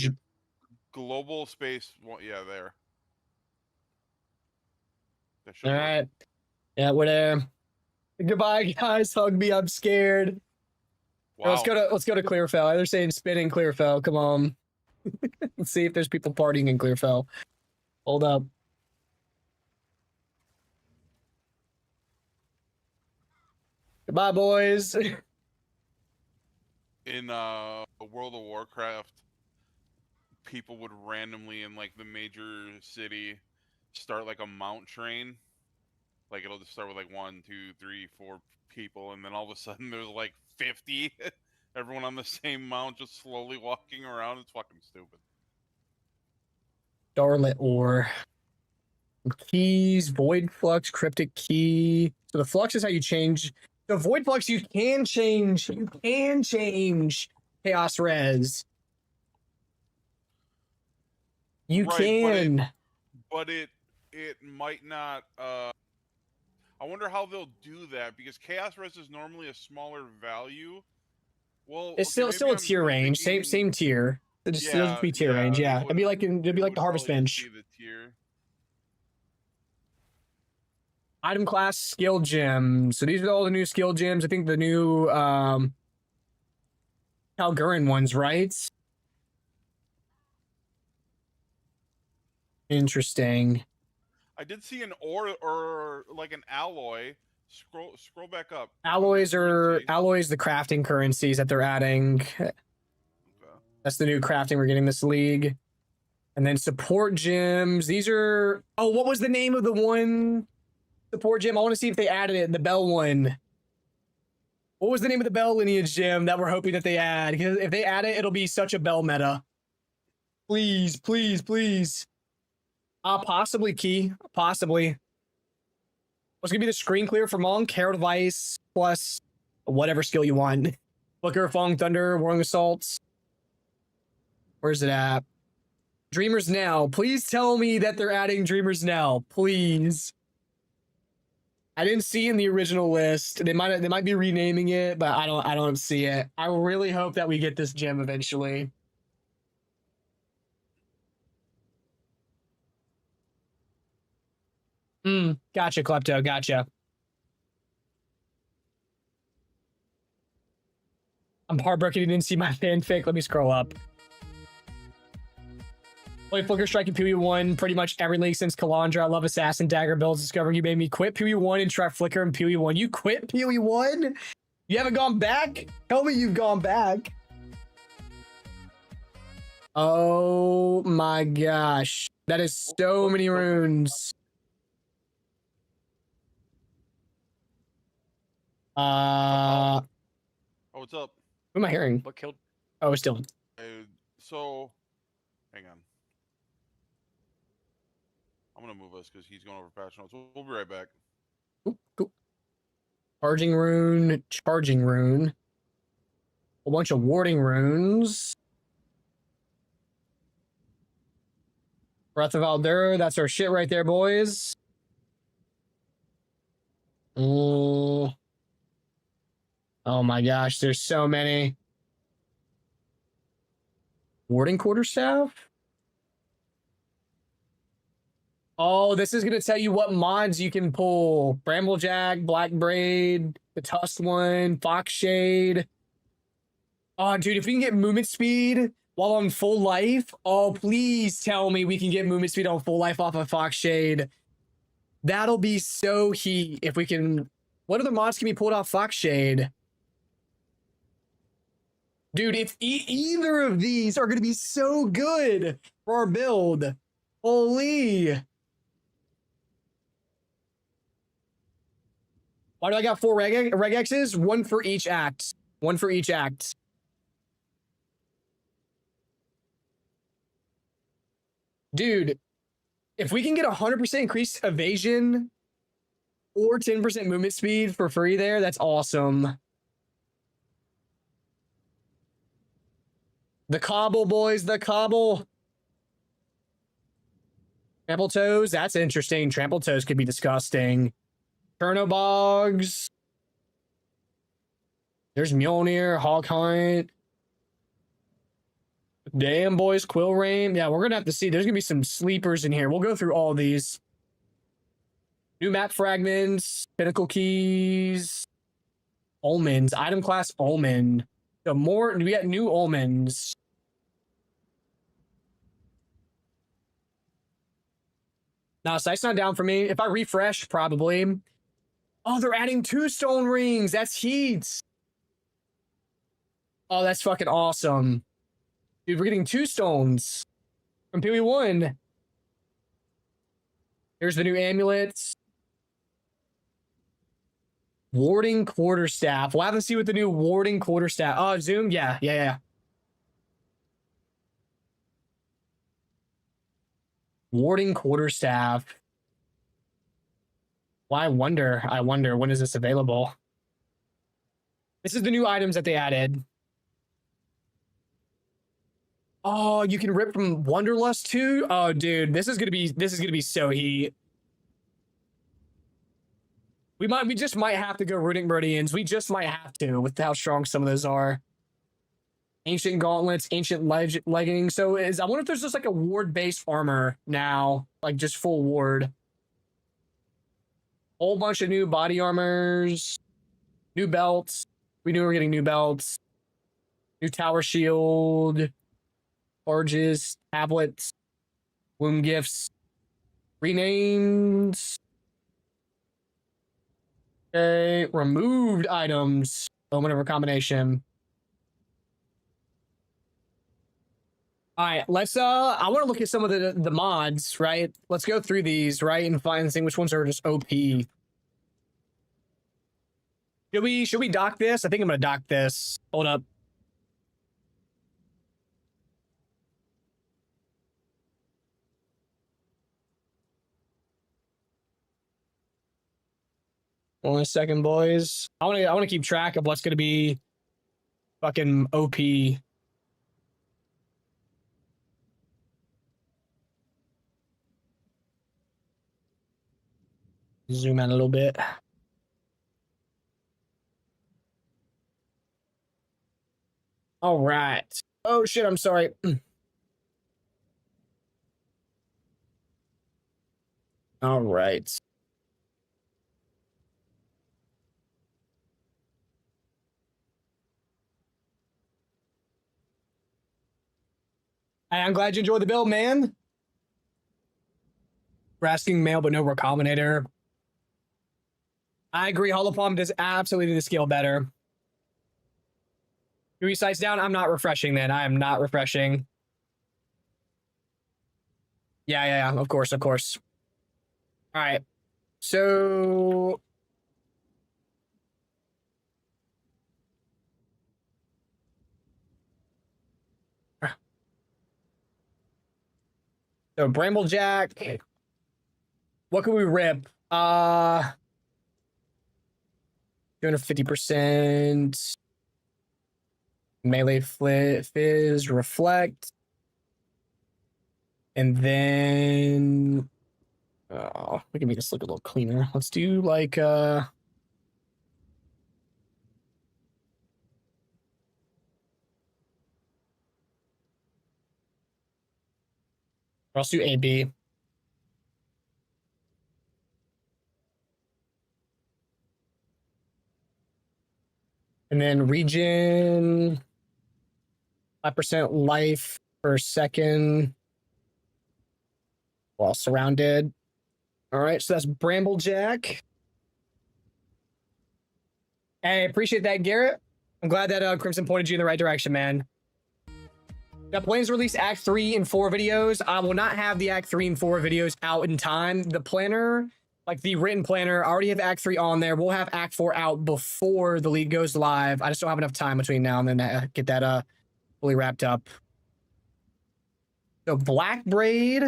global space one. Yeah, there. All right. Yeah, we're there. Goodbye, guys. Hug me. I'm scared. Wow. Let's go to Clearfell. They're saying spin in Clearfell. Come on. Let's see if there's people partying in Clearfell. Hold up. Goodbye, boys. In World of Warcraft, people would randomly in like the major city start like a mount train. Like it'll just start with like 1, 2, 3, 4 people, and then all of a sudden there's like 50. Everyone on the same mount just slowly walking around. It's fucking stupid. Starlit Ore. Keys, Void Flux, Cryptic Key. So the Flux is how you change. The Void Flux you can change. You can change Chaos Res. You Right, can. But it might not. I wonder how they'll do that because Chaos Res is normally a smaller value. Well, It's okay, still a tier range. Same tier. It'll just be tier range. Yeah, it'd be like the Harvest Bench. The tier. Item class, skill gems. So these are all the new skill gems. I think the new Kalgurin ones, right? Interesting. I did see an ore or like an alloy. Scroll back up. Alloys the crafting currencies that they're adding. Okay. That's the new crafting we're getting this league. And then support gems. These are what was the name of the one support gem? I want to see if they added it, the bell one. What was the name of the bell lineage gem that we're hoping that they add? Because if they add it, it'll be such a bell meta. Please, please, please. Possibly key. Possibly. What's gonna be the screen clear for Monk? Herald of Ice plus whatever skill you want. Flicker, Fong, Thunder, Whirling Assaults. Where's it at? Dreamers Now. Please tell me that they're adding Dreamers Now. Please. I didn't see in the original list. They might be renaming it, but I don't see it. I really hope that we get this gem eventually. Gotcha, Klepto. Gotcha. I'm heartbroken you didn't see my fanfic. Let me scroll up. Play Flicker Strike in PoE1 pretty much every league since Kalandra. I love Assassin Dagger builds. Discovering you made me quit PoE1 and try Flicker in PoE1. You quit PoE1? You haven't gone back? Tell me you've gone back. Oh my gosh. That is so many runes. Oh, what's up? Who am I hearing? What killed? Oh, it's Dylan. So, hang on. I'm gonna move us because he's going over patch notes. We'll be right back. Cool. Charging rune. A bunch of warding runes. Breath of Aldura. That's our shit right there, boys. Oh my gosh, there's so many. Warding Quarterstaff? Oh, this is going to tell you what mods you can pull. Bramblejack, Black Braid, the Tusk one, Foxshade. Oh, dude, if we can get movement speed while on full life, oh, please tell me we can get movement speed on full life off of Foxshade. That'll be so heat if we can. What other mods can be pulled off Foxshade? Dude, if either of these are going to be so good for our build. Holy. Why do I got 4 regexes? One for each act. One for each act. Dude, if we can get 100% increased evasion or 10% movement speed for free there, that's awesome. The cobble, boys, the cobble. Trample toes, that's interesting. Trample toes could be disgusting. Turnobogs. There's Mjolnir, Hawk Hunt. Damn, boys, Quill Rain. Yeah, we're going to have to see. There's going to be some sleepers in here. We'll go through all of these. New map fragments, pinnacle keys, omens, item class omen. The more we got new omens. No, Sight's not down for me. If I refresh, probably. Oh, they're adding 2 stone rings. That's heat. Oh, that's fucking awesome. Dude, we're getting 2 stones from PoE1. Here's the new amulets. Warding Quarterstaff. We'll have to see what the new Warding Quarterstaff. Oh, zoom? Yeah. Warding quarterstaff. Well, I wonder, when is this available? This is the new items that they added. Oh, you can rip from Wanderlust too? Oh, dude, this is gonna be so heat. We just might have to go rooting meridians. We just might have to with how strong some of those are. Ancient gauntlets, ancient leggings. So I wonder if there's just like a ward-based armor now, like just full ward. Whole bunch of new body armors, new belts. We knew we were getting new belts, new tower shield, barges, tablets, womb gifts, renamed. Okay, removed items. Moment of a combination. All right, let's I want to look at some of the mods, right? Let's go through these, right, and find and see which ones are just OP. Should we dock this? I think I'm gonna dock this. Hold up. Only a second, boys. I want to keep track of what's gonna be fucking OP. Zoom out a little bit. All right. Oh shit, I'm sorry. All right. Hey, I'm glad you enjoyed the build, man. We're asking mail, but no recombinator. I agree. Holopalm does absolutely the scale better. Three sites down. I'm not refreshing then. I am not refreshing. Yeah. Of course. All right. So Bramblejack. What can we rip? 250%. Melee fizz, reflect. And then we can make this look a little cleaner. Let's do like let's do AB. And then regen 5% life per second while surrounded. All right, so that's Bramblejack. Hey, appreciate that, Garrett. I'm glad that Crimson pointed you in the right direction, man. Got plans to release Act 3 and 4 videos. I will not have the Act 3 and 4 videos out in time. The planner, like the written planner, I already have Act 3 on there. We'll have Act 4 out before the league goes live. I just don't have enough time between now and then to get that fully wrapped up. So Black Braid.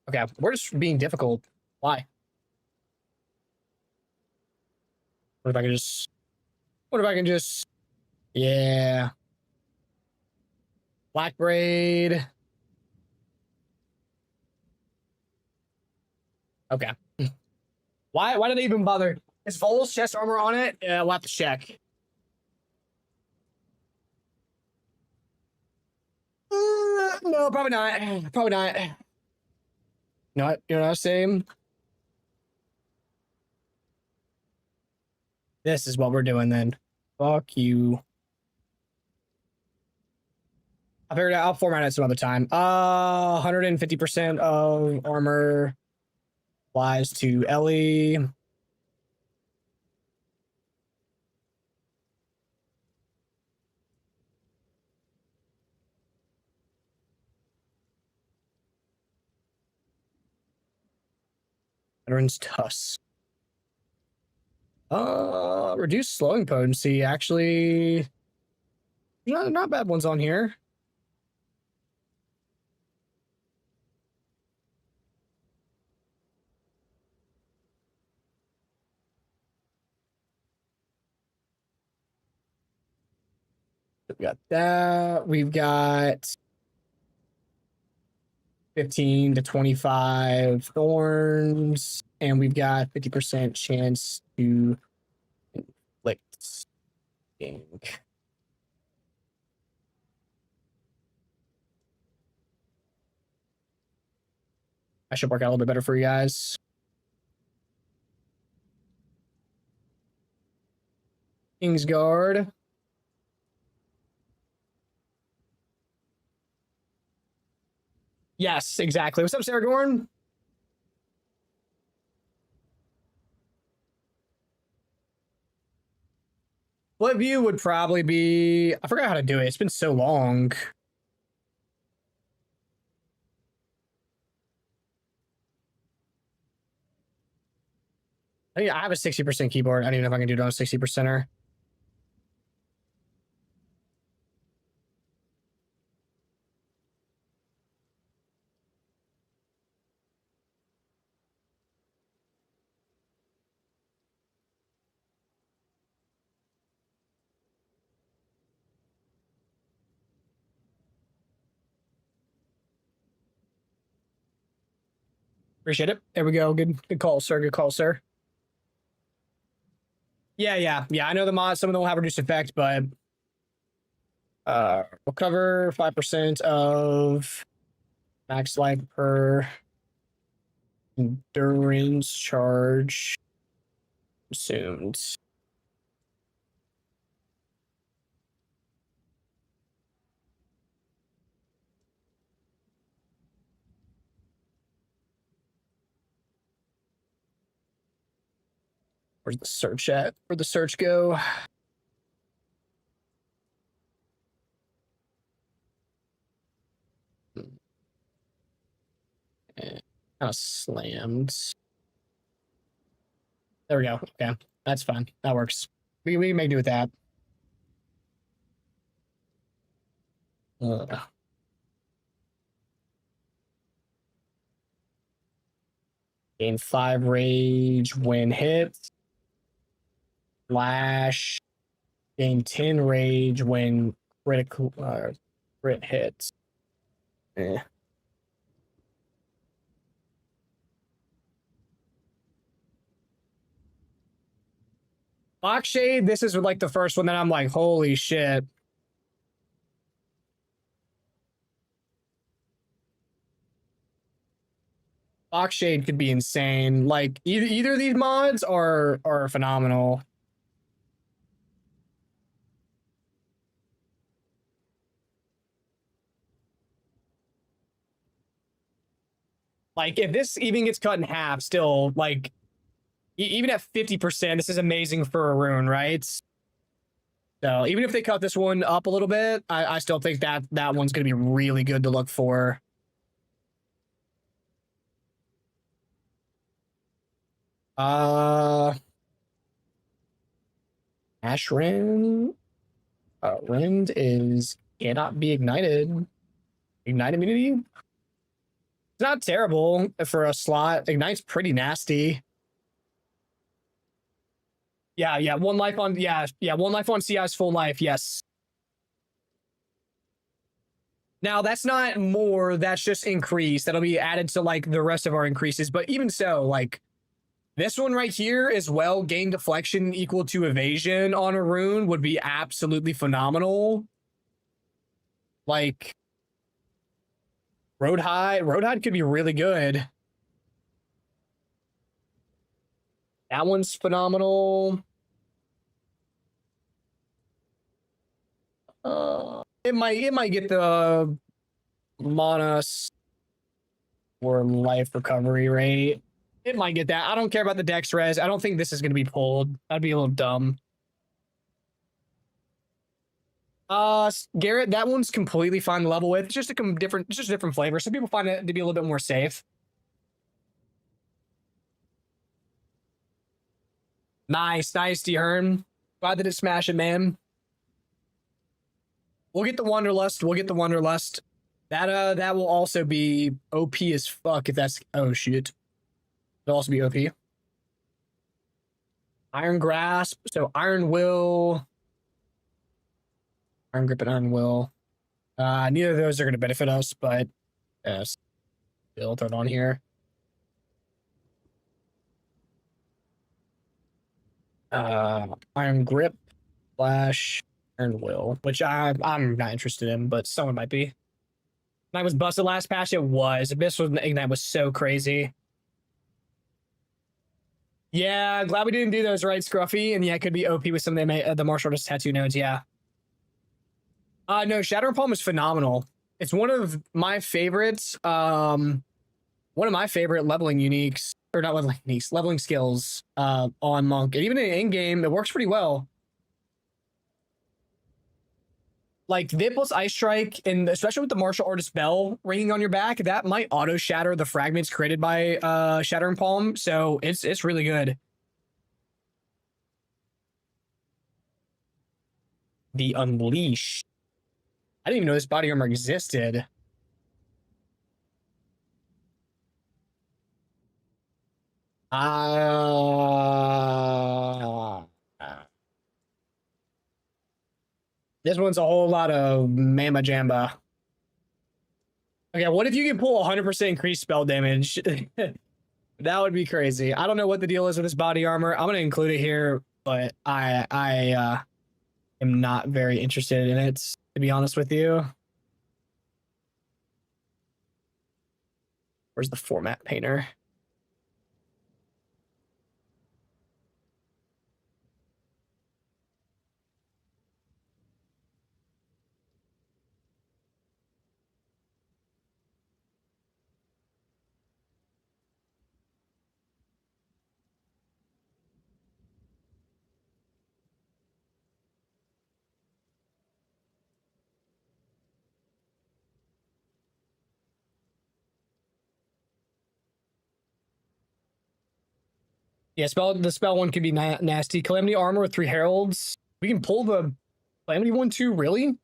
Okay, we're just being difficult. Why? What if I can just, yeah. Black Braid. Okay. Why did I even bother? Is Vol's chest armor on it? We'll have to check. No, probably not. Probably not. You know what I'm saying? This is what we're doing then. Fuck you. I'll figure it out. I'll format it some other time. 150% of armor applies to Ellie. Veteran's Tusk. Reduce slowing potency. Actually, not bad ones on here. We got that. We've got 15 to 25 thorns, and we've got 50% chance to inflict stink. I should work out a little bit better for you guys. Kingsguard. Yes, exactly. What's up, Sarah Gorn? Flip view would probably be... I forgot how to do it. It's been so long. I have a 60% keyboard. I don't even know if I can do it on a 60%er. Appreciate it. There we go. Good call, sir. Good call, sir. Yeah. I know the mods, some of them will have reduced effect, but we'll cover 5% of max life per endurance charge consumed. Where's the search at? Where'd the search go? Kind of slammed. There we go. Okay, that's fine. That works. We can make do with that. Gain 5 rage when hit. Flash. Gain 10 rage when critical crit hits. Box Shade, this is like the first one that I'm like, holy shit. Box Shade could be insane. Like either of these mods are phenomenal. Like if this even gets cut in half, still like even at 50%, this is amazing for a rune, right? So even if they cut this one up a little bit, I still think that one's gonna be really good to look for. Ash Rend. Rend is cannot be ignited. Ignite immunity? It's not terrible for a slot. Ignite's pretty nasty. Yeah, one life on one life on CI's full life, yes. Now that's not more, that's just increase. That'll be added to like the rest of our increases, but even so, like this one right here as well, gain deflection equal to evasion on a rune would be absolutely phenomenal. Like Roadhide could be really good. That one's phenomenal. It might get the Monas or life recovery rate. It might get that. I don't care about the dex res. I don't think this is going to be pulled. That'd be a little dumb. Garrett, that one's completely fine to level with. It's just a different flavor. Some people find it to be a little bit more safe. Nice, nice, D-Hearn. Glad that it smashed it, man. We'll get the Wanderlust. We'll get the Wanderlust. That will also be OP as fuck if that's... Oh, shit. It'll also be OP. Iron Grasp. So Iron Will. Iron Grip and Iron Will. Neither of those are going to benefit us, but still throw it on here. Iron Grip / Iron Will, which I'm not interested in, but someone might be. Ignite was busted last patch. It was. Abyss with Ignite was so crazy. Yeah, glad we didn't do those, right, Scruffy? And yeah, it could be OP with some of the martial artist tattoo nodes. Yeah. No, Shatter and Palm is phenomenal. It's one of my favorites. One of my favorite leveling uniques, or not leveling uniques, leveling skills on Monk. And even in Endgame, it works pretty well. Like Vip plus Ice Strike, and especially with the martial artist bell ringing on your back, that might auto shatter the fragments created by Shatter and Palm. So it's really good. The Unleash. I didn't even know this body armor existed. This one's a whole lot of Mama Jamba. Okay, what if you can pull 100% increased spell damage? That would be crazy. I don't know what the deal is with this body armor. I'm gonna include it here, but I am not very interested in it, to be honest with you. Where's the format painter? Yeah, the spell one could be nasty. Calamity armor with 3 heralds. We can pull the Calamity one too, really?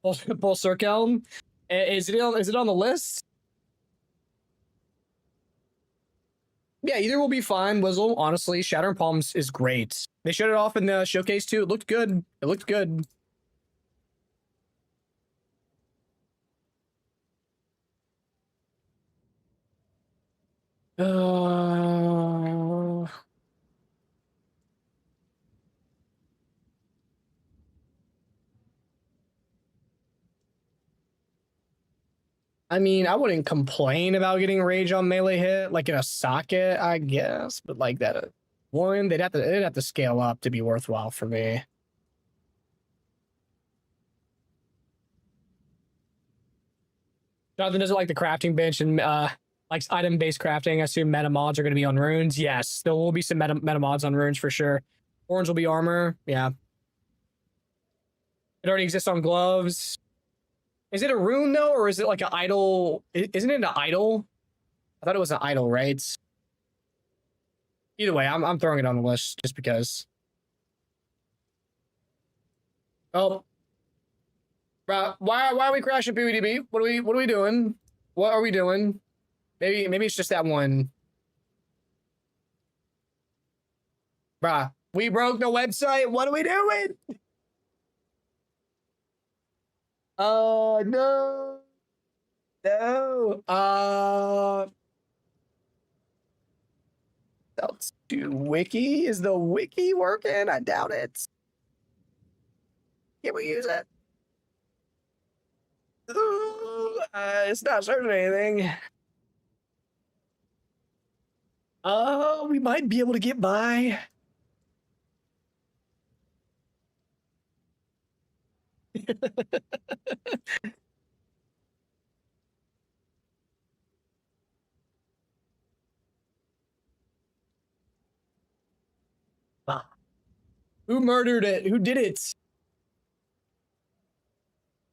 Pull Circle. Is it on the list? Yeah, either will be fine, Wizzle. Honestly, Shatter and Palms is great. They showed it off in the showcase too. It looked good. It looked good. I mean, I wouldn't complain about getting rage on melee hit, like in a socket, I guess, but like that one, they'd have to scale up to be worthwhile for me. Jonathan doesn't like the crafting bench and likes item-based crafting. I assume meta mods are going to be on runes. Yes, there will be some meta mods on runes for sure. Orange will be armor. Yeah. It already exists on gloves. Is it a rune though, or is it like an idol? Isn't it an idol? I thought it was an idol, right? Either way, I'm throwing it on the list just because. Oh, bro, why are we crashing PvDB? What are we doing? What are we doing? Maybe it's just that one. Bruh, we broke the website. What are we doing? Oh, no. No. That's to wiki. Is the wiki working? I doubt it. Can we use it? Ooh, it's not searching anything. Oh, we might be able to get by. Who murdered it? Who did it?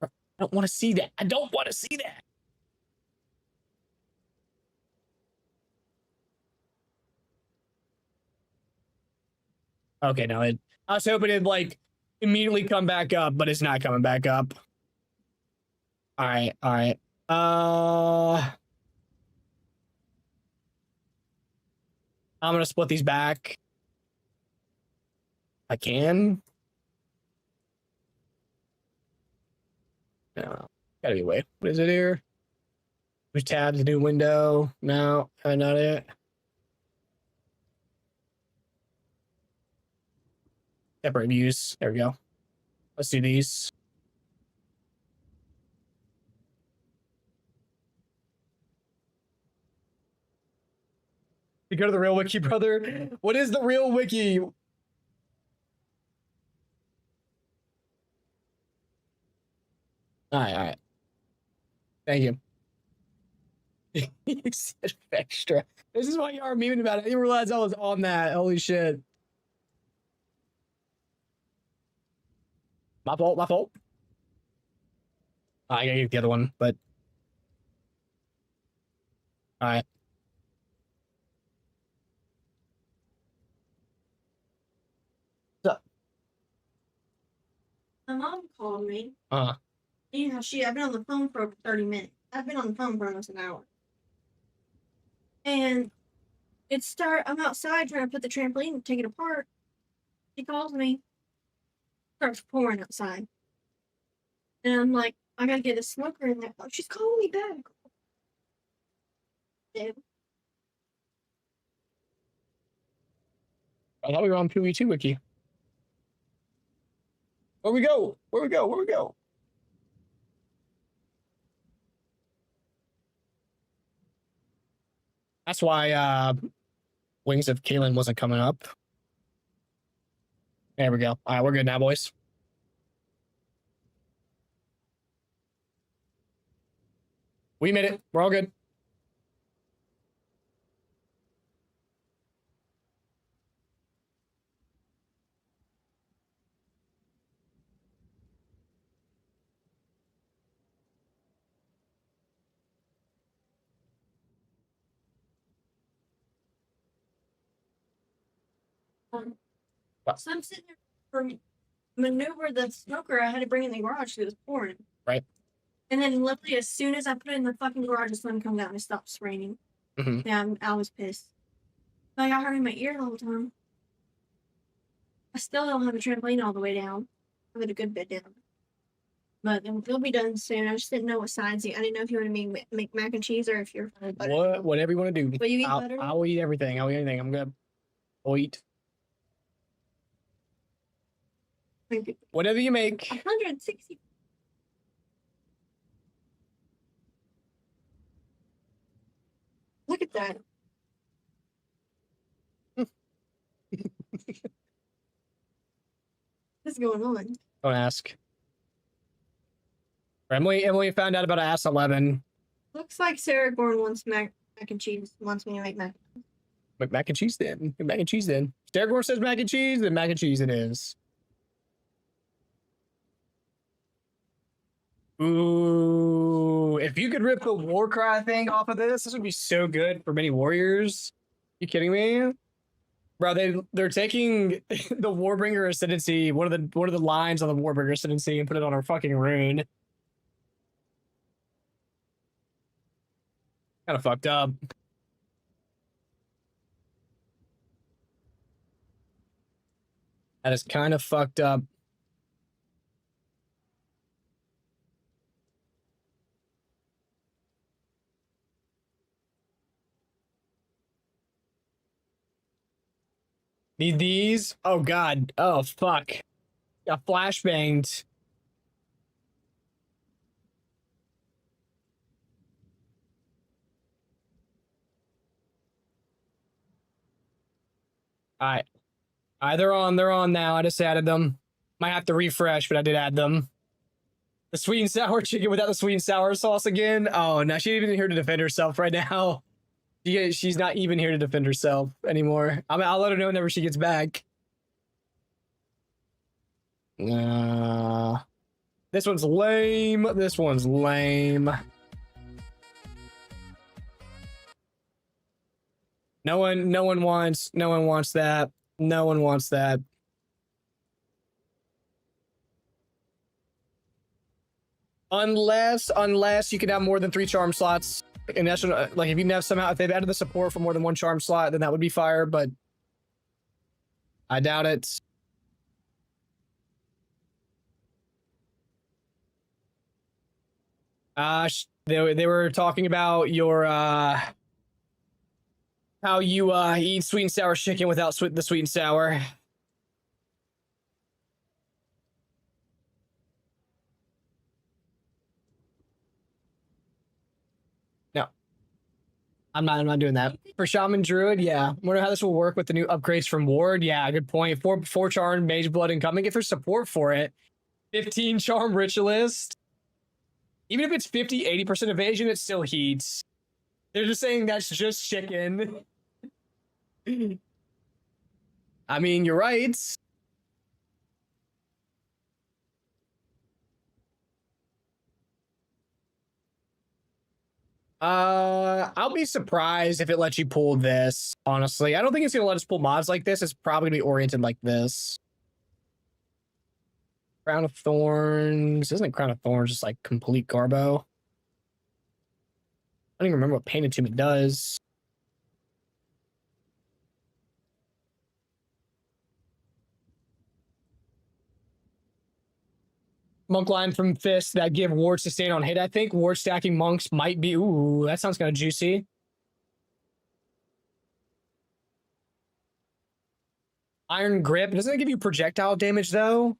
I don't want to see that. I don't want to see that. Okay, no, I was hoping it'd like immediately come back up, but it's not coming back up. All right, all right. I'm gonna split these back. I can. No, gotta be a way. What is it here? We tab the new window. No, not it. Separate views. There we go. Let's do these. You go to the real wiki, brother. What is the real wiki? All right, all right. Thank you. You said extra. This is why you are memeing about it. I didn't realize I was on that. Holy shit. My fault, my fault. I gotta get the other one, but all right. What's up? My mom called me. Uh-huh. You know, I've been on the phone for over 30 minutes. I've been on the phone for almost an hour. And I'm outside trying to put the trampoline and take it apart. She calls me. Starts pouring outside. And I'm like, I gotta get a smoker in there. Oh, she's calling me back. Dude. I thought we were on 2v2 wiki. Where we go? Where we go? Where we go? That's why Wings of Kalen wasn't coming up. There we go. All right, we're good now, boys. We made it. We're all good. So I'm sitting there for maneuver the smoker. I had to bring in the garage because it was pouring. Right. And then literally as soon as I put it in the fucking garage, the sun comes out and it stops raining. Mm-hmm. Yeah, I was pissed. Like I heard in my ear the whole time. I still don't have a trampoline all the way down. I have it a good bit down. But they'll be done soon. I just didn't know what sides. I didn't know if you want to make mac and cheese or if you're butter. Whatever you want to do. Will you eat butter? I'll eat everything. I'll eat anything. I'm good. I'll eat. Whatever you make. 160. Look at that. What's going on? Don't ask. Emily found out about ass 11. Looks like Sarah Gorn wants mac and cheese. Wants me to make mac. Make mac and cheese then. Make mac and cheese then. Sarah Gorn says mac and cheese, then mac and cheese it is. Ooh, if you could rip the Warcry thing off of this would be so good for many warriors. You kidding me? Bro, they're taking the Warbringer Ascendancy, one of the lines on the Warbringer Ascendancy, and put it on our fucking rune. Kind of fucked up. That is kind of fucked up. Need these? Oh god. Oh fuck. Got flashbanged. Alright. They're on now. I just added them. Might have to refresh, but I did add them. The sweet and sour chicken without the sweet and sour sauce again. Oh no, she ain't even here to defend herself right now. She's not even here to defend herself anymore. I'll let her know whenever she gets back. This one's lame. This one's lame. No one wants that. No one wants that. Unless you can have more than 3 charm slots. And that's like if you can have somehow if they've added the support for more than 1 charm slot, then that would be fire, but I doubt it. They were talking about your how you eat sweet and sour chicken without the sweet and sour. No. I'm not doing that. For Shaman Druid, yeah. Wonder how this will work with the new upgrades from Ward. Yeah, good point. 4 charm, Mage Blood incoming. If there's support for it. 15 charm Ritualist. Even if it's 50, 80% evasion, it still heats. They're just saying that's just chicken. I mean, you're right. I'll be surprised if it lets you pull this, honestly. I don't think it's gonna let us pull mods like this. It's probably gonna be oriented like this. Crown of Thorns. Isn't Crown of Thorns just like complete garbo? I don't even remember what Painted Tomb it does. Monk line from Fist that give ward sustain on hit. I think ward stacking monks might be. Ooh, that sounds kind of juicy. Iron Grip. Doesn't it give you projectile damage though?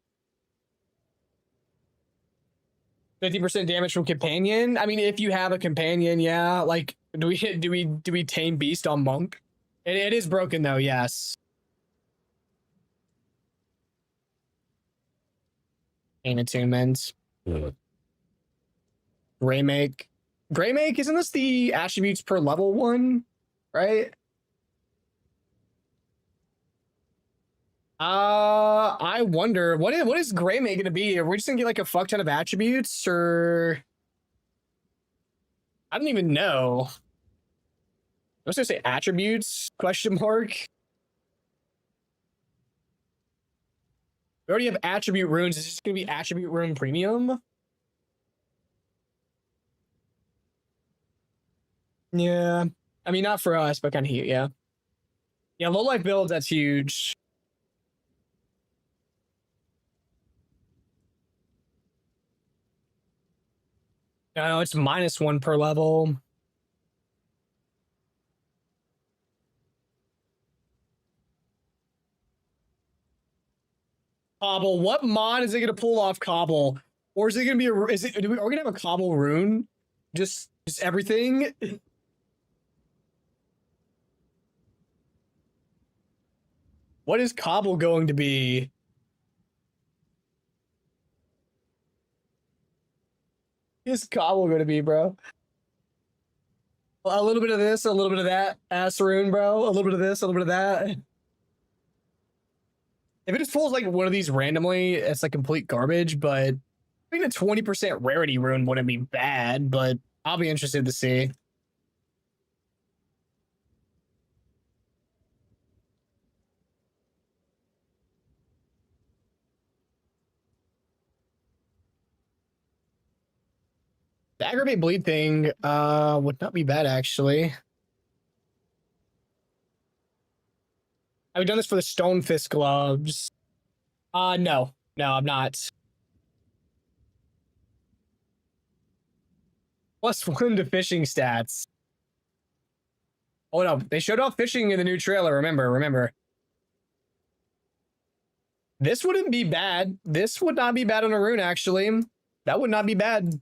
50% damage from companion. I mean, if you have a companion, yeah. Like, do we tame beast on monk? It is broken though. Yes. Pain attunements. Greymake. Greymake, isn't this the attributes per level one? Right? I wonder what is Greymake gonna be? Are we just gonna get like a fuck ton of attributes, or I don't even know. I was gonna say attributes question mark. We already have attribute runes. Is this gonna be attribute rune premium? Yeah. I mean, not for us, but kind of here, yeah. Yeah, low life builds, that's huge. No, it's -1 per level. Cobble. What mod is it gonna pull off Cobble? Or is it gonna be a? Is it? Are we gonna have a Cobble rune? Just everything. What is Cobble going to be? What is Cobble going to be, bro? A little bit of this, a little bit of that. Ass rune, bro. A little bit of this, a little bit of that. If it just pulls like one of these randomly, it's like complete garbage, but I think a 20% rarity rune wouldn't be bad, but I'll be interested to see. The aggravate bleed thing would not be bad, actually. I've done this for the Stone Fist gloves. No, I'm not. +1 to fishing stats. Oh no, they showed off fishing in the new trailer. Remember. This wouldn't be bad. This would not be bad on a rune, actually. That would not be bad.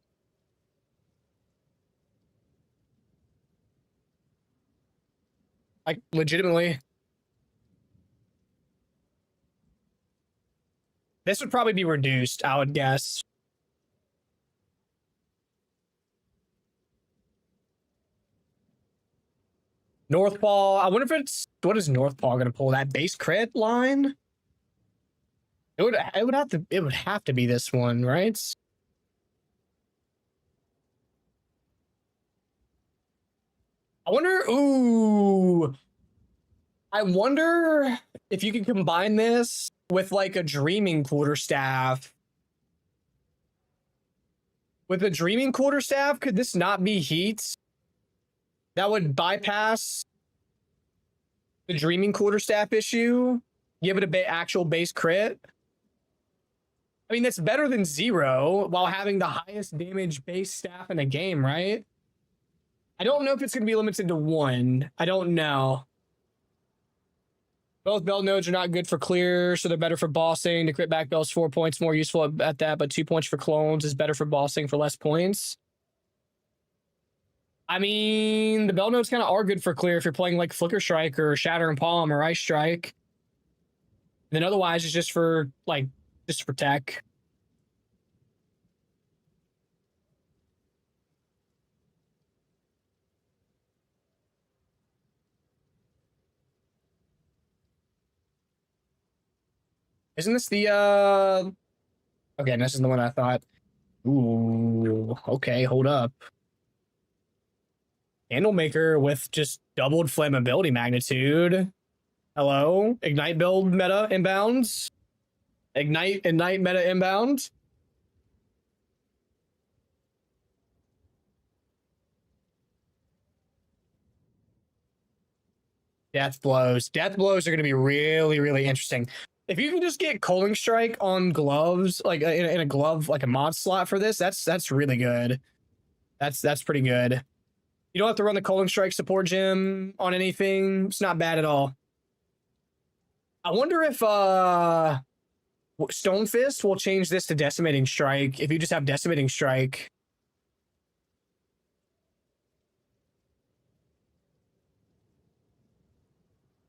Like, legitimately. This would probably be reduced, I would guess. Northpaw. I wonder if it's... What is Northpaw going to pull? That base crit line? It would have to be this one, right? I wonder... Ooh... I wonder if you can combine this with like a Dreaming Quarterstaff With the Dreaming Quarterstaff, could this not be heat? That would bypass the Dreaming Quarterstaff issue? Give it a actual base crit? I mean, that's better than 0 while having the highest damage base staff in the game, right? I don't know if it's going to be limited to 1. I don't know. Both bell nodes are not good for clear, so they're better for bossing. The crit back bell's 4 points more useful at that, but 2 points for clones is better for bossing for less points. I mean, the bell nodes kind of are good for clear if you're playing like Flicker Strike or Shatter and Palm or Ice Strike. And then otherwise, it's just for like, just for tech. Isn't this the, okay, this is the one I thought. Ooh, okay, hold up. Candlemaker with just doubled flammability magnitude. Hello? Ignite build meta inbounds. Ignite meta inbound. Death blows. Death blows are going to be really, really interesting. If you can just get Culling Strike on gloves, like in a glove, like a mod slot for this, that's really good. That's pretty good. You don't have to run the Culling Strike support gem on anything. It's not bad at all. I wonder if Stone Fist will change this to Decimating Strike if you just have Decimating Strike.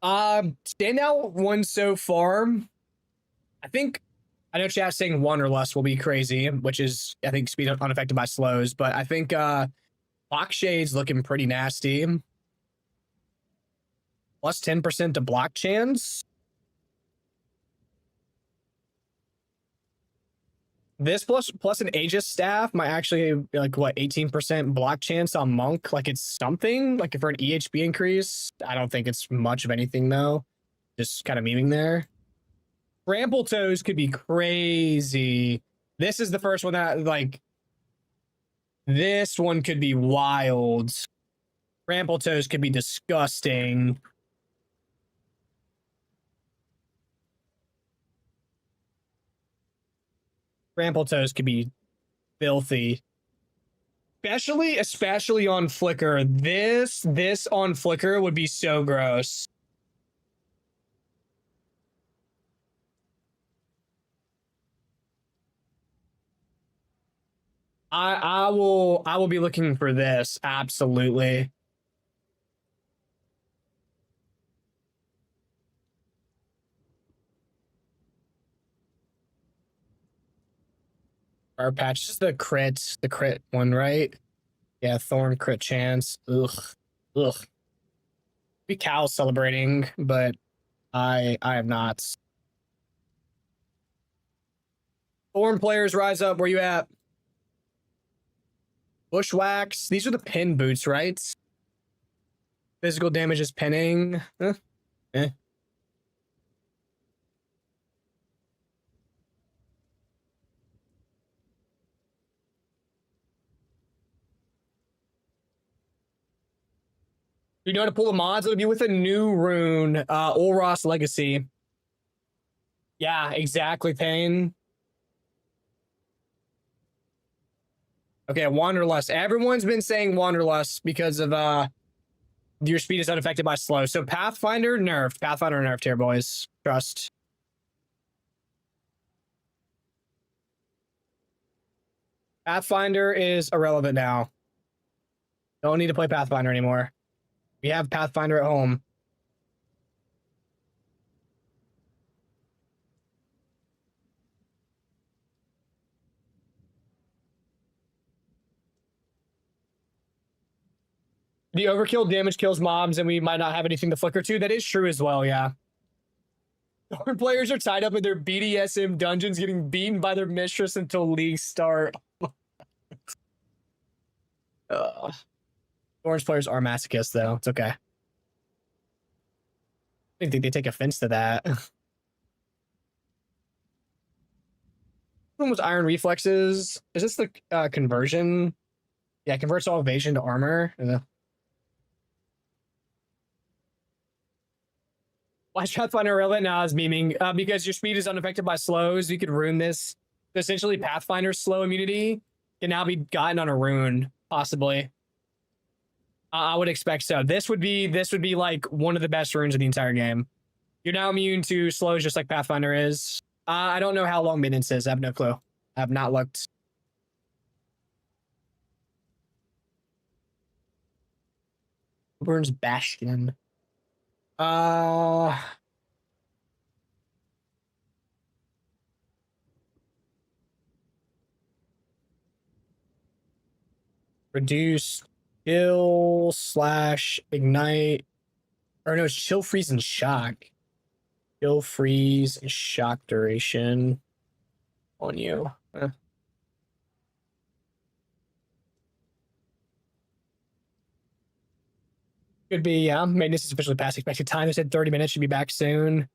Standout one so far. I know chat's saying 1 or less will be crazy, which is, I think, speed unaffected by slows, but I think Block Shade's looking pretty nasty. Plus 10% to block chance. This plus an Aegis staff might actually be like, what, 18% block chance on Monk? Like, it's something? Like, for an EHP increase? I don't think it's much of anything, though. Just kind of memeing there. Trample Toes could be crazy. This is the first one that, like, this one could be wild. Trample Toes could be disgusting. Trample Toes could be filthy. Especially on Flicker. This on Flicker would be so gross. I will be looking for this, absolutely. Our patch is the crit one, right? Yeah, Thorn crit chance. Ugh. Be Cal celebrating, but I am not. Thorn players rise up. Where you at? Bushwhacks. These are the pin boots, right? Physical damage is pinning. Eh. You know how to pull the mods? It'll be with a new rune, Ulros Legacy. Yeah, exactly, Pain. Okay, Wanderlust. Everyone's been saying Wanderlust because of your speed is unaffected by slow. So Pathfinder nerfed. Pathfinder nerfed here, boys. Trust. Pathfinder is irrelevant now. Don't need to play Pathfinder anymore. We have Pathfinder at home. The overkill damage kills mobs, and we might not have anything to flicker to. That is true as well, yeah. Our players are tied up in their BDSM dungeons, getting beaten by their mistress until leagues start. Orange players are masochists, though. It's okay. I think they take offense to that. one was iron reflexes. Is this the conversion? Yeah, converts all evasion to armor. Why is Pathfinder relevant now as memeing? Because your speed is unaffected by slows. You could rune this. Essentially, Pathfinder's slow immunity can now be gotten on a rune, possibly. I would expect so. This would be like one of the best runes of the entire game. You're now immune to slows just like Pathfinder is. I don't know how long maintenance is. I have no clue. I have not looked. Burns Bastion. Reduce chill / ignite. Or no, it's chill, freeze, and shock. Chill, freeze, and shock duration on you. Could be, yeah. Maintenance is officially past expected time. They said 30 minutes, should be back soon.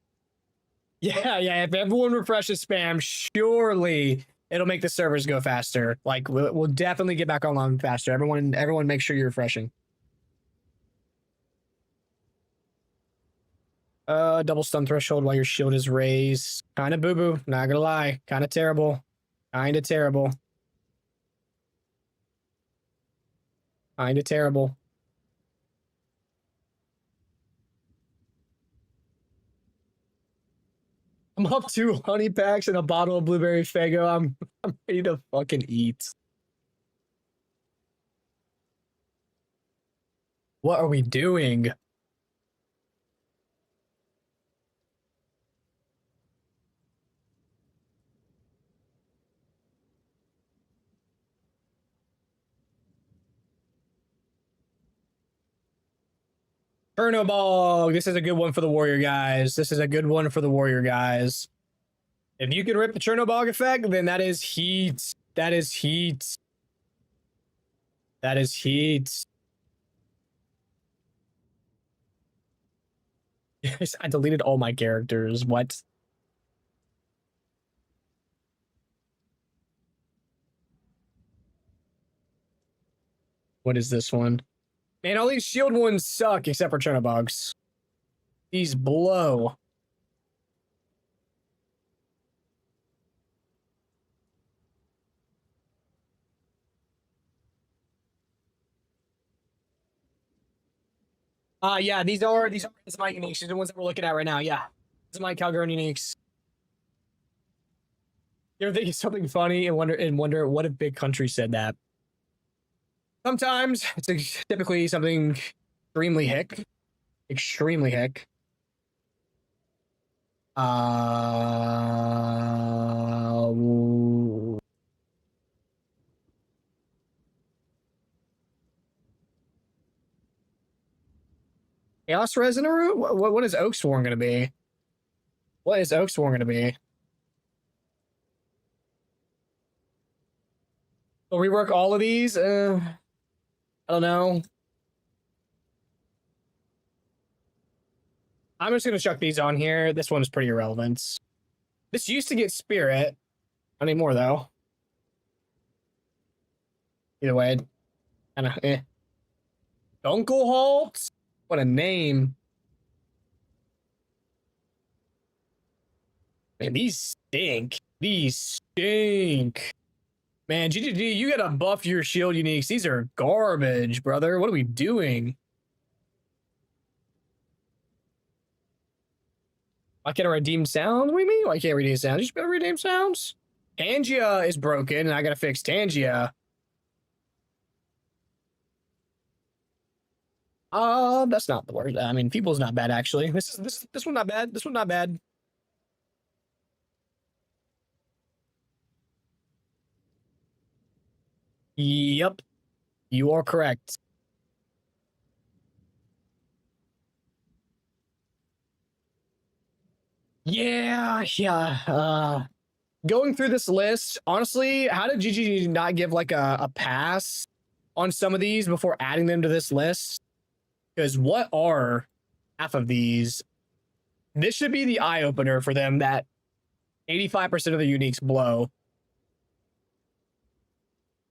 Yeah. If everyone refreshes spam, surely it'll make the servers go faster. Like, we'll definitely get back online faster. Everyone make sure you're refreshing. Double stun threshold while your shield is raised. Kind of boo-boo, not gonna lie. Kind of terrible. Kind of terrible. Kind of terrible. I'm up 2 honey packs and a bottle of blueberry Fago. I'm ready to fucking eat. What are we doing? Chernobog. This is a good one for the warrior guys. This is a good one for the warrior guys. If you can rip the Chernobog effect, then that is heat. That is heat. That is heat. Yes, I deleted all my characters. What? What is this one? Man, all these shield ones suck except for Chernobogs. These blow. Yeah, these are my uniques. These are the ones that we're looking at right now. Yeah. These are my Calgarian uniques. You ever think of something funny and wonder what if big country said that? Sometimes it's typically something extremely hick. Extremely hick. Chaos Resonant? What is Oaksworn going to be? What is Oaksworn going to be? We'll rework all of these? I don't know. I'm just going to chuck these on here. This one is pretty irrelevant. This used to get Spirit. Not anymore, though. Either way, kind of eh. Dunkelholt? What a name. Man, these stink. These stink. Man, GGG, you gotta buff your shield uniques. These are garbage, brother. What are we doing? Why can't I redeem sounds? What do you mean? Why can't I redeem sounds? You just better redeem sounds. Tangia is broken, and I gotta fix Tangia. That's not the word. I mean, Feeble's not bad, actually. This one not bad. This one not bad. Yep. You are correct. Yeah. Going through this list, honestly, how did GG not give like a pass on some of these before adding them to this list? Because what are half of these? This should be the eye opener for them that 85% of the uniques blow.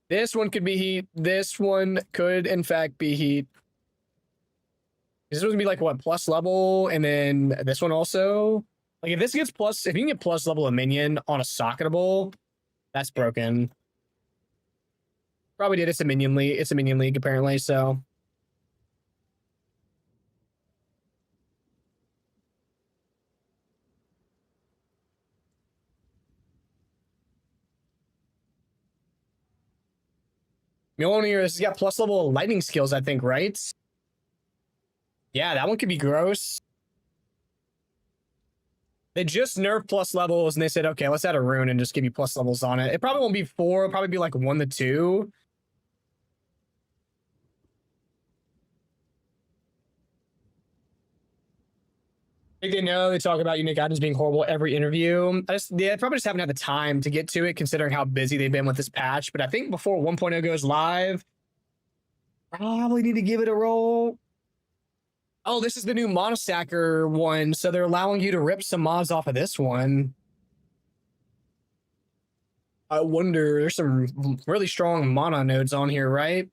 This one could be heat. This one could, in fact, be heat. This one's gonna be like what, plus level, and then this one also. Like if this gets plus, if you can get plus level a minion on a socketable, that's broken. Probably did. It's a minion league. It's a minion league apparently. So Mjolnir has got plus level lightning skills, I think, right? Yeah, that one could be gross. They just nerfed plus levels and they said, okay, let's add a rune and just give you plus levels on it. It probably won't be 4, it'll probably be like 1 to 2. I think they know they talk about unique items being horrible every interview. They probably just haven't had the time to get to it considering how busy they've been with this patch. But I think before 1.0 goes live, probably need to give it a roll. Oh, this is the new monostacker one. So they're allowing you to rip some mods off of this one. I wonder, there's some really strong mana nodes on here, right?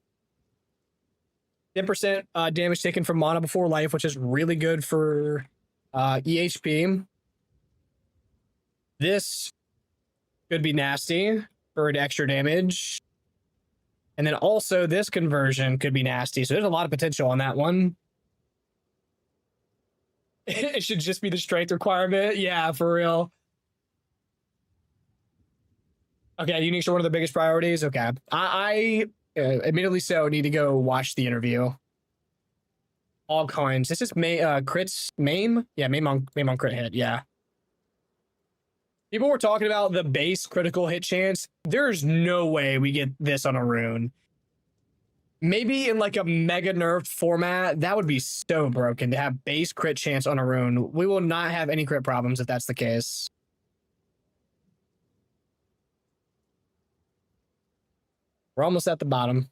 10% damage taken from mana before life, which is really good for EHP. This could be nasty for an extra damage. And then also this conversion could be nasty. So there's a lot of potential on that one. It should just be the strength requirement. Yeah, for real. Okay, uniques are one of the biggest priorities. Okay. I admittedly so need to go watch the interview. All coins. This is crits maim. Yeah, maim on crit hit. Yeah. People were talking about the base critical hit chance. There's no way we get this on a rune. Maybe in like a mega nerfed format, that would be so broken to have base crit chance on a rune. We will not have any crit problems if that's the case. We're almost at the bottom.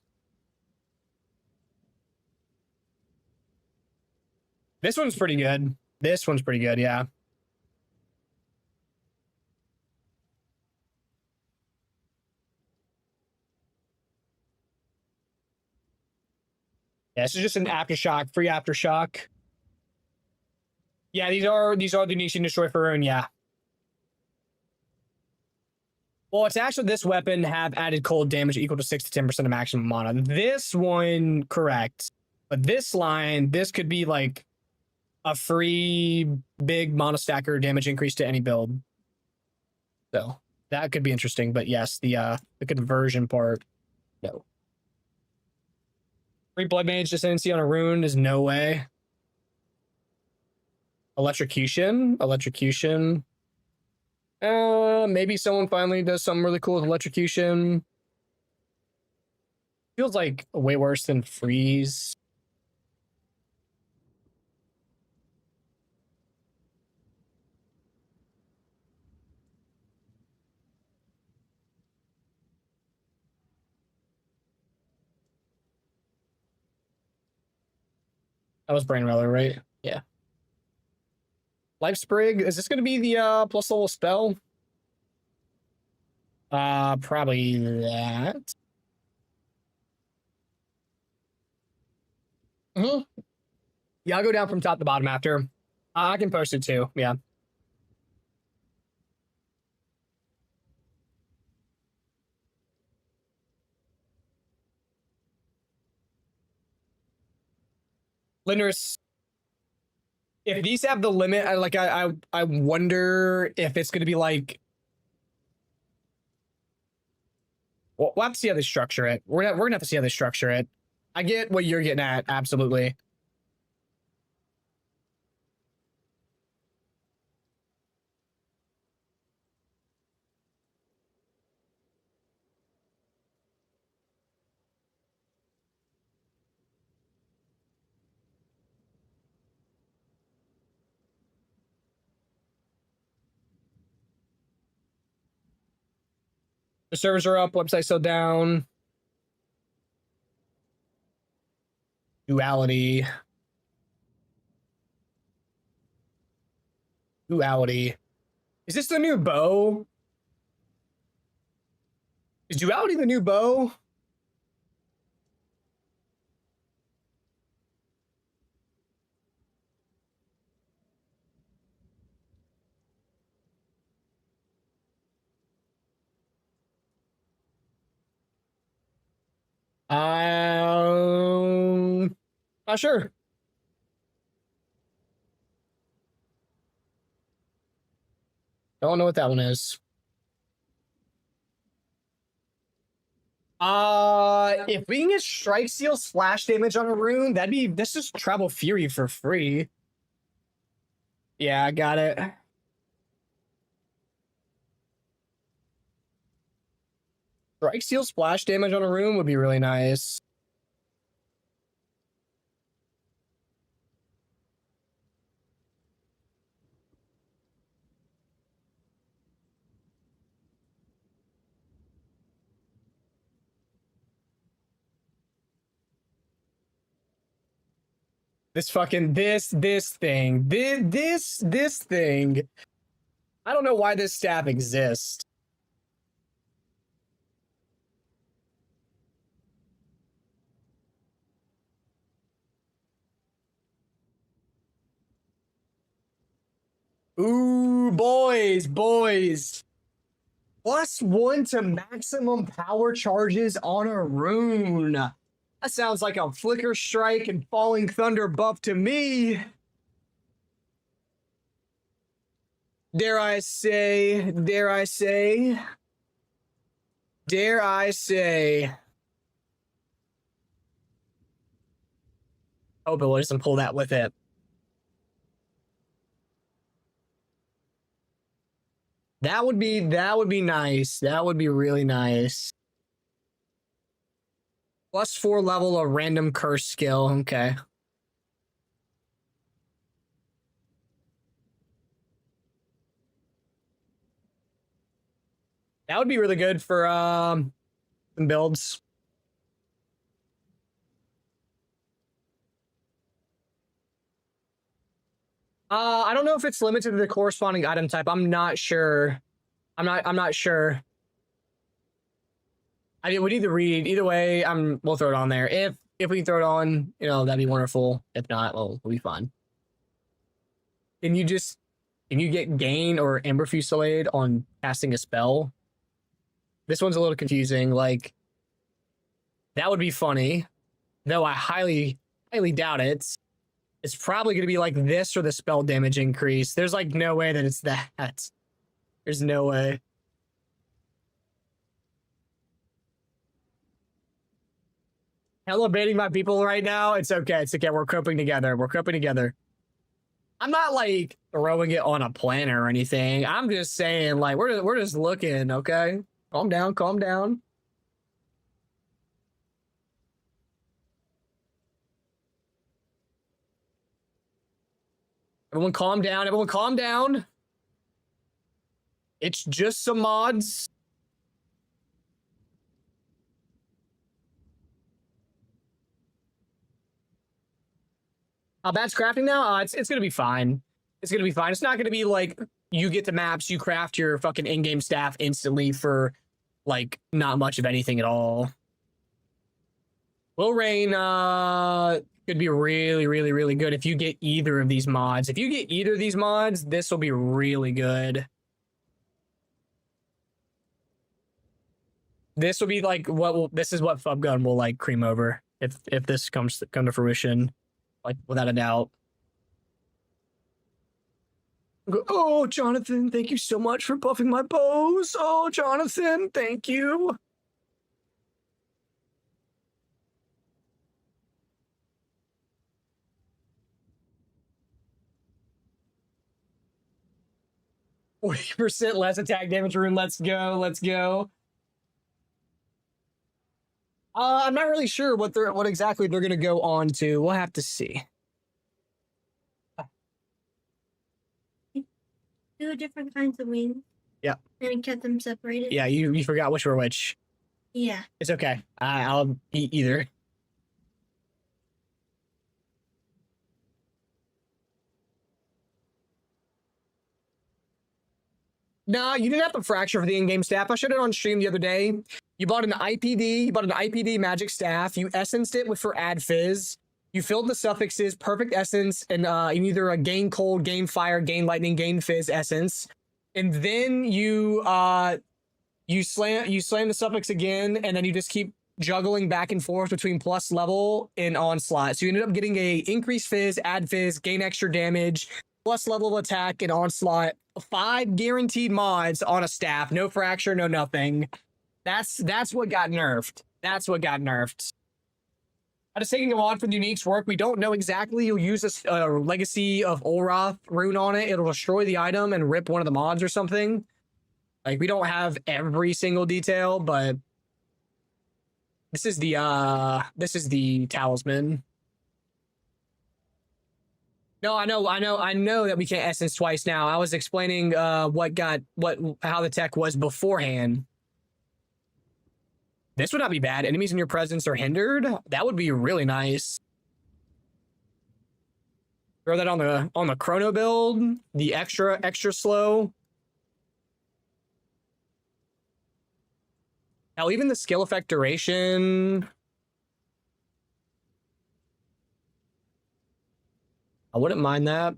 This one's pretty good. This one's pretty good, yeah. Yeah, this is just an aftershock, free aftershock. Yeah, these are the niche and destroy for rune, yeah. Well, it's actually this weapon have added cold damage equal to 6 to 10% of maximum mana. This one, correct. But this line, this could be like a free big mana stacker damage increase to any build. So that could be interesting. But yes, the conversion part, no. Free blood mage descendancy on a rune is no way. Electrocution. Maybe someone finally does something really cool with electrocution. Feels like way worse than freeze. That was Brain Roller, right? Yeah. Life Sprig. Is this going to be the plus level spell? Probably that. Yeah, I'll go down from top to bottom after. I can post it too. Yeah. Linders, if these have the limit, I wonder if it's going to be like. We'll have to see how they structure it. We're gonna have to see how they structure it. I get what you're getting at, absolutely. The servers are up, website's still down. Duality. Is this the new bow? Is Duality the new bow? Not sure. Don't know what that one is. If we can get Strike Seal splash damage on a rune, that's just Travel Fury for free. Yeah, I got it. Strike Seal splash damage on a rune would be really nice. This fucking this thing. This thing. I don't know why this staff exists. Ooh, boys. +1 to maximum power charges on a rune. That sounds like a Flicker Strike and Falling Thunder buff to me. Dare I say. Hope it doesn't pull that with it. That would be nice. That would be really nice. +4 level of random curse skill. Okay. That would be really good for some builds. I don't know if it's limited to the corresponding item type. I'm not sure. I'm not sure. I would either read either way. We'll throw it on there. If we can throw it on, that'd be wonderful. If not, well, we'll be fine. Can you get gain or Ember Fusillade on casting a spell? This one's a little confusing. Like, that would be funny, though I highly doubt it. It's probably going to be like this or the spell damage increase. There's like no way that it's that. There's no way. Elevating my people right now. It's okay. We're coping together. I'm not like throwing it on a planner or anything. I'm just saying, like, we're just looking, okay? Calm down. Everyone calm down. It's just some mods. How bad's crafting now? It's gonna be fine. It's not gonna be like you get the maps, you craft your fucking in-game staff instantly for like not much of anything at all. Will Rain could be really, really, really good if you get either of these mods. If you get either of these mods, this will be really good. This will be like this is what Fubgun will like cream over if this come to fruition, like without a doubt. Oh, Jonathan, thank you so much for buffing my bows. Oh, Jonathan, thank you. %, less attack damage rune. Let's go. I'm not really sure what exactly they're gonna go on to. We'll have to see. Do different kinds of wings. Yeah. And get them separated. Yeah, you forgot which were which. Yeah. It's okay. I'll eat either. No, you didn't have to fracture for the in-game staff. I showed it on stream the other day. You bought an IPD magic staff. You essenced it for add fizz. You filled the suffixes, perfect essence, and in either a gain cold, gain fire, gain lightning, gain fizz essence. And then you slam the suffix again, and then you just keep juggling back and forth between plus level and onslaught. So you ended up getting a increased fizz, add fizz, gain extra damage, plus level of attack and onslaught. 5 guaranteed mods on a staff. No fracture, no nothing. That's what got nerfed. That's what got nerfed. I was taking a mod for the uniques work. We don't know exactly. You'll use a Legacy of Olroth rune on it. It'll destroy the item and rip one of the mods or something. Like, we don't have every single detail, but this is the talisman. No, I know that we can't essence twice now. I was explaining how the tech was beforehand. This would not be bad. Enemies in your presence are hindered. That would be really nice. Throw that on the chrono build. The extra slow. Hell, even the skill effect duration. I wouldn't mind that.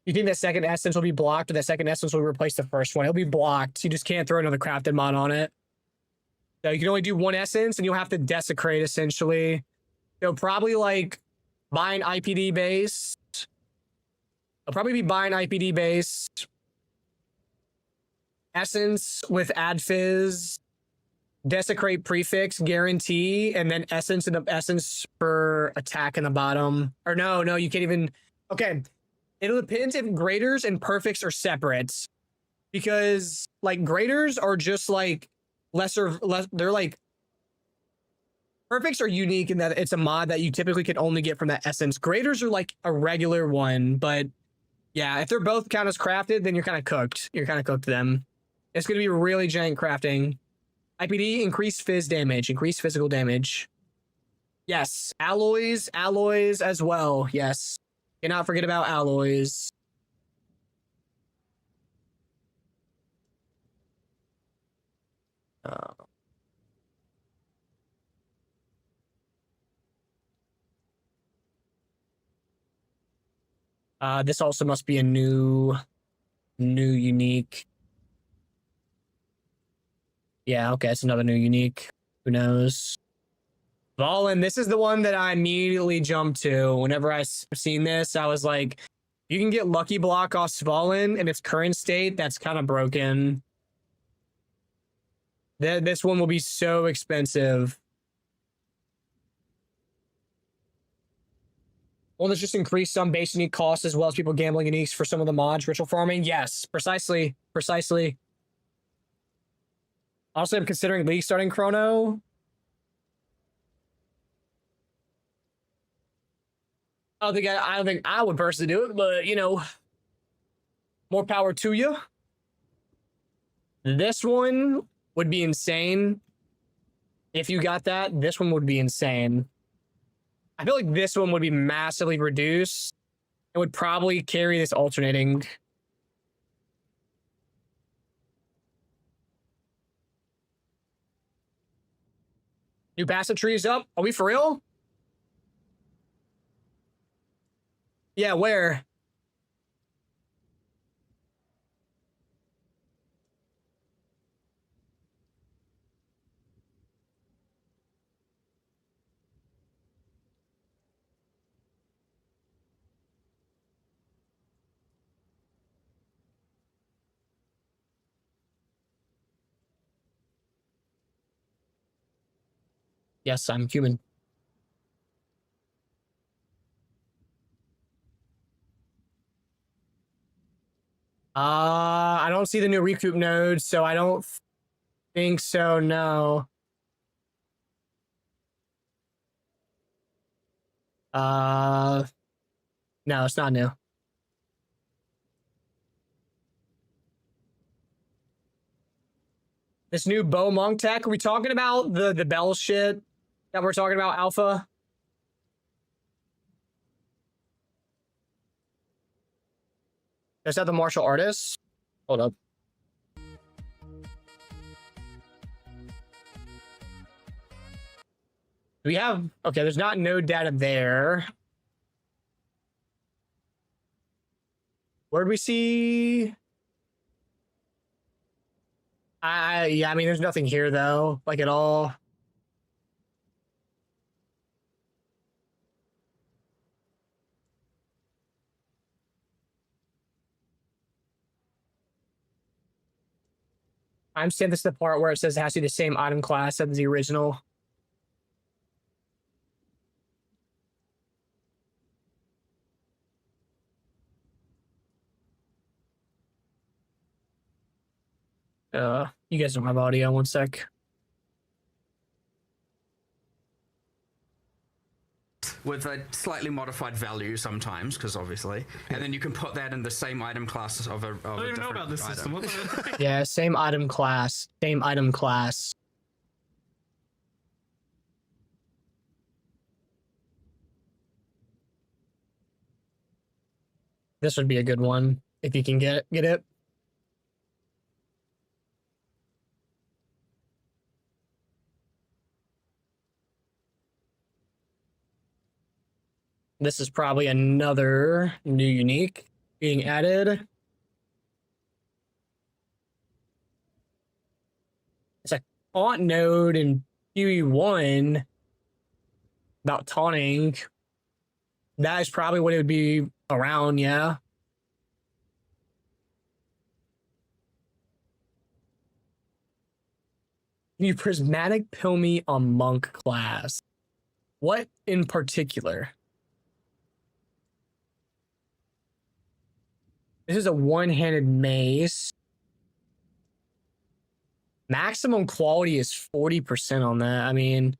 You think that second essence will be blocked, or that second essence will replace the first one? It'll be blocked. You just can't throw another crafted mod on it. So you can only do one essence, and you'll have to desecrate, essentially. They'll probably, like, buy an IPD base. I'll probably be buying IPD based essence with add fizz, desecrate prefix guarantee, and then essence for attack in the bottom. Or no, you can't even. Okay, it'll depend if graders and perfects are separate, because like graders are just like they're like perfects are unique in that it's a mod that you typically can only get from that essence. Graders are like a regular one, but yeah, if they're both count as crafted, then you're kind of cooked. You're kind of cooked them. It's going to be really giant crafting. IPD, increased fizz damage, increased physical damage. Yes, alloys as well. Yes, cannot forget about alloys. This also must be a new unique. Yeah, okay, it's another new unique. Who knows? Valen, this is the one that I immediately jumped to. Whenever I seen this, I was like, you can get Lucky Block off Svalin in its current state. That's kind of broken. This one will be so expensive. Well, there's just increased some base unique costs as well as people gambling uniques for some of the mods, ritual farming. Yes, precisely. Also, I'm considering League starting Chrono. I don't think I would personally do it, but you know, more power to you. This one would be insane. If you got that, this one would be insane. I feel like this one would be massively reduced. It would probably carry this alternating. New passive trees up. Are we for real? Yeah, where? Yes, I'm human. I don't see the new recoup node, so I don't think so, no. No, it's not new. This new bow monk tech, are we talking about the bell shit that we're talking about, Alpha? Is that the martial artist? Hold up. We have, okay, there's not node data there. Where'd we see? Yeah, I mean, there's nothing here though, like at all. I'm saying this is the part where it says it has to be the same item class as the original. You guys don't have audio. One sec. With a slightly modified value sometimes, because obviously, and then you can put that in the same item class of a. I don't even know about this system. Yeah, same item class. Same item class. This would be a good one if you can get it. This is probably another new unique being added. It's a taunt node in QE1 about taunting. That is probably what it would be around, yeah. You prismatic pill me on monk class. What in particular? This is a one-handed mace. Maximum quality is 40% on that. I mean,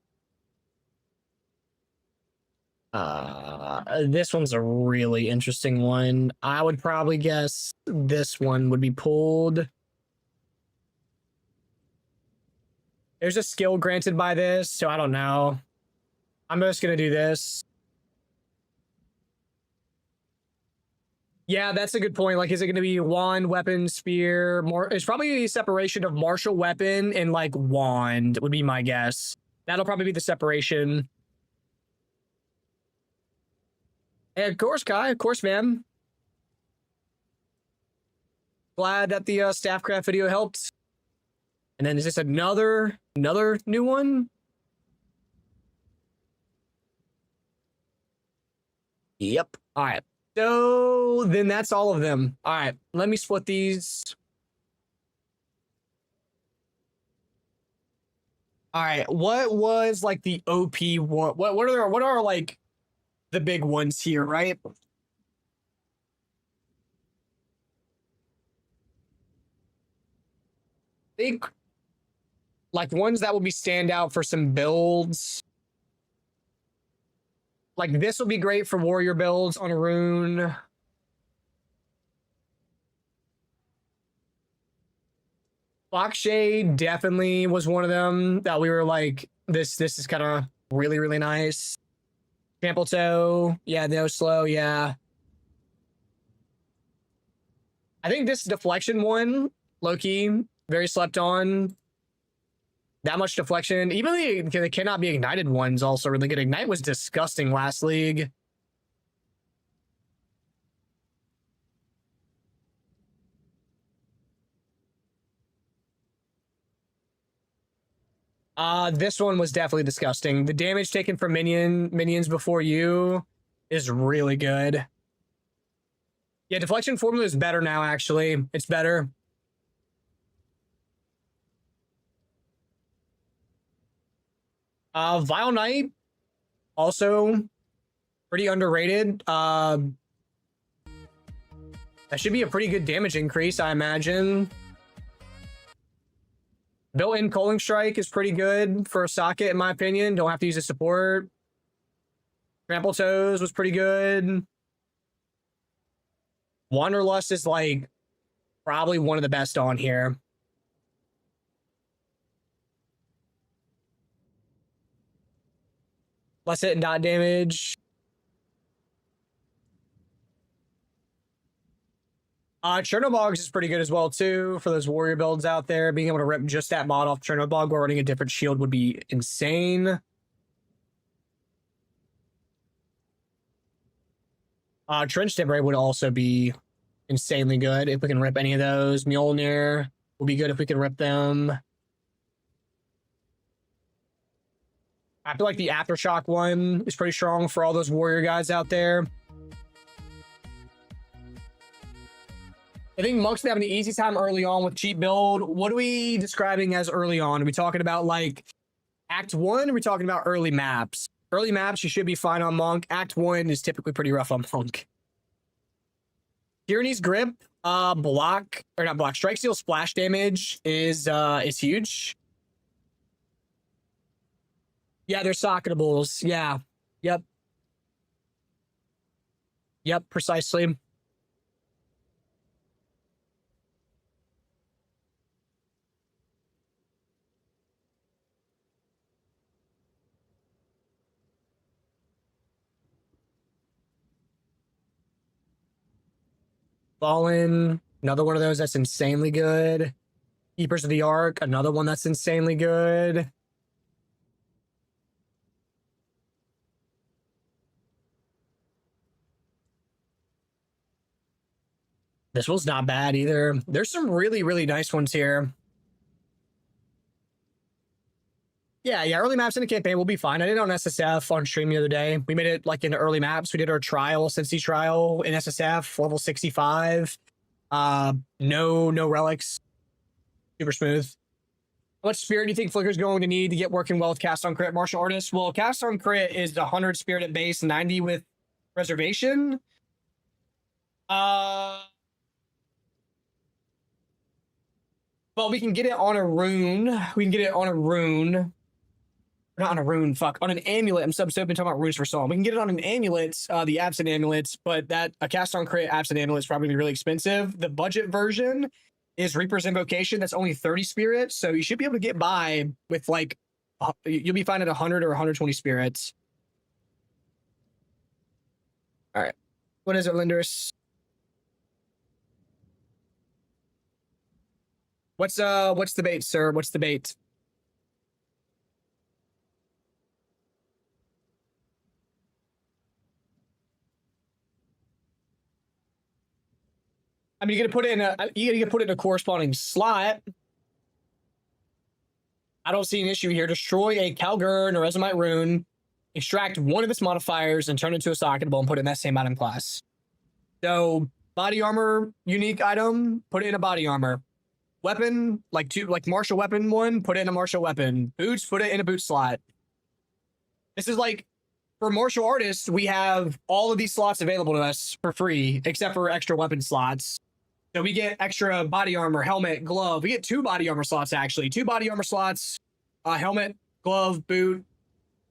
this one's a really interesting one. I would probably guess this one would be pulled. There's a skill granted by this, so I don't know. I'm just gonna do this. Yeah, that's a good point. Like, is it going to be wand, weapon, spear? More, it's probably a separation of martial weapon and like wand would be my guess. That'll probably be the separation. And of course, Kai. Of course, man. Glad that the Staffcraft video helped. And then is this another new one? Yep. All right. So then that's all of them. All right, let me split these. All right, what was like the OP one? What are like the big ones here, right? I think like ones that will be standout for some builds. Like this will be great for warrior builds on a rune. Foxshade definitely was one of them that we were like, this is kind of really, really nice. Trample toe, yeah, no slow, yeah. I think this deflection one, low-key, very slept on. That much deflection. Even the cannot be ignited ones also really good. Ignite was disgusting last league. This one was definitely disgusting. The damage taken from minions before you is really good. Yeah, deflection formula is better now, actually. It's better. Vile Knight, also pretty underrated. That should be a pretty good damage increase, I imagine. Built-in Culling Strike is pretty good for a socket, in my opinion. Don't have to use a support. Trample Toes was pretty good. Wanderlust is like probably one of the best on here. Less hit and dot damage. Chernobogs is pretty good as well, too, for those warrior builds out there. Being able to rip just that mod off Chernobog while running a different shield would be insane. Trench Debris would also be insanely good if we can rip any of those. Mjolnir, will be good if we can rip them. I feel like the Aftershock one is pretty strong for all those warrior guys out there. I think Monk's having an easy time early on with cheap build. What are we describing as early on? Are we talking about like Act 1? Or are we talking about early maps? Early maps, you should be fine on Monk. Act 1 is typically pretty rough on Monk. Tyranny's Grip, Strike Seal splash damage is huge. Yeah, they're socketables. Yeah. Yep. Yep, precisely. Fallen, another one of those that's insanely good. Keepers of the Ark, another one that's insanely good. This one's not bad either. There's some really, really nice ones here. Yeah, early maps in the campaign will be fine. I did it on SSF on stream the other day. We made it like in the early maps. We did our trial, Cincy trial in SSF, level 65. No relics. Super smooth. How much spirit do you think Flicker's going to need to get working well with Cast on Crit Martial Artist? Well, Cast on Crit is 100 spirit at base, 90 with reservation. Well, we can get it on a rune. We can get it on a rune. Not on a rune, fuck. On an amulet. I'm been talking about runes for Psalm. We can get it on an amulet, the absent amulets, but that a cast on crit absent amulet is probably gonna be really expensive. The budget version is Reaper's Invocation. That's only 30 spirits, so you should be able to get by with like, you'll be fine at 100 or 120 spirits. All right. What is it, Linders? What's the bait, sir? What's the bait? I mean, you're gonna put it in a corresponding slot. I don't see an issue here. Destroy a Calgurn or Rezamite rune, extract one of its modifiers, and turn it into a socketable and put it in that same item class. So, body armor, unique item, put it in a body armor. Weapon, like martial weapon one, put it in a martial weapon. Boots, put it in a boot slot. This is like, for martial artists, we have all of these slots available to us for free, except for extra weapon slots. So we get extra body armor, helmet, glove. We get 2 body armor slots, actually. 2 body armor slots, helmet, glove, boot.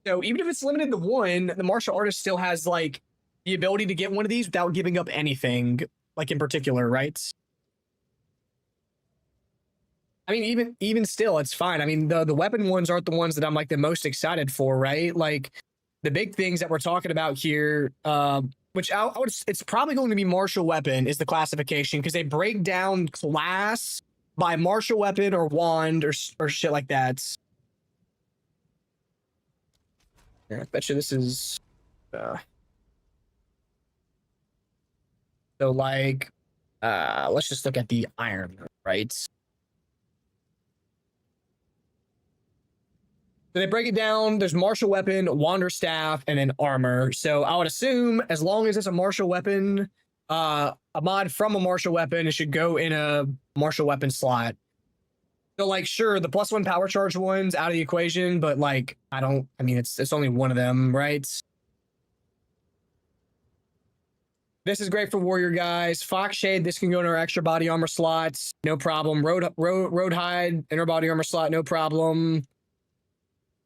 So even if it's limited to 1, the martial artist still has, like, the ability to get one of these without giving up anything, like, in particular, right? I mean, even still, it's fine. I mean, the weapon ones aren't the ones that I'm, like, the most excited for, right? Like, the big things that we're talking about here, which it's probably going to be martial weapon is the classification, because they break down class by martial weapon or wand or shit like that. Yeah, I bet you this is so like let's just look at the iron, right? So they break it down. There's martial weapon, wander staff, and then armor. So I would assume as long as it's a martial weapon, a mod from a martial weapon, it should go in a martial weapon slot. So like, sure, the +1 power charge one's out of the equation, but like, I mean, it's only one of them, right? This is great for warrior guys. Fox Shade, this can go in our extra body armor slots, no problem. Road Hide, inner body armor slot, no problem.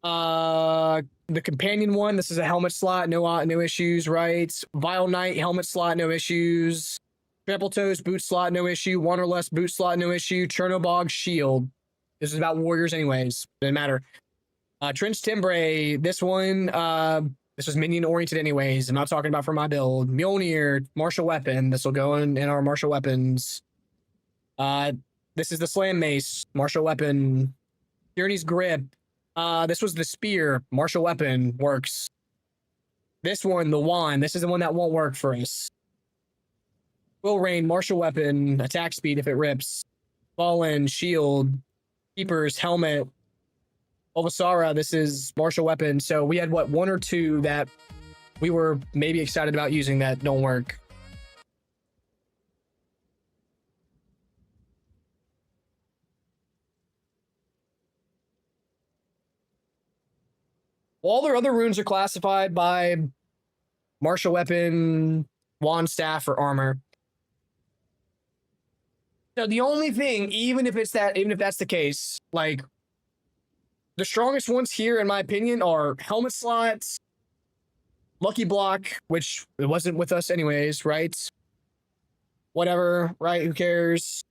The companion one, this is a helmet slot, no issues, right? Vile Knight, helmet slot, no issues. Trample Toes, boot slot, no issue. Wanderlust, boot slot, no issue. Chernobog, shield. This is about warriors anyways, doesn't matter. Trench Timbre, this one, this was minion oriented anyways. I'm not talking about for my build. Mjolnir, martial weapon. This will go in our martial weapons. This is the Slam Mace, martial weapon. Tyranny's Grip. This was the spear, martial weapon, works. This one, the wand, this is the one that won't work for us. Will Rain, martial weapon, attack speed if it rips. Fallen, Shield, Keeper's Helmet, Bulbasaur, this is martial weapon. So we had what, one or two that we were maybe excited about using that don't work. All their other runes are classified by martial weapon, wand, staff, or armor. So the only thing, even if that's the case, like the strongest ones here, in my opinion, are helmet slots, lucky block, which it wasn't with us anyways, right? Whatever, right? Who cares?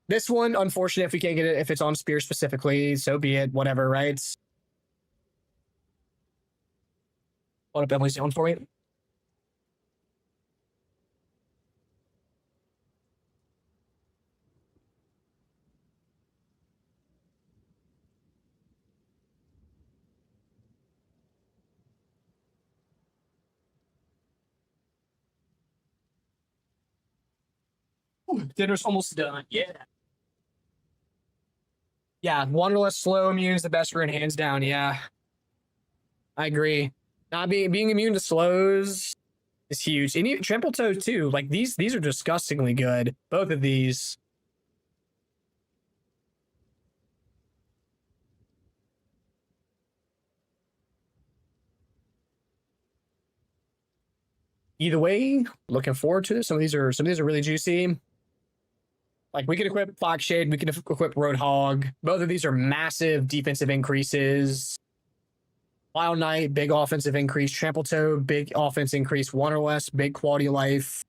This one, unfortunate if we can't get it, if it's on spear specifically, so be it, whatever, right? What up, Emily's doing for me? Ooh, dinner's almost done. Yeah. Yeah, Wanderlust slow immune is the best rune, hands down. Yeah. I agree. Not being immune to slows is huge. And even Trample Toe too. Like these are disgustingly good. Both of these. Either way, looking forward to this. Some of these are really juicy. Like we could equip Fox Shade, we could equip Roadhog. Both of these are massive defensive increases. Wild Knight, big offensive increase. Trample Toe, big offense increase. Wanderlust, big quality of life.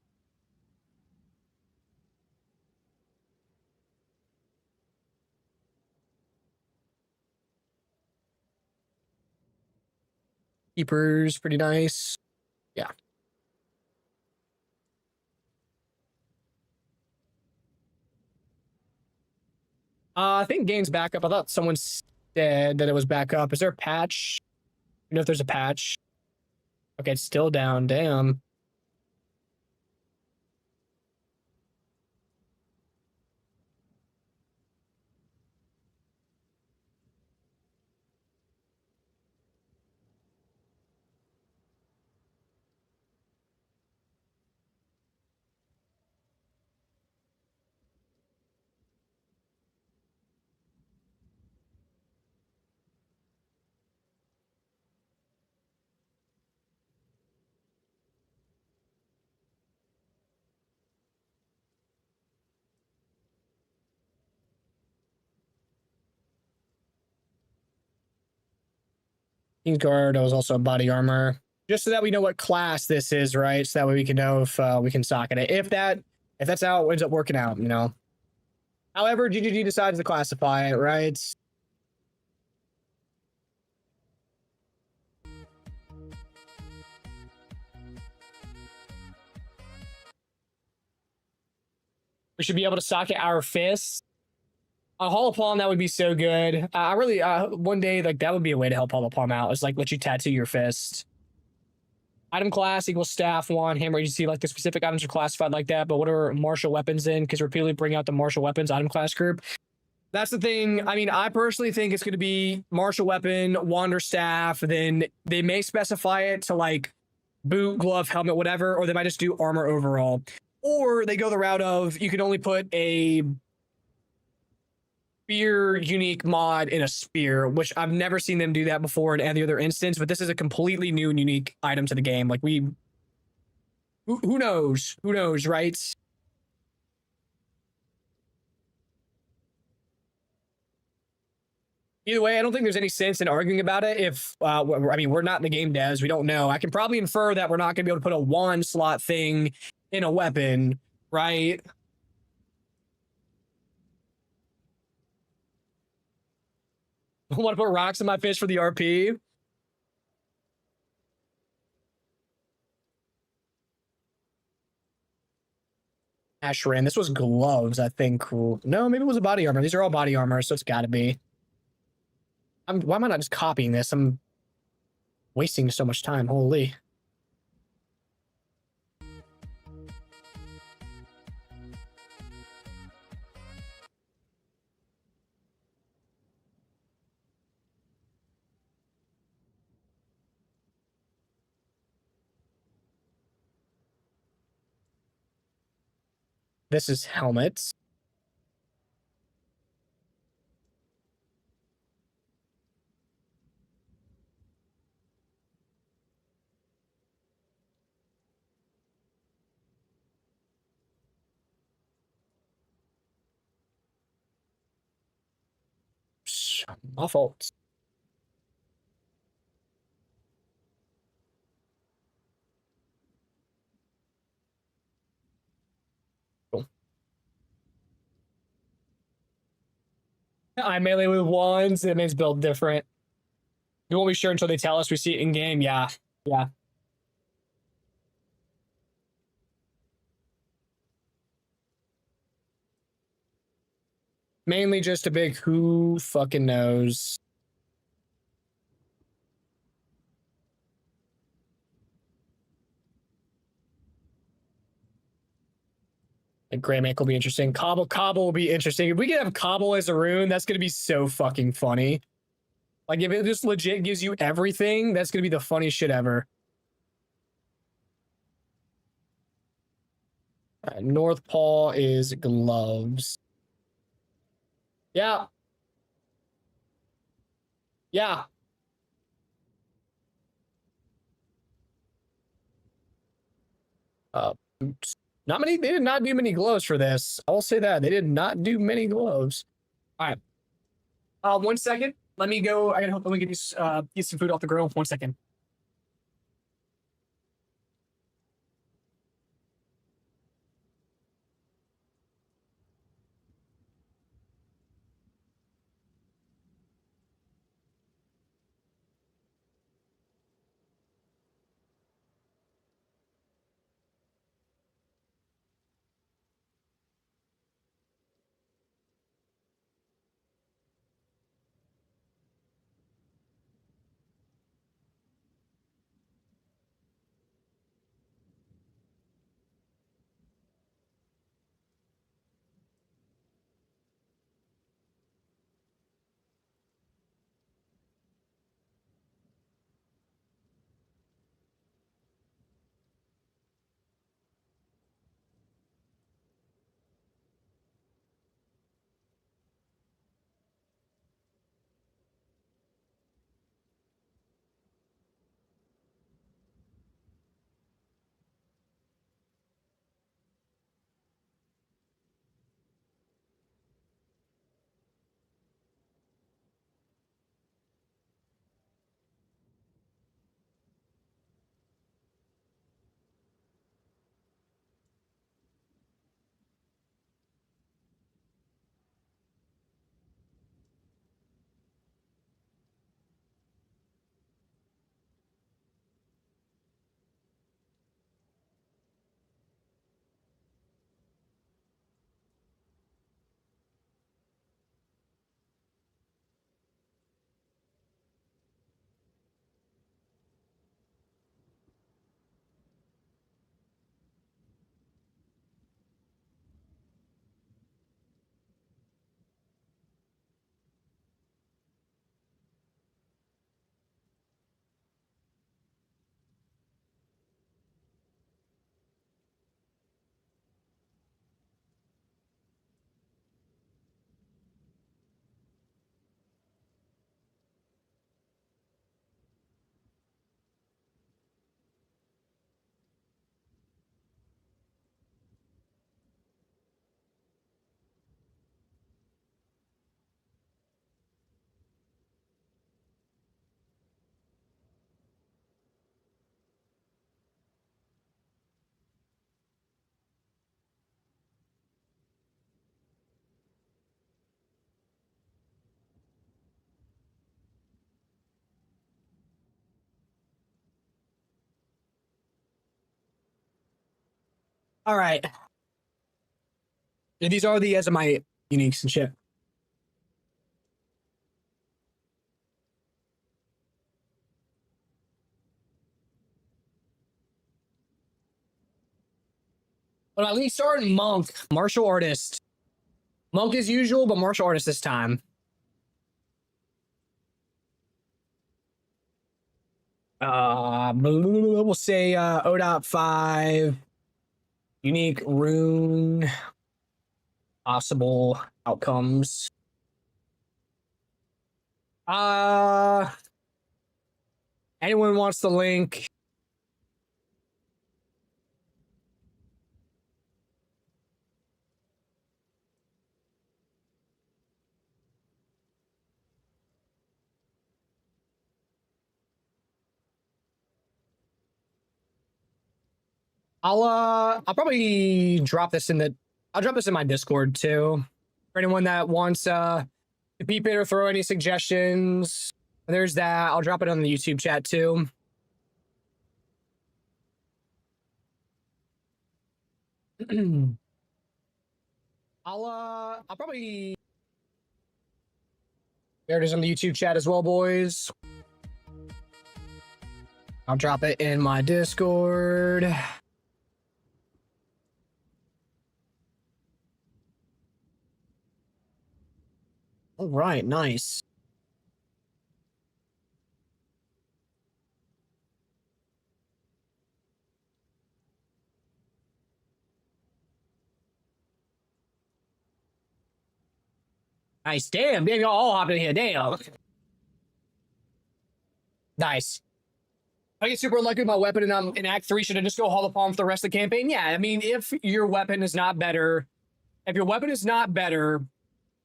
Keeper's pretty nice. Yeah. I think game's back up. I thought someone said that it was back up. Is there a patch? You know if there's a patch? Okay, it's still down. Damn. Kingsguard was also body armor. Just so that we know what class this is, right? So that way we can know if we can socket it. If that's how it ends up working out, you know. However, GGG decides to classify it, right? We should be able to socket our fists. A Hollow Palm, that would be so good. I really, one day, like, that would be a way to help Hollow Palm out. Is like, let you tattoo your fist. Item class equals staff, wand, hammer. You see, like, the specific items are classified like that, but what are martial weapons in? Because repeatedly bring out the martial weapons item class group. That's the thing. I mean, I personally think it's going to be martial weapon, wander staff. Then they may specify it to, like, boot, glove, helmet, whatever, or they might just do armor overall. Or they go the route of you can only put a spear unique mod in a spear, which I've never seen them do that before in any other instance, but this is a completely new and unique item to the game. Like who knows, right? Either way, I don't think there's any sense in arguing about it. If I mean, we're not in the game devs, we don't know. I can probably infer that we're not going to be able to put a wand slot thing in a weapon, right? I want to put rocks in my fish for the RP. Ashran, this was gloves, I think. No, maybe it was a body armor. These are all body armor, so it's got to be. Why am I not just copying this? I'm wasting so much time. Holy. This is helmets. My fault. Cool. I melee with wands. It means build different. You won't be sure until they tell us we see it in game. Yeah. Yeah. Mainly just a big who fucking knows. Like Greymank will be interesting. Cobble will be interesting. If we can have Cobble as a rune, that's gonna be so fucking funny. Like if it just legit gives you everything, that's gonna be the funniest shit ever. North Paw is gloves. Yeah. Yeah. Boots. Not many. They did not do many gloves for this. I will say that they did not do many gloves. All right. 1 second. Let me go. I gotta help. Let me get these get some food off the grill. 1 second. All right. These are the as my uniques and shit. But at least start Monk, martial artist. Monk as usual, but martial artist this time. We'll say 0.5 unique rune. possible outcomes. Anyone wants the link? I'll probably drop this in the I'll drop this in my Discord too. For anyone that wants to peep it or throw any suggestions. There's that. I'll drop it on the YouTube chat too. I'll probably there it is on the YouTube chat as well, boys. I'll drop it in my Discord. All right, nice. Nice. Damn, y'all all hopping in here. Damn. Nice. I get super lucky with my weapon and I'm in Act 3. Should I just go Hall of Palm for the rest of the campaign? Yeah, I mean, if your weapon is not better,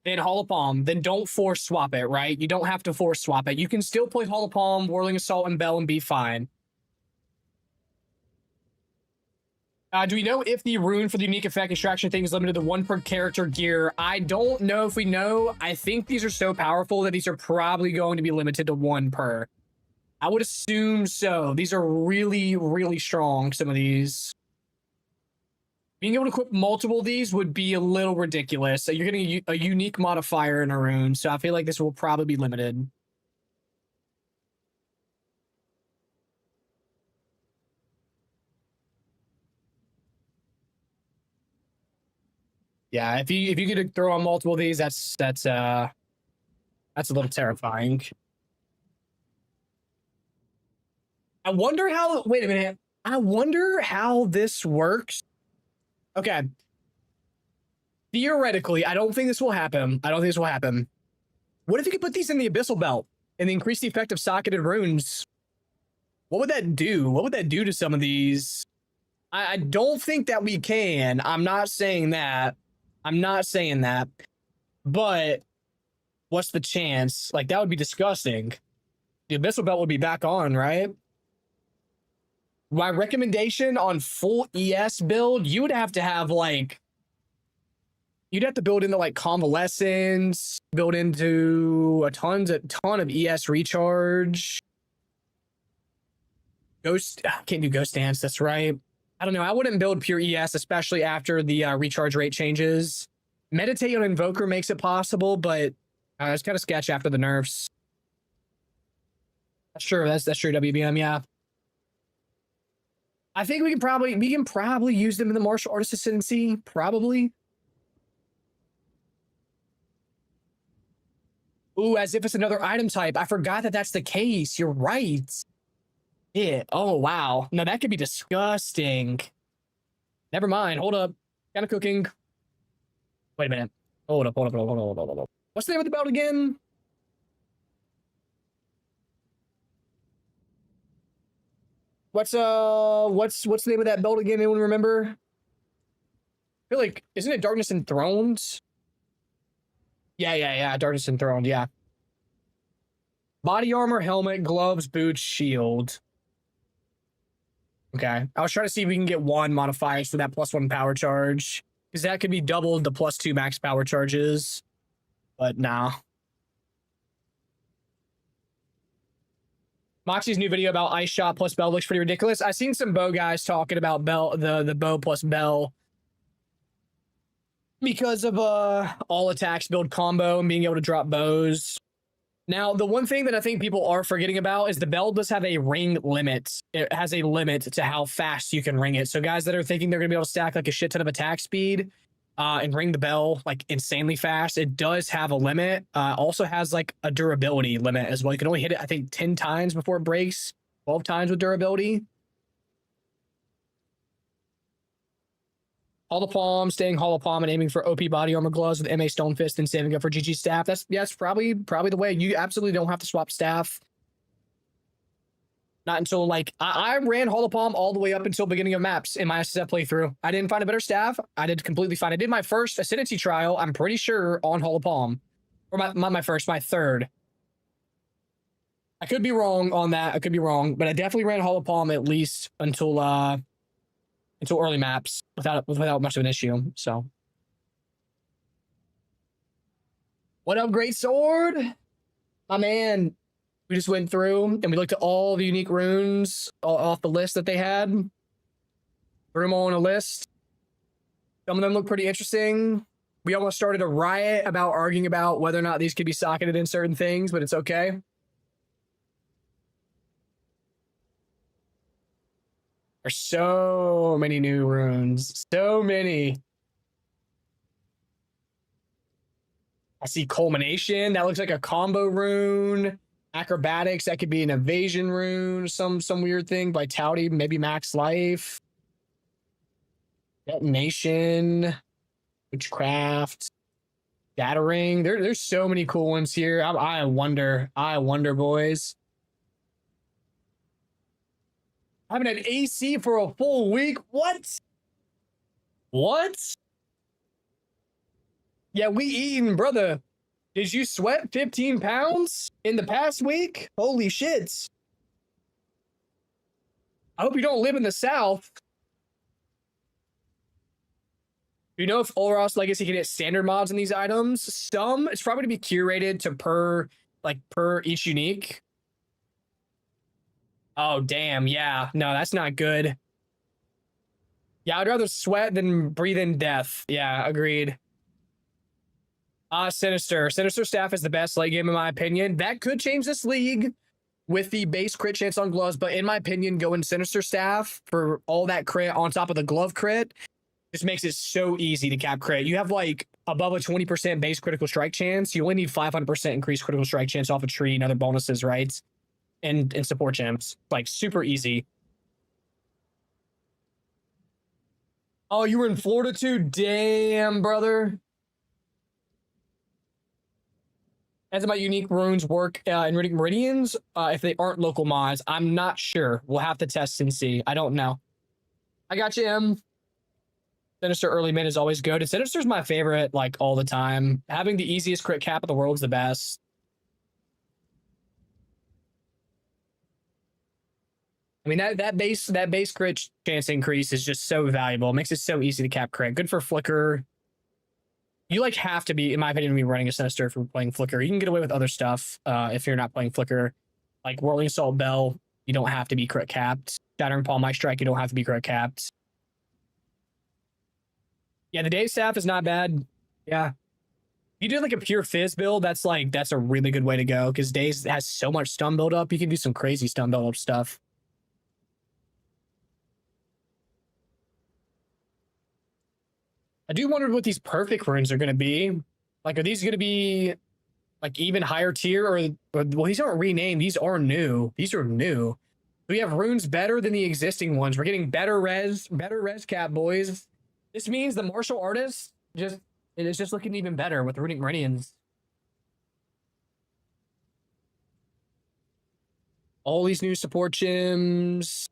than Hall of Palm, then don't force swap it, right? You don't have to force swap it. You can still play Hall of Palm, Whirling Assault, and Bell and be fine. Do we know if the rune for the unique effect extraction thing is limited to 1 per character gear? I don't know if we know. I think these are so powerful that these are probably going to be limited to 1 per. I would assume so. These are really, really strong, some of these. Being able to equip multiple of these would be a little ridiculous. So you're getting a unique modifier in a rune, so I feel like this will probably be limited. Yeah, if you get to throw on multiple of these, that's a little terrifying. I wonder how. Wait a minute. I wonder how this works. Okay. Theoretically, I don't think this will happen. What if you could put these in the Abyssal Belt and increase the effect of socketed runes? What would that do? What would that do to some of these? I don't think that we can. I'm not saying that. But what's the chance? Like, that would be disgusting. The Abyssal Belt would be back on, right? My recommendation on full ES build, you would have to have like, you'd have to build into like convalescence, build into a ton of ES recharge. Can't do ghost dance. That's right. I don't know. I wouldn't build pure ES, especially after the recharge rate changes. Meditate on Invoker makes it possible, but it's kind of sketch after the nerfs. That's true. That's true. WBM, yeah. I think we can probably use them in the martial artist ascendancy. Probably. Ooh, as if it's another item type. I forgot that that's the case. You're right. Yeah. Oh, wow. No, that could be disgusting. Never mind. Hold up. Kind of cooking. Wait a minute. Hold up. What's the name of the belt again? What's the name of that belt again? Anyone remember? I feel like, isn't it Darkness Enthroned? Yeah. Darkness Enthroned, yeah. Body armor, helmet, gloves, boots, shield. Okay. I was trying to see if we can get 1 modifiers for that +1 power charge. Because that could be doubled the +2 max power charges. But nah. Moxie's new video about Ice Shot plus Bell looks pretty ridiculous. I've seen some bow guys talking about Bell, the bow plus Bell, because of all attacks build combo and being able to drop bows. Now, the one thing that I think people are forgetting about is the Bell does have a ring limit. It has a limit to how fast you can ring it. So guys that are thinking they're going to be able to stack like a shit ton of attack speed and ring the Bell like insanely fast, it does have a limit. Also has like a durability limit as well. You can only hit it, I think, 10 times before it breaks, 12 times with durability. Hollow Palm, staying Hollow Palm and aiming for OP body armor gloves with MA Stone Fist and saving up for GG staff. That's probably the way. You absolutely don't have to swap staff. Not until like I ran Hollow Palm all the way up until beginning of maps in my SSF playthrough. I didn't find a better staff. I did completely fine. I did my first Ascendancy trial, I'm pretty sure, on Hollow Palm. Or my third. I could be wrong on that. I could be wrong, but I definitely ran Hollow Palm at least until early maps without much of an issue. So, what up, Great Sword? My man, we just went through and we looked at all the unique runes off the list that they had. Threw them all on a list. Some of them look pretty interesting. We almost started a riot about arguing about whether or not these could be socketed in certain things, but it's okay. There's so many new runes. So many. I see Culmination. That looks like a combo rune. Acrobatics. That could be an evasion rune. Some weird thing. Vitality. Maybe max life. Detonation. Witchcraft. Scattering. There's so many cool ones here. I wonder, boys. I haven't had AC for a full week. What? Yeah, we eating, brother. Did you sweat 15 pounds in the past week? Holy shit. I hope you don't live in the South. Do you know if Olros Legacy can hit standard mods in these items? Some. It's probably to be curated to per each unique. Oh, damn. Yeah. No, that's not good. Yeah, I'd rather sweat than breathe in death. Yeah, agreed. Sinister. Sinister staff is the best late game, in my opinion. That could change this league with the base crit chance on gloves, but in my opinion, going Sinister staff for all that crit on top of the glove crit just makes it so easy to cap crit. You have like above a 20% base critical strike chance. You only need 500% increased critical strike chance off a tree and other bonuses, right? And support gems. Like, super easy. Oh, you were in Florida too? Damn, brother. As about unique runes work in Runic Meridians, if they aren't local mods, I'm not sure. We'll have to test and see. I don't know. I got you, M. Sinister early mid is always good. And Sinister's my favorite, like, all the time. Having the easiest crit cap in the world is the best. I mean, that base crit chance increase is just so valuable. It makes it so easy to cap crit. Good for Flicker. You like have to be, in my opinion, be running a Sinister if you're playing Flicker. You can get away with other stuff if you're not playing Flicker. Like Whirling Assault Bell, you don't have to be crit capped. Shattering Palm Ice Strike, you don't have to be crit capped. Yeah, the day staff is not bad. Yeah. If you do like a pure Fizz build, that's a really good way to go because Days has so much stun build up. You can do some crazy stun build up stuff. I do wonder what these perfect runes are going to be. Like, are these going to be like even higher tier or well, these aren't renamed. These are new. These are new. We have runes better than the existing ones. We're getting better res cap, boys. This means the martial artist it is just looking even better with Runic Meridians. All these new support gems.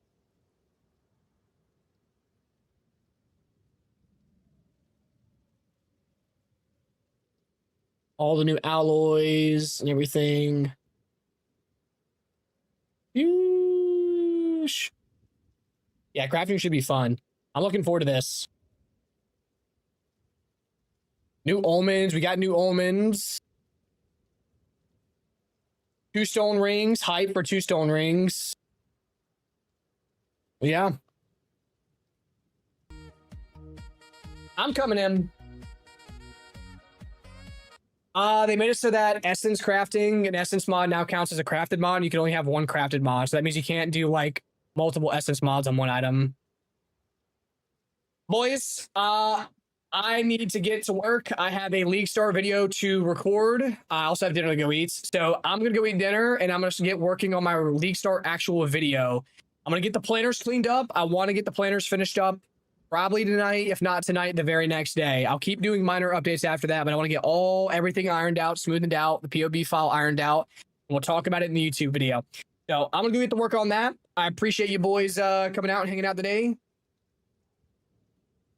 All the new alloys and everything. Yeesh. Yeah, crafting should be fun. I'm looking forward to this. New omens. We got new omens. 2 stone rings. Hype for 2 stone rings. Yeah. I'm coming in. They made it so that essence crafting and essence mod now counts as a crafted mod. You can only have one crafted mod. So that means you can't do like multiple essence mods on one item. Boys, I need to get to work. I have a League Star video to record. I also have dinner to go eat. So I'm going to go eat dinner and I'm going to get working on my League Star actual video. I'm going to get the planners cleaned up. I want to get the planners finished up probably tonight, if not tonight, the very next day. I'll keep doing minor updates after that, but I want to get everything ironed out, smoothed out, the POB file ironed out. And we'll talk about it in the YouTube video. So I'm gonna go get to work on that. I appreciate you boys coming out and hanging out today.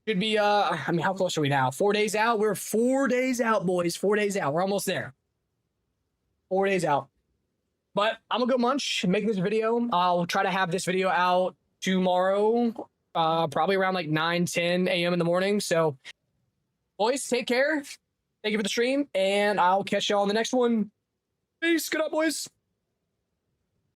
Should be I mean, how close are we now? 4 days out. We're 4 days out, boys. 4 days out. We're almost there. 4 days out. But I'm gonna go munch and make this video. I'll try to have this video out tomorrow, probably around like 9-10 a.m. in the morning. So boys, take care. Thank you for the stream, and I'll catch y'all on the next one. Peace. Good up, boys.